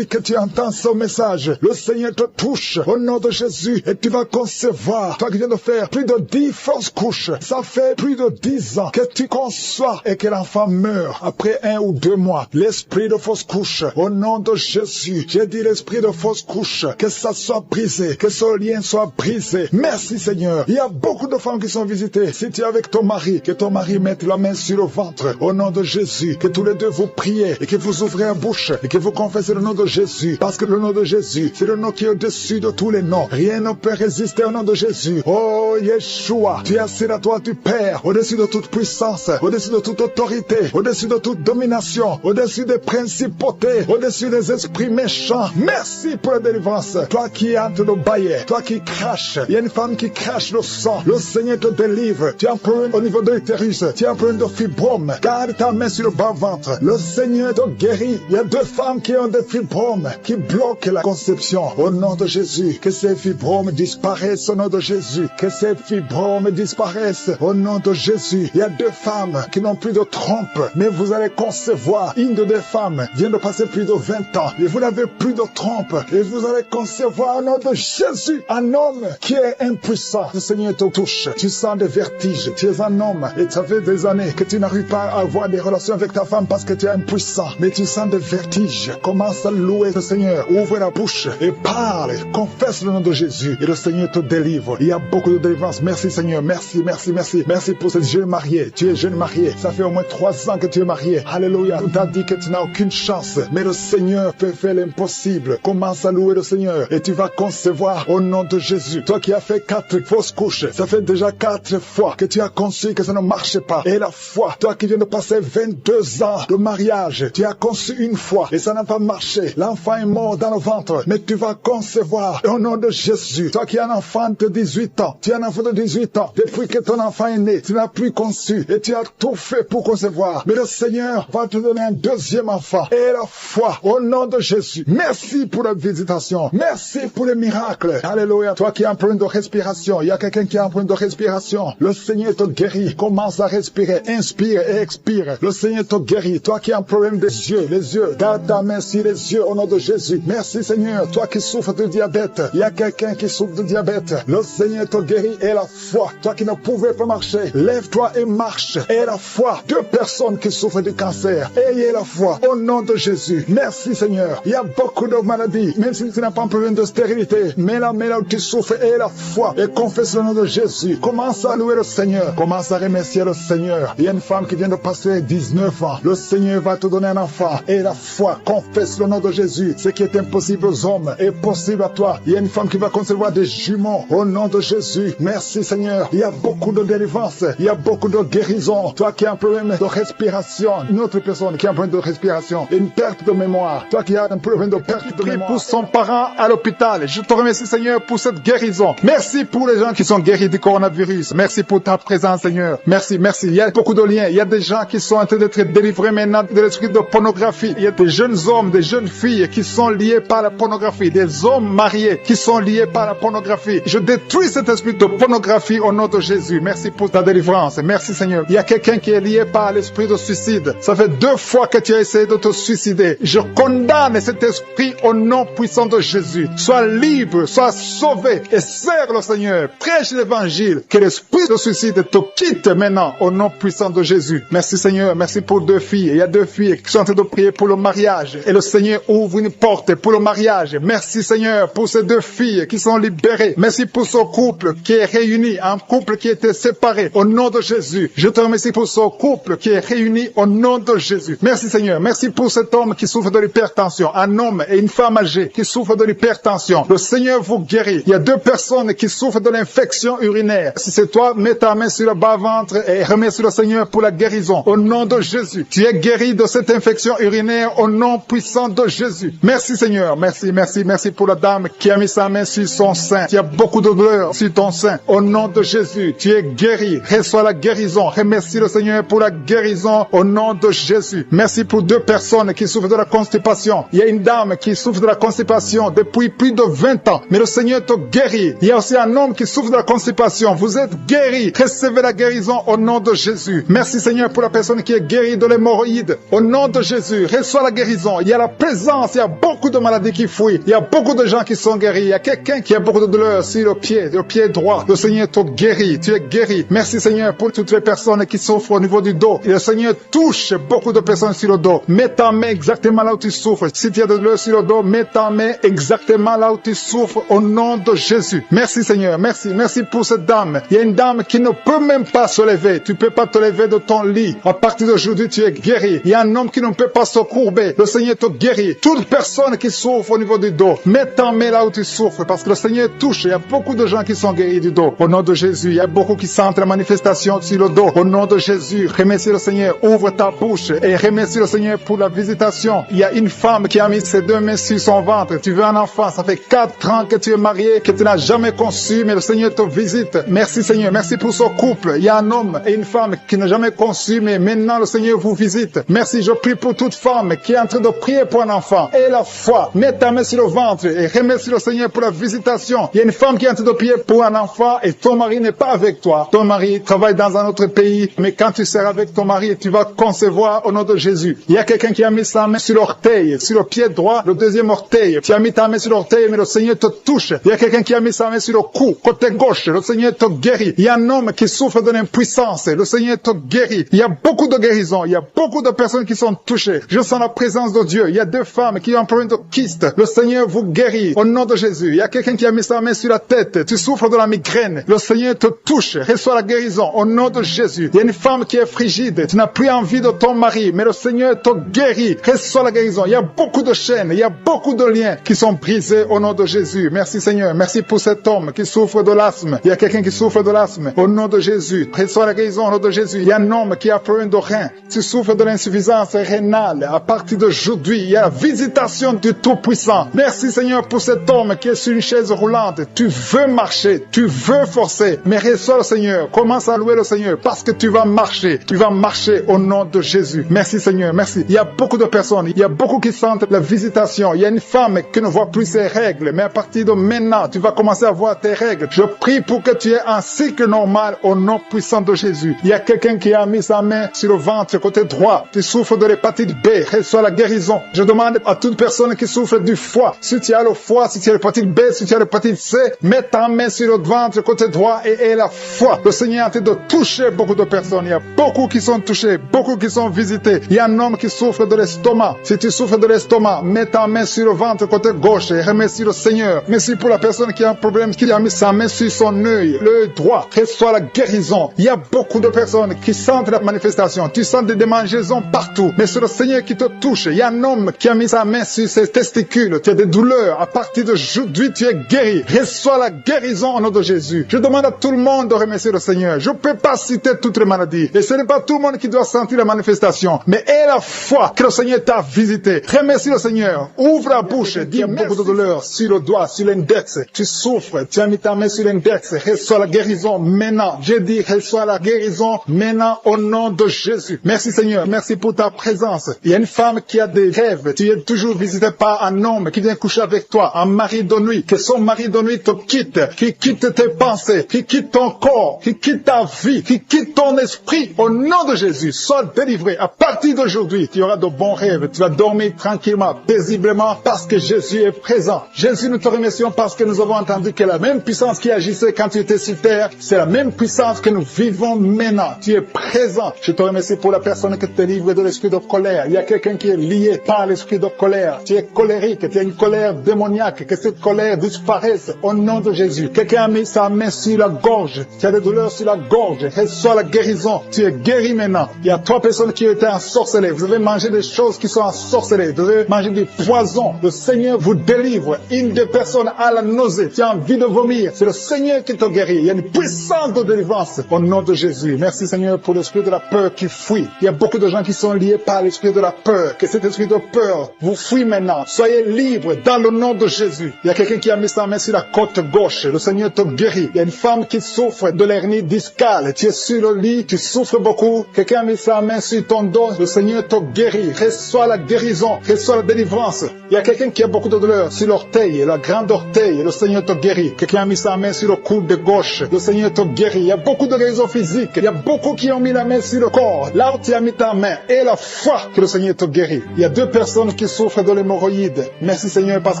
que tu entends ce message, le Seigneur te touche au nom de Jésus et tu vas concevoir. Toi qui viens de faire plus de 10 fausses couches, ça fait plus de 10 ans que tu conçois et que l'enfant meurt après 1 ou 2 mois. L'esprit de fausse couche, au nom de Jésus, j'ai dit l'esprit de fausse couche, que ça soit brisé, que ce lien soit brisé. Merci Seigneur. Il y a beaucoup de femmes qui sont visitées. Si tu es avec ton mari, que ton mari mette la main sur le ventre, au nom de Jésus, que tous les deux vous priez et que vous ouvrez la bouche et que vous confessez le nom de Jésus, parce que le nom de Jésus, c'est le nom qui est au-dessus de tous les noms. Rien ne peut résister au nom de Jésus. Oh Yeshua, tu es assis à toi du Père, au-dessus de toute puissance, au-dessus de toute autorité, au-dessus de toute domination, au-dessus des principautés, au-dessus des esprits méchants. Merci pour la délivrance. Toi qui es en train de bailler, toi qui craches, il y a une femme qui crache le sang. Le Seigneur te délivre. Tu as un problème au niveau de l'utérus, tu as un problème de fibrome. Garde ta main sur le bas-ventre. Le Seigneur te guérit. Il y a 2 femmes qui ont des fibromes, qui bloquent la conception. Au nom de Jésus, que ces fibromes disparaissent au nom de Jésus. Que ces fibromes disparaissent au nom de Jésus. Il y a 2 femmes qui n'ont plus de trompe, mais vous allez concevoir. Une de 2 femmes vient de passer plus de 20 ans et vous n'avez plus de trompe et vous allez concevoir au nom de Jésus un homme qui est impuissant. Le Seigneur te touche. Tu sens des vertiges. Tu es un homme et ça fait des années que tu n'arrives pas à avoir des relations avec ta femme parce que tu es impuissant. Mais tu sens des vertiges. Commence à louer le Seigneur. Ouvre la bouche et parle. Confesse le nom de Jésus et le Seigneur te délivre. Il y a beaucoup de délivrance. Merci Seigneur. Merci. Merci pour cette jeune mariée. Tu es jeune mariée. Ça fait au moins 3 ans que tu es mariée. Alléluia. On t'a dit que tu n'as aucune chance. Mais le Seigneur peut faire l'impossible. Commence à louer le Seigneur et tu vas concevoir au nom de Jésus. Toi qui as fait 4 fausses couches, ça fait déjà 4 fois que tu as conçu que ça ne marche pas. Et la foi, toi qui viens de passer 22 ans de mariage, tu as conçu une fois et ça n'a pas marché. L'enfant est mort dans le ventre, mais tu vas concevoir au nom de Jésus. Toi qui as un enfant de 18 ans, tu as un enfant de 18 ans, depuis que ton enfant est né, tu n'as plus conçu et tu as tout fait pour concevoir. Mais le Seigneur va te donner un 2e enfant. Et la foi au nom de Jésus. Merci pour la visitation. Merci pour les miracles. Alléluia. Toi qui as un problème de respiration, il y a quelqu'un qui a un problème de respiration. Le Seigneur te guérit. Commence à respirer. Inspire et expire. Le Seigneur te guérit. Toi qui as un problème des yeux, les yeux, garde ta main sur les yeux au nom de Jésus. Merci Seigneur. Toi qui souffres de diabète, il y a quelqu'un qui souffre de diabète. Le Seigneur te guérit et la foi. Toi qui ne pouvais pas marcher, lève-toi et marche. Et la foi. 2 personnes qui souffrent de cancer, ayez la foi au nom de Jésus. Merci Seigneur. Il y a beaucoup de maladies, même si tu n'as pas un problème de stérilité, mais là où tu souffres, aie la foi et confesse le nom de Jésus. Commence à louer le Seigneur. Commence à remercier le Seigneur. Il y a une femme qui vient de passer 19 ans. Le Seigneur va te donner un enfant. Et la foi, confesse le nom de Jésus. Ce qui est impossible aux hommes est possible à toi. Il y a une femme qui va concevoir des jumeaux au nom de Jésus. Merci Seigneur. Il y a beaucoup de délivrance. Il y a beaucoup de guérison. Toi qui as un problème de respiration, une autre personne qui a un problème de respiration, une perte de mémoire. Toi qui as un problème de perte de mémoire. Pour son parent à l'hôpital. Je te remercie Seigneur pour cette guérison. Merci pour les gens qui sont guéris du coronavirus. Merci pour ta présence Seigneur. Merci, merci. Il y a beaucoup de liens. Il y a des gens qui sont en train d'être délivrés maintenant de l'esprit de pornographie. Il y a des jeunes hommes, des jeunes filles qui sont liés par la pornographie. Des hommes mariés qui sont liés par la pornographie. Je détruis cet esprit de pornographie au nom de Jésus. Merci pour ta délivrance. Merci Seigneur. Il y a quelqu'un qui est lié par l'esprit de suicide. Ça fait 2 fois que tu as essayé de te suicider. Je condamne cet esprit au nom puissant de Jésus. Sois libre, sois sauvé et sers le Seigneur. Prêche l'évangile. Que l'esprit de suicide te quitte maintenant au nom puissant de Jésus. Merci Seigneur. Merci pour 2 filles. Il y a 2 filles qui sont en train de prier pour le mariage. Et le Seigneur ouvre une porte pour le mariage. Merci Seigneur pour ces 2 filles qui sont libérées. Merci pour ce couple qui est réuni. Un couple qui était séparé au nom de Jésus. Je te remercie pour ce couple qui est réuni au nom de Jésus. Merci Seigneur. Merci pour cet homme qui souffre de l'hypertension. Un homme et une femme âgée qui souffrent de l'hypertension. Le Seigneur vous guérit. Il y a 2 personnes qui souffrent de l'infection urinaire. Si c'est toi, mets ta main sur le bas-ventre et remercie le Seigneur pour la guérison. Au nom de Jésus. Tu es guéri de cette infection urinaire au nom puissant de Jésus. Merci Seigneur. Merci, merci, merci pour la dame qui a mis sa main sur son sein. Il y a beaucoup de douleur sur ton sein. Au nom de Jésus, tu es guéri. Reçois la guérison. Remercie le Seigneur pour la guérison au nom de Jésus. Merci pour 2 personnes qui souffrent de la constipation. Il y a une dame qui souffre de la constipation depuis plus de 20 ans. Mais le Seigneur te guérit. Il y a aussi un homme qui souffre de la constipation. Vous êtes guéri. Recevez la guérison au nom de Jésus. Merci Seigneur pour la personne qui est guérie de l'hémorroïde. Au nom de Jésus, reçois la guérison. Il y a la présence. Il y a beaucoup de maladies qui fuient. Il y a beaucoup de gens qui sont guéris. Il y a quelqu'un qui a beaucoup de douleur sur le pied droit. Le Seigneur te guérit. Tu es guéri. Merci Seigneur pour toutes les personnes qui souffrent au niveau du dos. Et le Seigneur touche beaucoup de personnes sur le dos. Mets ta main exactement là où tu souffres. Si tu as de douleur sur le dos, mets ta main exactement là où tu souffres au nom de Jésus. Merci Seigneur. Merci. Merci pour cette dame. Il y a une dame qui ne peut même pas se lever. Tu ne peux pas te lever de ton lit. À partir d'aujourd'hui, tu es guéri. Il y a un homme qui ne peut pas se courber. Le Seigneur te guérit. Toute personne qui souffre au niveau du dos, mets ta main là où tu souffres parce que le Seigneur touche. Il y a beaucoup de gens qui sont guéris du dos. Au nom de Jésus, il y a beaucoup qui sentent la manifestation sur le dos. Au nom de Jésus, remercie le Seigneur. Ouvre ta bouche et remercie le Seigneur pour la visitation. Il y a une femme qui a mis ses 2 mains sur son ventre. Tu veux un enfant. Ça fait 4 ans que tu es marié, que tu n'as jamais conçu, mais le Seigneur te visite. Merci Seigneur. Merci pour ce couple. Il y a un homme et une femme qui n'ont jamais conçu, mais maintenant le Seigneur vous visite. Merci. Je prie pour toute femme qui est en train de prier pour un enfant. Et la foi. Mets ta main sur le ventre et remercie le Seigneur pour la visitation. Il y a une femme qui est en train de prier pour un enfant et ton mari n'est pas avec toi. Ton mari travaille dans un autre pays, mais quand tu seras avec ton mari, tu vas concevoir au nom de Jésus. Il y a quelqu'un qui a mis sa main sur l'orteil, sur le pied droit, le 2e orteil. Tu as mis ta main sur l'orteil, mais le Seigneur te touche. Il y a quelqu'un qui a mis sa main sur le cou, côté gauche. Le Seigneur te guérit. Il y a un homme qui souffre de l'impuissance. Le Seigneur te guérit. Il y a beaucoup de guérisons. Il y a beaucoup de personnes qui sont touchées. Je sens la présence de Dieu. Il y a 2 femmes qui ont un problème de kyste. Le Seigneur vous guérit au nom de Jésus. Il y a quelqu'un qui a mis sa main sur la tête. Tu souffres de la migraine. Le Seigneur te touche. Reçois la guérison au nom de Jésus. Il y a une femme qui est frigide. Tu n'as plus envie de ton mari, mais le Seigneur te guérit. Reçois la guérison. Il y a beaucoup de chaînes. Il y a beaucoup de liens qui sont brisés au nom de Jésus. Merci Seigneur. Merci pour cet homme qui souffre de l'asthme. Il y a quelqu'un qui souffre de l'asthme au nom de Jésus. Reçois la guérison au nom de Jésus. Il y a un homme qui a problème de rein. Tu souffres de l'insuffisance rénale. À partir d'aujourd'hui, il y a la visitation du Tout-Puissant. Merci Seigneur pour cet homme qui est sur une chaise roulante. Tu veux marcher, tu veux forcer, mais reçois le Seigneur. Commence à louer le Seigneur parce que tu vas marcher. Tu vas marcher au nom de Jésus. Merci Seigneur, merci. Il y a beaucoup de personnes, il y a beaucoup qui sentent la visitation. Il y a une femme qui ne voit plus ses règles, mais à partir de maintenant, tu vas commencer à voir tes règles. Je prie pour que tu aies un cycle normal au nom puissant de Jésus. Il y a quelqu'un qui a mis sa main sur le le ventre, côté droit. Tu souffres de l'hépatite B, reçois la guérison. Je demande à toute personne qui souffre du foie, si tu as le foie, si tu as l'hépatite B, si tu as l'hépatite C, mets ta main sur le ventre, côté droit et aie la foi. Le Seigneur est en train de toucher beaucoup de personnes. Il y a beaucoup qui sont touchés, beaucoup qui sont visités. Il y a un homme qui souffre de l'estomac. Si tu souffres de l'estomac, mets ta main sur le ventre, côté gauche et remercie le Seigneur. Merci pour la personne qui a un problème, qui a mis sa main sur son œil, l'œil droit. Reçois la guérison. Il y a beaucoup de personnes qui sentent la manifestation. Tu sens des démangeaisons partout. Mais c'est le Seigneur qui te touche. Il y a un homme qui a mis sa main sur ses testicules. Tu as des douleurs. À partir d'aujourd'hui, tu es guéri. Reçois la guérison au nom de Jésus. Je demande à tout le monde de remercier le Seigneur. Je ne peux pas citer toutes les maladies. Et ce n'est pas tout le monde qui doit sentir la manifestation. Mais aie la foi que le Seigneur t'a visité. Remercie le Seigneur. Ouvre la bouche. Dis beaucoup de douleurs sur le doigt, sur l'index. Tu souffres. Tu as mis ta main sur l'index. Reçois la guérison maintenant. Je dis, reçois la guérison maintenant au nom de Jésus. Merci Seigneur. Merci pour ta présence. Il y a une femme qui a des rêves. Tu es toujours visité par un homme qui vient coucher avec toi, un mari de nuit. Que son mari de nuit te quitte, qui quitte tes pensées, qui quitte ton corps, qui quitte ta vie, qui quitte ton esprit. Au nom de Jésus, sois délivré. À partir d'aujourd'hui, tu auras de bons rêves. Tu vas dormir tranquillement, paisiblement, parce que Jésus est présent. Jésus, nous te remercions parce que nous avons entendu que la même puissance qui agissait quand tu étais sur terre, c'est la même puissance que nous vivons maintenant. Tu es présent. Je te remercie pour la personne qui te livre de l'esprit de colère. Il y a quelqu'un qui est lié par l'esprit de colère. Tu es colérique, tu as une colère démoniaque, que cette colère disparaisse au nom de Jésus. Quelqu'un a mis sa main sur la gorge. Tu as des douleurs sur la gorge. Reçois la guérison. Tu es guéri maintenant. Il y a 3 personnes qui ont été ensorcelées. Vous avez mangé des choses qui sont ensorcelées. Vous avez mangé du poison. Le Seigneur vous délivre. Une des personnes a la nausée. Tu as envie de vomir. C'est le Seigneur qui te guérit. Il y a une puissance de délivrance au nom de Jésus. Merci Seigneur pour l'esprit de la peur qui fuit. Il y a beaucoup de gens qui sont liés par l'esprit de la peur. Que cet esprit de peur vous fuit maintenant. Soyez libres dans le nom de Jésus. Il y a quelqu'un qui a mis sa main sur la côte gauche. Le Seigneur te guérit. Il y a une femme qui souffre de l'hernie discale. Tu es sur le lit, tu souffres beaucoup. Quelqu'un a mis sa main sur ton dos. Le Seigneur te guérit. Reçois la guérison. Reçois la délivrance. Il y a quelqu'un qui a beaucoup de douleur sur l'orteil, la grande orteil. Le Seigneur te guérit. Quelqu'un a mis sa main sur le coude de gauche. Le Seigneur te guérit. Il y a beaucoup de guérisons physiques. Il y a beaucoup qui ont mis la main sur le corps. Là où tu as mis ta main et la foi que le Seigneur te guérit. Il y a 2 personnes qui souffrent de l'hémorroïde. Merci Seigneur parce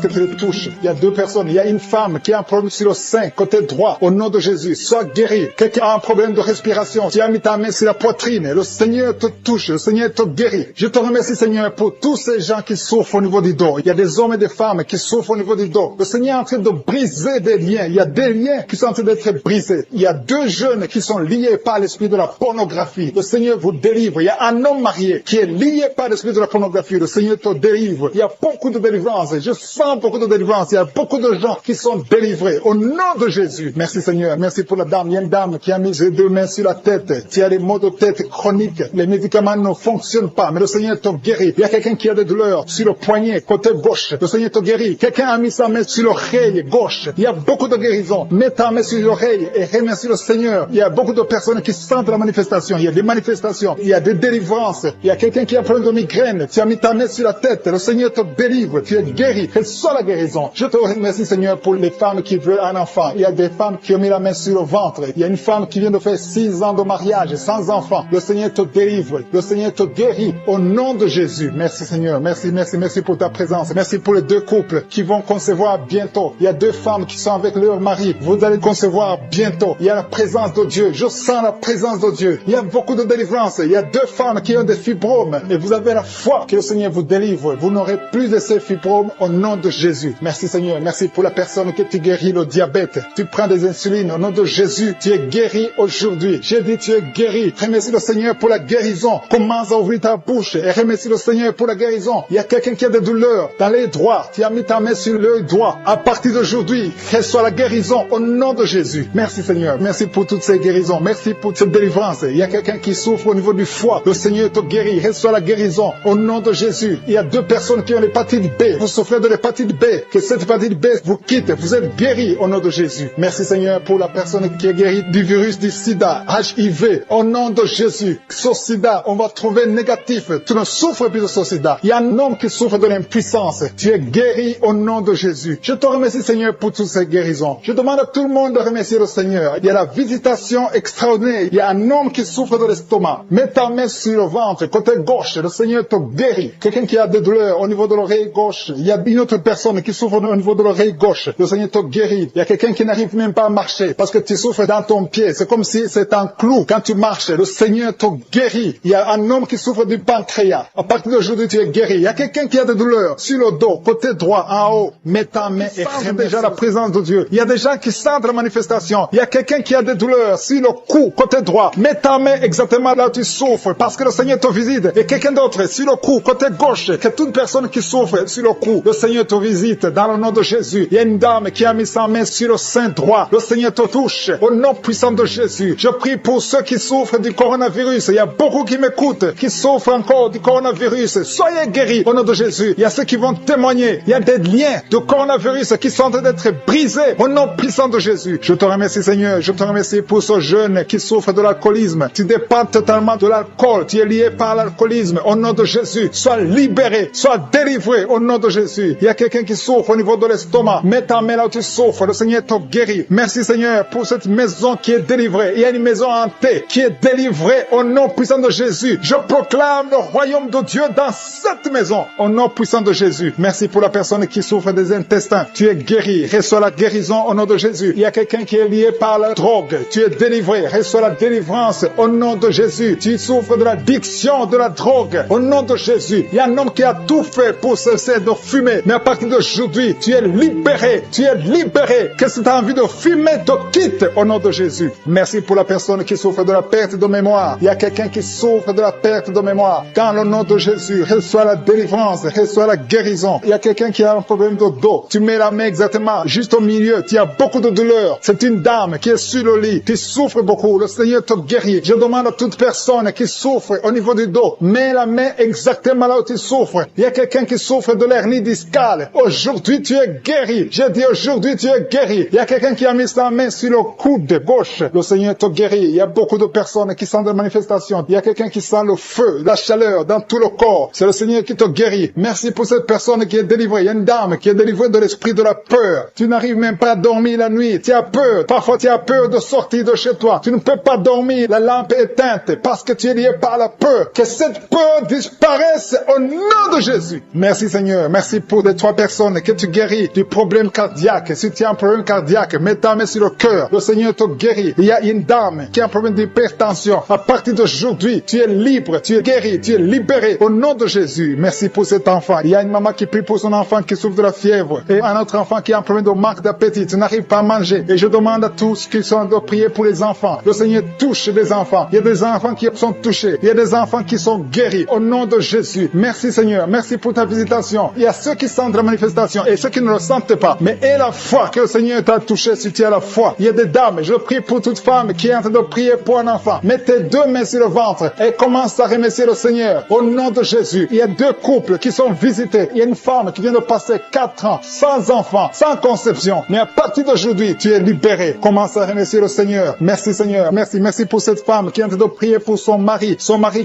que tu les touches. Il y a 2 personnes. Il y a une femme qui a un problème sur le sein, côté droit. Au nom de Jésus, sois guéri. Quelqu'un a un problème de respiration. Tu as mis ta main sur la poitrine. Le Seigneur te touche. Le Seigneur te guérit. Je te remercie Seigneur pour tous ces gens qui souffrent au niveau du dos. Il y a des hommes et des femmes qui souffrent au niveau du dos. Le Seigneur est en train de briser des liens. Il y a des liens qui sont en train d'être brisés. Il y a 2 jeunes qui sont liés par l'esprit de la pornographie. Le Seigneur vous délivre. Il y a un homme marié qui est lié par l'esprit de la pornographie. Le Seigneur te délivre. Il y a beaucoup de délivrance. Je sens beaucoup de délivrance. Il y a beaucoup de gens qui sont délivrés. Au nom de Jésus. Merci Seigneur. Merci pour la dame. Il y a une dame qui a mis ses 2 mains sur la tête. Tu as des maux de tête chroniques. Les médicaments ne fonctionnent pas. Mais le Seigneur te guérit. Il y a quelqu'un qui a des douleurs sur le poignet, côté gauche. Le Seigneur te guérit. Quelqu'un a mis sa main sur l'oreille gauche. Il y a beaucoup de guérisons. Mets ta main sur l'oreille et remercie le Seigneur. Il y a beaucoup de personnes qui sentent la manifestation. Il y a des manifestations. Il y a des délivrances. Il y a quelqu'un qui a un problème de migraine. Tu as mis ta main sur la tête. Le Seigneur te délivre. Tu es guéri. Reçois la guérison. Je te remercie Seigneur pour les femmes qui veulent un enfant. Il y a des femmes qui ont mis la main sur le ventre. Il y a une femme qui vient de faire 6 ans de mariage sans enfant. Le Seigneur te délivre. Le Seigneur te guérit. Au nom de Jésus. Merci Seigneur. Merci, merci, merci pour ta présence. Merci pour les 2 couples qui vont concevoir bientôt. Il y a 2 femmes qui sont avec leur mari. Vous allez concevoir bientôt. Il y a la présence de Dieu. Je sens la présence de Dieu. Il y a beaucoup de délivrance. Il y a 2 femmes qui ont des fibromes. Et vous avez la foi que le Seigneur vous délivre. Vous n'aurez plus de ces fibromes au nom de Jésus. Merci Seigneur. Merci pour la personne que tu guéris le diabète. Tu prends des insulines au nom de Jésus. Tu es guéri aujourd'hui. J'ai dit tu es guéri. Remercie le Seigneur pour la guérison. Commence à ouvrir ta bouche et remercie le Seigneur pour la guérison. Il y a quelqu'un qui a des douleurs dans l'œil droit. Tu as mis ta main sur l'œil droit. À partir d'aujourd'hui, reçois la guérison au nom de Jésus. Merci Seigneur. Merci pour toutes ces guérisons. Merci pour cette délivrance. Il y a quelqu'un qui souffre au niveau du foie. Le Seigneur te guérit. Reçois la guérison au nom de Jésus. Il y a 2 personnes qui ont l'hépatite B. Vous souffrez de l'hépatite B. Que cette hépatite B vous quitte. Vous êtes guéris au nom de Jésus. Merci Seigneur pour la personne qui est guérie du virus du sida, HIV. Au nom de Jésus. Ce sida, on va trouver négatif. Tu ne souffres plus de ce sida. Il y a un homme qui souffre de l'impuissance. Tu es guéri au nom de Jésus. Je te remercie Seigneur pour toutes ces guérisons. Je demande à tout le monde de remercier le Seigneur. Il y a la visitation extraordinaire. Il y a un homme qui souffre de l'estomac. Mets ta main sur le ventre, côté gauche, le Seigneur te guérit. Quelqu'un qui a des douleurs au niveau de l'oreille gauche, il y a une autre personne qui souffre au niveau de l'oreille gauche, le Seigneur te guérit. Il y a quelqu'un qui n'arrive même pas à marcher parce que tu souffres dans ton pied. C'est comme si c'est un clou. Quand tu marches, le Seigneur te guérit. Il y a un homme qui souffre du pancréas. À partir d'aujourd'hui, tu es guéri. Il y a quelqu'un qui a des douleurs sur le dos, côté droit, en haut. Mets ta main et sens déjà la présence de Dieu. Il y a des gens qui sentent la manifestation. Il y a quelqu'un qui a des douleurs sur le cou, côté droit. Mets ta main exactement là où tu souffres parce que le Seigneur te visite. Et quelqu'un d'autre sur le cou, côté gauche, que toute personne qui souffre sur le cou, le Seigneur te visite dans le nom de Jésus. Il y a une dame qui a mis sa main sur le sein droit. Le Seigneur te touche au nom puissant de Jésus. Je prie pour ceux qui souffrent du coronavirus. Il y a beaucoup qui m'écoutent, qui souffrent encore du coronavirus. Soyez guéris au nom de Jésus. Il y a ceux qui vont témoigner. Il y a des liens de coronavirus qui sont en train d'être brisés au nom puissant de Jésus. Je te remercie Seigneur. Je te remercie pour ce jeune qui souffre de l'alcoolisme. Tu dépends totalement de l'alcool. Tu es lié par l'alcoolisme. Au nom de Jésus, sois libéré, sois délivré au nom de Jésus. Il y a quelqu'un qui souffre au niveau de l'estomac. Mets ta main là où tu souffres. Le Seigneur te guérit. Merci Seigneur pour cette maison qui est délivrée. Il y a une maison hantée qui est délivrée au nom puissant de Jésus. Je proclame le royaume de Dieu dans cette maison au nom puissant de Jésus. Merci pour la personne qui souffre des intestins. Tu es guéri. Reçois la guérison au nom de Jésus. Il y a quelqu'un qui est lié par la drogue. Tu es délivré. Reçois la délivrance au nom de Jésus. Tu souffres de l'addiction de la drogue au nom de Jésus. Il y a un homme qui a tout fait pour cesser de fumer. Mais à partir d'aujourd'hui, tu es libéré. Tu es libéré. Que cette envie de fumer te quitte au nom de Jésus. Merci pour la personne qui souffre de la perte de mémoire. Il y a quelqu'un qui souffre de la perte de mémoire. Dans le nom de Jésus, reçois la délivrance, reçois la guérison. Il y a quelqu'un qui a un problème de dos. Tu mets la main exactement juste au milieu. Tu as beaucoup de douleur. C'est une dame qui est sur le lit. Tu souffres beaucoup. Le Seigneur te guérit. Je demande à toute personne qui souffre au niveau du dos, mets la main exactement là où tu souffres. Il y a quelqu'un qui souffre de l'hernie discale. Aujourd'hui, tu es guéri. J'ai dit aujourd'hui, tu es guéri. Il y a quelqu'un qui a mis sa main sur le coude gauche. Le Seigneur te guérit. Il y a beaucoup de personnes qui sentent des manifestations. Il y a quelqu'un qui sent le feu, la chaleur dans tout le corps. C'est le Seigneur qui te guérit. Merci pour cette personne qui est délivrée. Il y a une dame qui est délivrée de l'esprit de la peur. Tu n'arrives même pas à dormir la nuit. Tu as peur. Parfois, tu as peur de sortir de chez toi. Tu ne peux pas dormir. La lampe est éteinte parce que tu es lié par la peur. Que cette peur disparaisse au nom de Jésus. Merci Seigneur. Merci pour les 3 personnes que tu guéris du problème cardiaque. Si tu as un problème cardiaque, mets ta main sur le cœur. Le Seigneur te guérit. Il y a une dame qui a un problème d'hypertension. À partir d'aujourd'hui, tu es libre, tu es guéri, tu es libéré au nom de Jésus. Merci pour cet enfant. Il y a une maman qui prie pour son enfant qui souffre de la fièvre et un autre enfant qui a un problème de manque d'appétit. Tu n'arrives pas à manger. Et je demande à tous qui sont de prier pour les enfants. Le Seigneur touche les enfants. Il y a des enfants qui sont touchés. Il y a des enfants qui sont guéris au nom de Jésus. Merci Seigneur. Merci pour ta visitation. Il y a ceux qui sentent la manifestation et ceux qui ne le sentent pas. Mais aie la foi que le Seigneur t'a touché si tu as la foi. Il y a des dames. Je prie pour toute femme qui est en train de prier pour un enfant. Mets tes 2 mains sur le ventre et commence à remercier le Seigneur au nom de Jésus. Il y a 2 couples qui sont visités. Il y a une femme qui vient de passer 4 ans sans enfant, sans conception. Mais à partir d'aujourd'hui, tu es libéré. Commence à remercier le Seigneur. Merci Seigneur. Merci pour cette femme qui est en train de prier pour son mari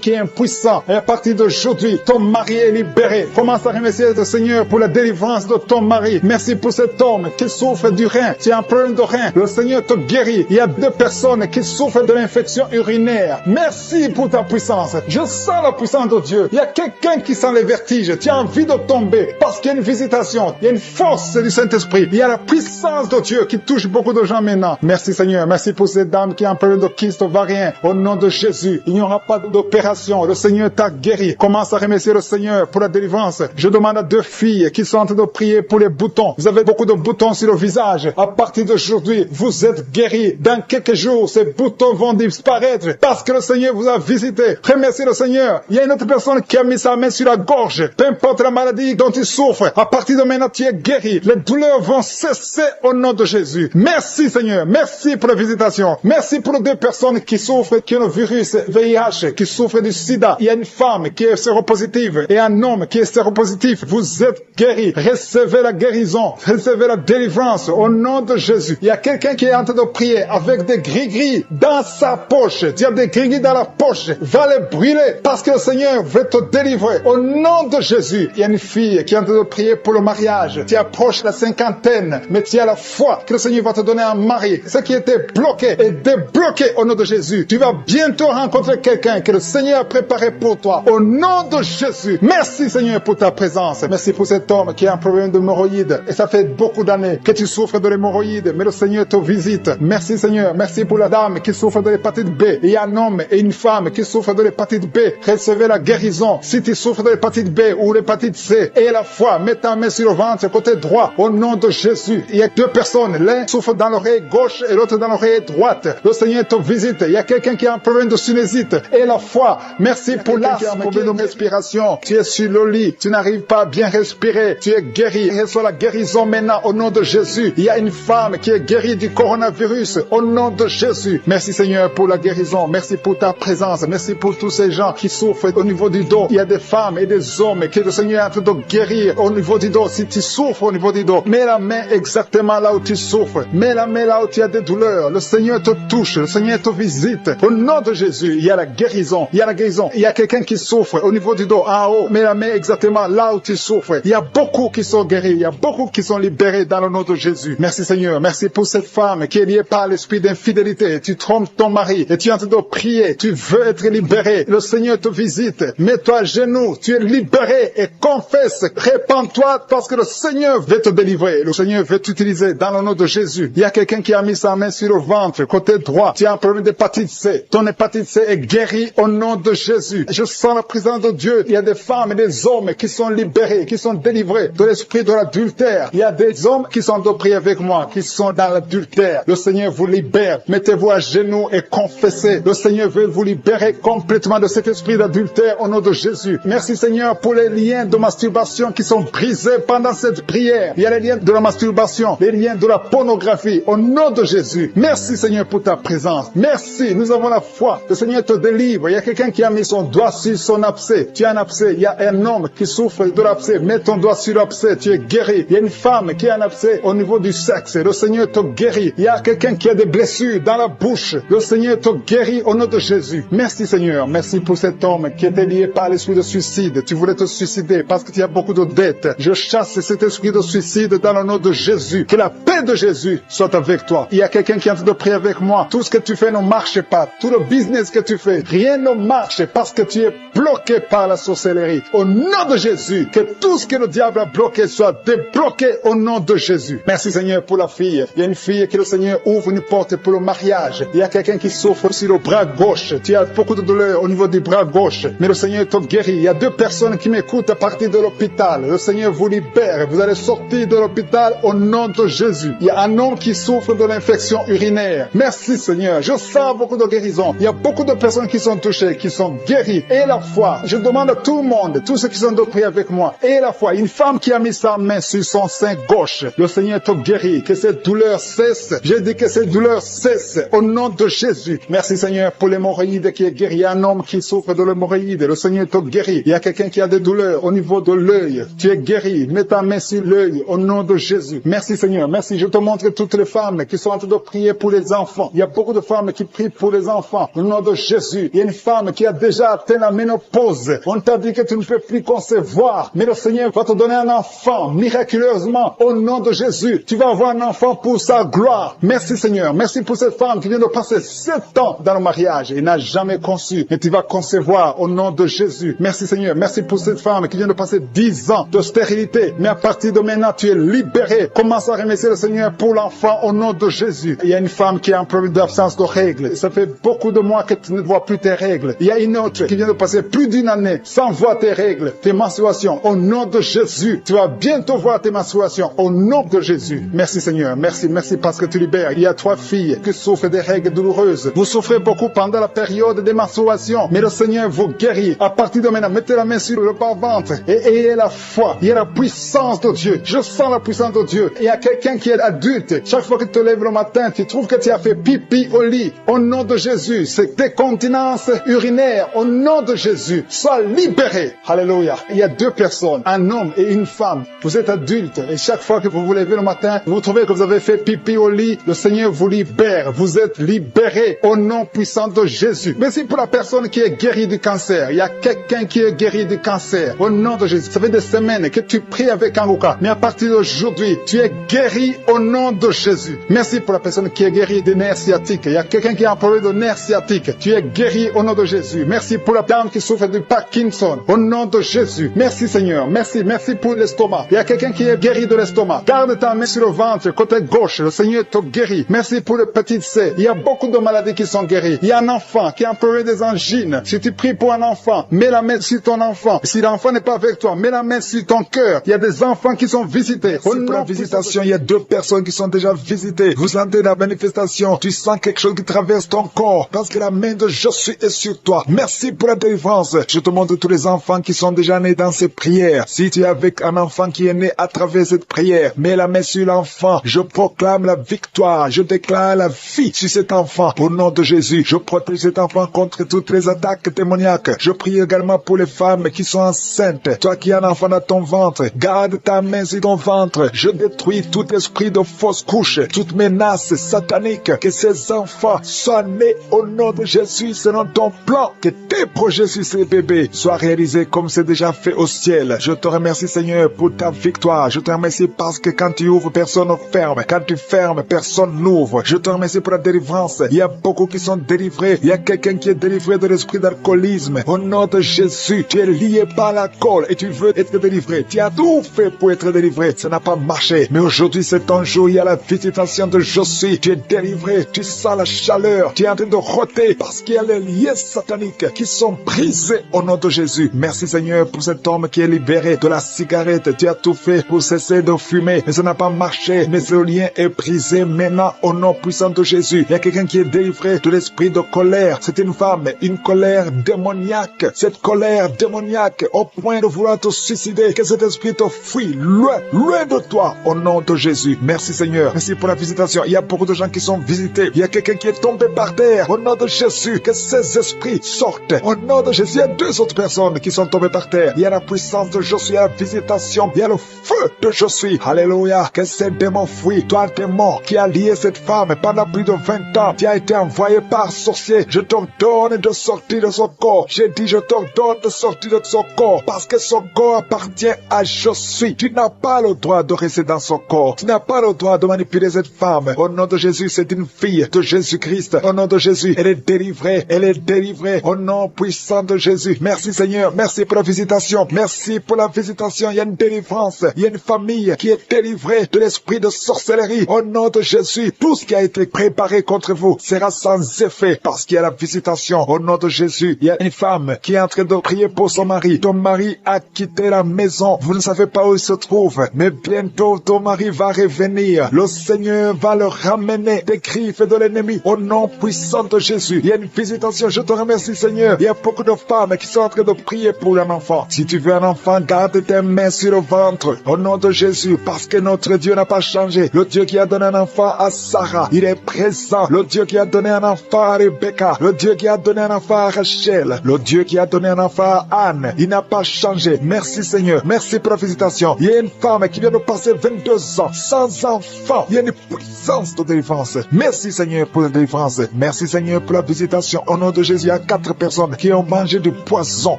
qui est impuissant. Et à partir d'aujourd'hui, ton mari est libéré. Commence à remercier le Seigneur pour la délivrance de ton mari. Merci pour cet homme qui souffre du rein. Tu as un problème de rein. Le Seigneur te guérit. Il y a 2 personnes qui souffrent de l'infection urinaire. Merci pour ta puissance. Je sens la puissance de Dieu. Il y a quelqu'un qui sent les vertiges. Tu as envie de tomber parce qu'il y a une visitation. Il y a une force du Saint-Esprit. Il y a la puissance de Dieu qui touche beaucoup de gens maintenant. Merci Seigneur. Merci pour cette dame qui a un problème de kyste ovarien. Au nom de Jésus, il n'y aura pas d'opération. Le Seigneur t'a guéri. Commence à remercier le Seigneur pour la délivrance. Je demande à 2 filles qui sont en train de prier pour les boutons. Vous avez beaucoup de boutons sur le visage. À partir d'aujourd'hui, vous êtes guéris. Dans quelques jours, ces boutons vont disparaître parce que le Seigneur vous a visité. Remerciez le Seigneur. Il y a une autre personne qui a mis sa main sur la gorge. Peu importe la maladie dont tu souffres, à partir de maintenant, tu es guéri. Les douleurs vont cesser au nom de Jésus. Merci Seigneur. Merci pour la visitation. Merci pour les 2 personnes qui souffrent, qui ont le virus VIH, qui souffrent du sida. Il y a une femme qui est séropositive et un homme qui est séropositif. Vous êtes guéris. Recevez la guérison. Recevez la délivrance au nom de Jésus. Il y a quelqu'un qui est en train de prier avec des gris-gris dans sa poche. Tu as des gris-gris dans la poche. Va les brûler parce que le Seigneur veut te délivrer au nom de Jésus. Il y a une fille qui est en train de prier pour le mariage. Tu approches la 50aine, mais tu as la foi que le Seigneur va te donner un mari. Ce qui était bloqué est débloqué au nom de Jésus. Tu vas bientôt rentrer rencontrer quelqu'un que le Seigneur a préparé pour toi. Au nom de Jésus. Merci Seigneur pour ta présence. Merci pour cet homme qui a un problème d'hémorroïdes. Et ça fait beaucoup d'années que tu souffres de l'hémorroïde. Mais le Seigneur te visite. Merci Seigneur. Merci pour la dame qui souffre de l'hépatite B. Il y a un homme et une femme qui souffrent de l'hépatite B. Recevez la guérison. Si tu souffres de l'hépatite B ou l'hépatite C, et la foi, mets ta main sur le ventre, côté droit, au nom de Jésus. Il y a deux personnes. L'un souffre dans l'oreille gauche et l'autre dans l'oreille droite. Le Seigneur te visite. Il y a quelqu'un qui a un problème de sinusite. Et la foi. Merci pour l'asthme, problème de respiration. Tu es sur le lit. Tu n'arrives pas à bien respirer. Tu es guéri. Reçois la guérison maintenant au nom de Jésus. Il y a une femme qui est guérie du coronavirus au nom de Jésus. Merci Seigneur pour la guérison. Merci pour ta présence. Merci pour tous ces gens qui souffrent au niveau du dos. Il y a des femmes et des hommes que le Seigneur est en train de guérir au niveau du dos. Si tu souffres au niveau du dos, mets la main exactement là où tu souffres. Mets la main là où tu as des douleurs. Le Seigneur te touche. Le Seigneur te visite. Au nom de Jésus, il y a la guérison. Il y a la guérison. Il y a quelqu'un qui souffre au niveau du dos, en haut. Mets la main exactement là où tu souffres. Il y a beaucoup qui sont guéris. Il y a beaucoup qui sont libérés dans le nom de Jésus. Merci Seigneur. Merci pour cette femme qui est liée par l'esprit d'infidélité. Tu trompes ton mari et tu es en train de prier. Tu veux être libéré. Le Seigneur te visite. Mets-toi à genoux. Tu es libéré et confesse. Répands-toi parce que le Seigneur veut te délivrer. Le Seigneur veut t'utiliser dans le nom de Jésus. Il y a quelqu'un qui a mis sa main sur le ventre, côté droit. Tu as un problème d'hépatite C. Ton hépatite C est guérie au nom de Jésus. Je sens la présence de Dieu. Il y a des femmes et des hommes qui sont libérés, qui sont délivrés de l'esprit de l'adultère. Il y a des hommes qui sont de prier avec moi, qui sont dans l'adultère. Le Seigneur vous libère. Mettez-vous à genoux et confessez. Le Seigneur veut vous libérer complètement de cet esprit d'adultère au nom de Jésus. Merci Seigneur pour les liens de masturbation qui sont brisés pendant cette prière. Il y a les liens de la masturbation, les liens de la pornographie au nom de Jésus. Merci Seigneur pour ta présence. Merci, nous avons la foi. Le Seigneur te délivre. Il y a quelqu'un qui a mis son doigt sur son abcès. Tu as un abcès. Il y a un homme qui souffre de l'abcès. Mets ton doigt sur l'abcès. Tu es guéri. Il y a une femme qui a un abcès au niveau du sexe. Le Seigneur te guérit. Il y a quelqu'un qui a des blessures dans la bouche. Le Seigneur te guérit au nom de Jésus. Merci Seigneur. Merci pour cet homme qui était lié par l'esprit de suicide. Tu voulais te suicider parce que tu as beaucoup de dettes. Je chasse cet esprit de suicide dans le nom de Jésus. Que la paix de Jésus soit avec toi. Il y a quelqu'un qui est en train de prier avec moi. Tout ce que tu fais ne marche pas. Tout le business que tu fais, rien ne marche parce que tu es bloqué par la sorcellerie. Au nom de Jésus, que tout ce que le diable a bloqué soit débloqué au nom de Jésus. Merci Seigneur pour la fille. Il y a une fille que le Seigneur ouvre une porte pour le mariage. Il y a quelqu'un qui souffre sur le bras gauche. Tu as beaucoup de douleur au niveau du bras gauche. Mais le Seigneur te guérit. Il y a deux personnes qui m'écoutent à partir de l'hôpital. Le Seigneur vous libère. Vous allez sortir de l'hôpital au nom de Jésus. Il y a un homme qui souffre de l'infection urinaire. Merci Seigneur. Je sens beaucoup de guérison. Il y a beaucoup de personnes qui sont touchées, qui sont guéries. Et la foi. Je demande à tout le monde, tous ceux qui sont de prier avec moi. Et la foi. Une femme qui a mis sa main sur son sein gauche. Le Seigneur te guérit. Que cette douleur cesse. Je dis que cette douleur cesse au nom de Jésus. Merci Seigneur pour l'hémorroïde qui est guéri. Il y a un homme qui souffre de l'hémorroïde. Le Seigneur te guérit. Il y a quelqu'un qui a des douleurs au niveau de l'œil. Tu es guéri. Mets ta main sur l'œil au nom de Jésus. Merci Seigneur. Merci. Je te montre toutes les femmes qui sont en train de prier pour les enfants. Il y a beaucoup de femmes qui prient pour les enfants. Au nom de Jésus. Il y a une femme qui a déjà atteint la ménopause. On t'a dit que tu ne peux plus concevoir. Mais le Seigneur va te donner un enfant miraculeusement au nom de Jésus. Tu vas avoir un enfant pour sa gloire. Merci Seigneur. Merci pour cette femme qui vient de passer 7 ans dans le mariage et n'a jamais conçu. Mais tu vas concevoir au nom de Jésus. Merci Seigneur. Merci pour cette femme qui vient de passer 10 ans de stérilité. Mais à partir de maintenant, tu es libéré. Commence à remercier le Seigneur pour l'enfant au nom de Jésus. Il y a une femme qui a un problème d'absence de règles. Ça fait beaucoup de mois que tu ne vois plus tes règles. Il y a une autre qui vient de passer plus d'une année sans voir tes règles, tes menstruations. Au nom de Jésus, tu vas bientôt voir tes menstruations. Au nom de Jésus. Merci Seigneur. Merci parce que tu libères. Il y a 3 filles qui souffrent des règles douloureuses. Vous souffrez beaucoup pendant la période des menstruations. Mais le Seigneur vous guérit. À partir de maintenant, mettez la main sur le bas-ventre et ayez la foi. Il y a la puissance de Dieu. Je sens la puissance de Dieu. Il y a quelqu'un qui est adulte. Chaque fois que tu te lèves le matin, tu trouves que tu as fait pipi au lit. Au nom de Jésus, c'est décontinence urinaire. Au nom de Jésus, sois libéré. Alléluia. Il y a 2 personnes, un homme et une femme. Vous êtes adulte et chaque fois que vous vous levez le matin, vous trouvez que vous avez fait pipi au lit. Le Seigneur vous libère. Vous êtes libéré au nom puissant de Jésus. Merci pour la personne qui est guérie du cancer. Il y a quelqu'un qui est guéri du cancer. Au nom de Jésus. Ça fait des semaines que tu pries avec Anguka. Mais à partir d'aujourd'hui, tu es guéri au nom de Jésus. Merci pour la personne qui est guérie des nerfs sciatiques. Il y a quelqu'un qui a un problème de nerfs sciatiques. Tu es guéri au nom de Jésus. Merci pour la dame qui souffre du Parkinson. Au nom de Jésus. Merci Seigneur. Merci. Merci pour l'estomac. Il y a quelqu'un qui est guéri de l'estomac. Garde ta main sur le ventre, côté gauche. Le Seigneur te guérit. Merci pour le petit C. Il y a beaucoup de maladies qui sont guéries. Il y a un enfant qui a pleuré des angines. Si tu pries pour un enfant, mets la main sur ton enfant. Si l'enfant n'est pas avec toi, mets la main sur ton cœur. Il y a des enfants qui sont visités. Pour la visitation, il y a 2 personnes qui sont déjà visitées. Vous sentez la manifestation. Tu sens quelque chose qui traverse ton corps parce que la main de Jésus est sur toi. Merci pour la délivrance. Je te montre tous les enfants qui sont déjà nés dans ces prières. Si tu es avec un enfant qui est né à travers cette prière, mets la main sur l'enfant. Je proclame la victoire. Je déclare la vie sur cet enfant. Au nom de Jésus, je protège cet enfant contre toutes les attaques démoniaques. Je prie également pour les femmes qui sont enceintes. Toi qui as un enfant dans ton ventre, garde ta main sur ton ventre. Je détruis tout esprit de fausse couche, toute menace satanique. Que ces enfants soient nés au nom de Jésus selon ton plan. Que tes projets sur ces bébés soient réalisés comme c'est déjà fait au ciel. Je te remercie Seigneur pour ta victoire. Je te remercie parce que quand tu ouvres, personne ne ferme. Quand tu fermes, personne n'ouvre. Je te remercie pour la délivrance. Il y a beaucoup qui sont délivrés. Il y a quelqu'un qui est délivré de l'esprit d'alcoolisme. Au nom de Jésus, tu es lié par l'alcool et tu veux être délivré. Tu as tout fait pour être délivré. Ça n'a pas marché. Mais aujourd'hui, c'est ton jour. Il y a la visitation de Josué. Tu es délivré. Tu sens la chaleur. Tu es en train de rôter parce qu'il y a les liens sataniques qui sont brisés au nom de Jésus. Merci Seigneur pour cet homme qui est libéré de la cigarette. Tu as tout fait pour cesser de fumer. Mais ça n'a pas marché. Mais ce lien est brisé maintenant au nom puissant de Jésus. Il y a quelqu'un qui est délivré de l'esprit de colère. C'est une femme, une colère démoniaque. Cette colère démoniaque au point de vouloir te suicider. Que cet esprit te fuit loin, loin de toi au nom de Jésus. Merci Seigneur. Merci pour la visitation. Il y a beaucoup de gens qui sont visités. Il y a quelqu'un qui est tombé par terre. Au nom de Jésus, que ces esprits sortent. Au nom de Jésus, il y a 2 autres personnes qui sont tombées par terre. Il y a la puissance de Josué, la visitation. Il y a le feu de Josué. Alléluia. Que ces démons fuient. Toi, démon qui a lié cette femme pendant plus de 20 ans, qui a été envoyé par sorcier. Je t'ordonne de sortir de son corps. J'ai dit, je t'ordonne de sortir de son corps parce que son corps appartient à Josué. Tu n'as pas le droit de rester dans son corps. Tu n'as pas le droit de manipuler cette femme. Au nom de Jésus, c'est une fille de Jésus-Christ. Au nom de Jésus, elle est délivrée. Elle est délivrée. Au nom puissant de Jésus. Merci Seigneur. Merci pour la visitation. Merci pour la visitation. Il y a une délivrance. Il y a une famille qui est délivrée de l'esprit de sorcellerie. Au nom de Jésus, tout ce qui a été préparé contre vous sera sans effet parce qu'il y a la visitation. Au nom de Jésus, il y a une femme qui est en train de prier pour son mari. Ton mari a quitté la maison. Vous ne savez pas où il se trouve, mais bientôt ton mari va revenir. Le Seigneur va le ramener des griffes de l'ennemi. Au nom puissant de Jésus, il y a une visitation. Je te remercie Seigneur. Il y a beaucoup de femmes qui sont en train de prier pour un enfant. Si tu veux un enfant, garde tes mains sur le ventre. Au nom de Jésus, parce que notre Dieu n'a pas changé. Le Dieu qui a donné un enfant à Sarah, il est présent. Le Dieu qui a donné un enfant à Rebecca, le Dieu qui a donné un enfant à Rachel, le Dieu qui a donné un enfant à Anne, il n'a pas changé. Merci Seigneur. Merci pour la visitation. Il y a une femme qui vient de passer 22 ans sans enfant. Il y a une puissance de délivrance. Merci Seigneur pour la délivrance. Merci Seigneur pour la visitation. Au nom de Jésus, il y a 4 personnes qui ont mangé du poison.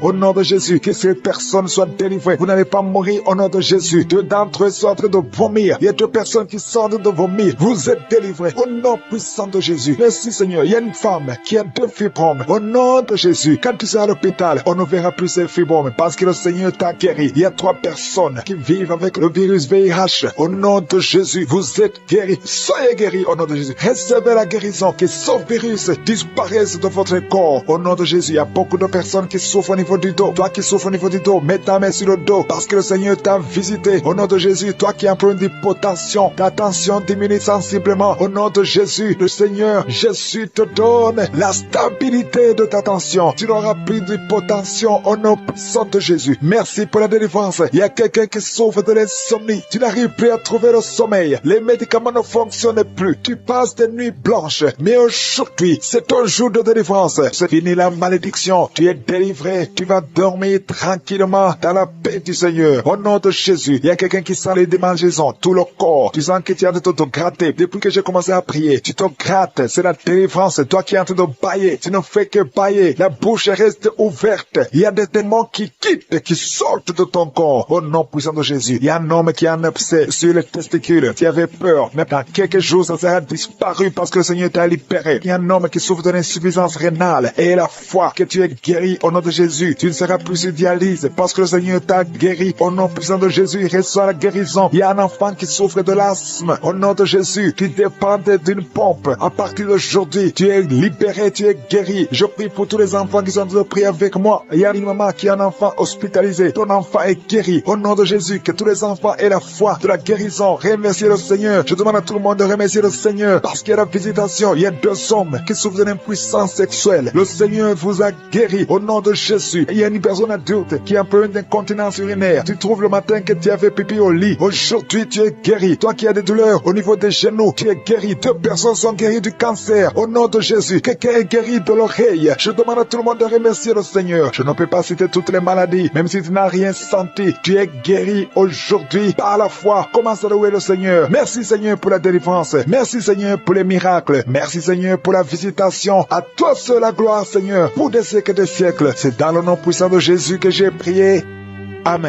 Au nom de Jésus, que ces personnes soient délivrées. Vous n'allez pas mourir au nom de Jésus. 2 d'entre eux sont en train de vomir. Il y a 2 personnes qui sont en train de vomir. Vous êtes délivrés. Au nom puissant de Jésus. Merci Seigneur. Il y a une femme qui a 2 fibromes. Au nom de Jésus, quand tu seras à l'hôpital, on ne verra plus ces fibromes parce que le Seigneur t'a guéri. Il y a 3 personnes qui vivent avec le virus VIH. Au nom de Jésus, vous êtes guéris. Soyez guéris au nom de Jésus. Recevez la guérison. Que ce virus disparaisse de votre corps. Au nom de Jésus, il y a beaucoup de personnes qui souffrent au niveau du dos. Toi qui souffres au niveau du dos, mets ta main sur le dos parce que le Seigneur t'a visité. Au nom de Jésus, toi qui as un problème d'hypotension, ta tension diminue sensiblement. Au nom de Jésus, le Seigneur Jésus te donne la stabilité de ta tension. Tu n'auras plus d'hypotension au nom puissant de Jésus. Merci pour la délivrance. Il y a quelqu'un qui souffre de l'insomnie. Tu n'arrives plus à trouver le sommeil. Les médicaments ne fonctionnent plus. Tu passes des nuits blanches. Mais aujourd'hui, c'est ton jour de délivrance. C'est fini la malédiction. Tu es délivré. Tu vas dormir tranquillement dans la paix du Seigneur. Au nom de Jésus, il y a quelqu'un qui sent les démangeaisons, tout le corps. Tu sens que tu es en train de te gratter. Depuis que j'ai commencé à prier, tu te grattes. C'est la délivrance. Toi qui es en train de bailler, tu ne fais que bailler. La bouche reste ouverte. Il y a des démons qui quittent, qui sortent de ton corps. Au nom puissant de Jésus, il y a un homme qui a un abcès sur les testicules. Tu avais peur. Mais dans quelques jours, ça sera disparu parce que le Seigneur t'a libéré. Il y a un homme qui souffre de insuffisance rénale et la foi que tu es guéri au nom de Jésus. Tu ne seras plus sur dialyse parce que le Seigneur t'a guéri. Au nom puissant de Jésus, reçois la guérison. Il y a un enfant qui souffre de l'asthme. Au nom de Jésus, qui dépendait d'une pompe. À partir d'aujourd'hui, tu es libéré, tu es guéri. Je prie pour tous les enfants qui sont en train de prier avec moi. Il y a une maman qui a un enfant hospitalisé. Ton enfant est guéri. Au nom de Jésus, que tous les enfants aient la foi de la guérison. Remerciez le Seigneur. Je demande à tout le monde de remercier le Seigneur parce qu'il y a la visitation. Il y a 2 hommes qui souffrent d'une impuissance sexuelle. Le Seigneur vous a guéri au nom de Jésus. Il y a une personne adulte qui a un peu d'incontinence urinaire. Tu trouves le matin que tu avais pipi au lit. Aujourd'hui, tu es guéri. Toi qui as des douleurs au niveau des genoux, tu es guéri. 2 personnes sont guéries du cancer. Au nom de Jésus, quelqu'un est guéri de l'oreille. Je demande à tout le monde de remercier le Seigneur. Je ne peux pas citer toutes les maladies, même si tu n'as rien senti. Tu es guéri aujourd'hui par la foi. Commence à louer le Seigneur. Merci Seigneur pour la délivrance. Merci Seigneur pour les miracles. Merci Seigneur pour la visitation. À toi seul la gloire Seigneur pour des siècles et des siècles. C'est dans le nom puissant de Jésus que j'ai prié. Amen.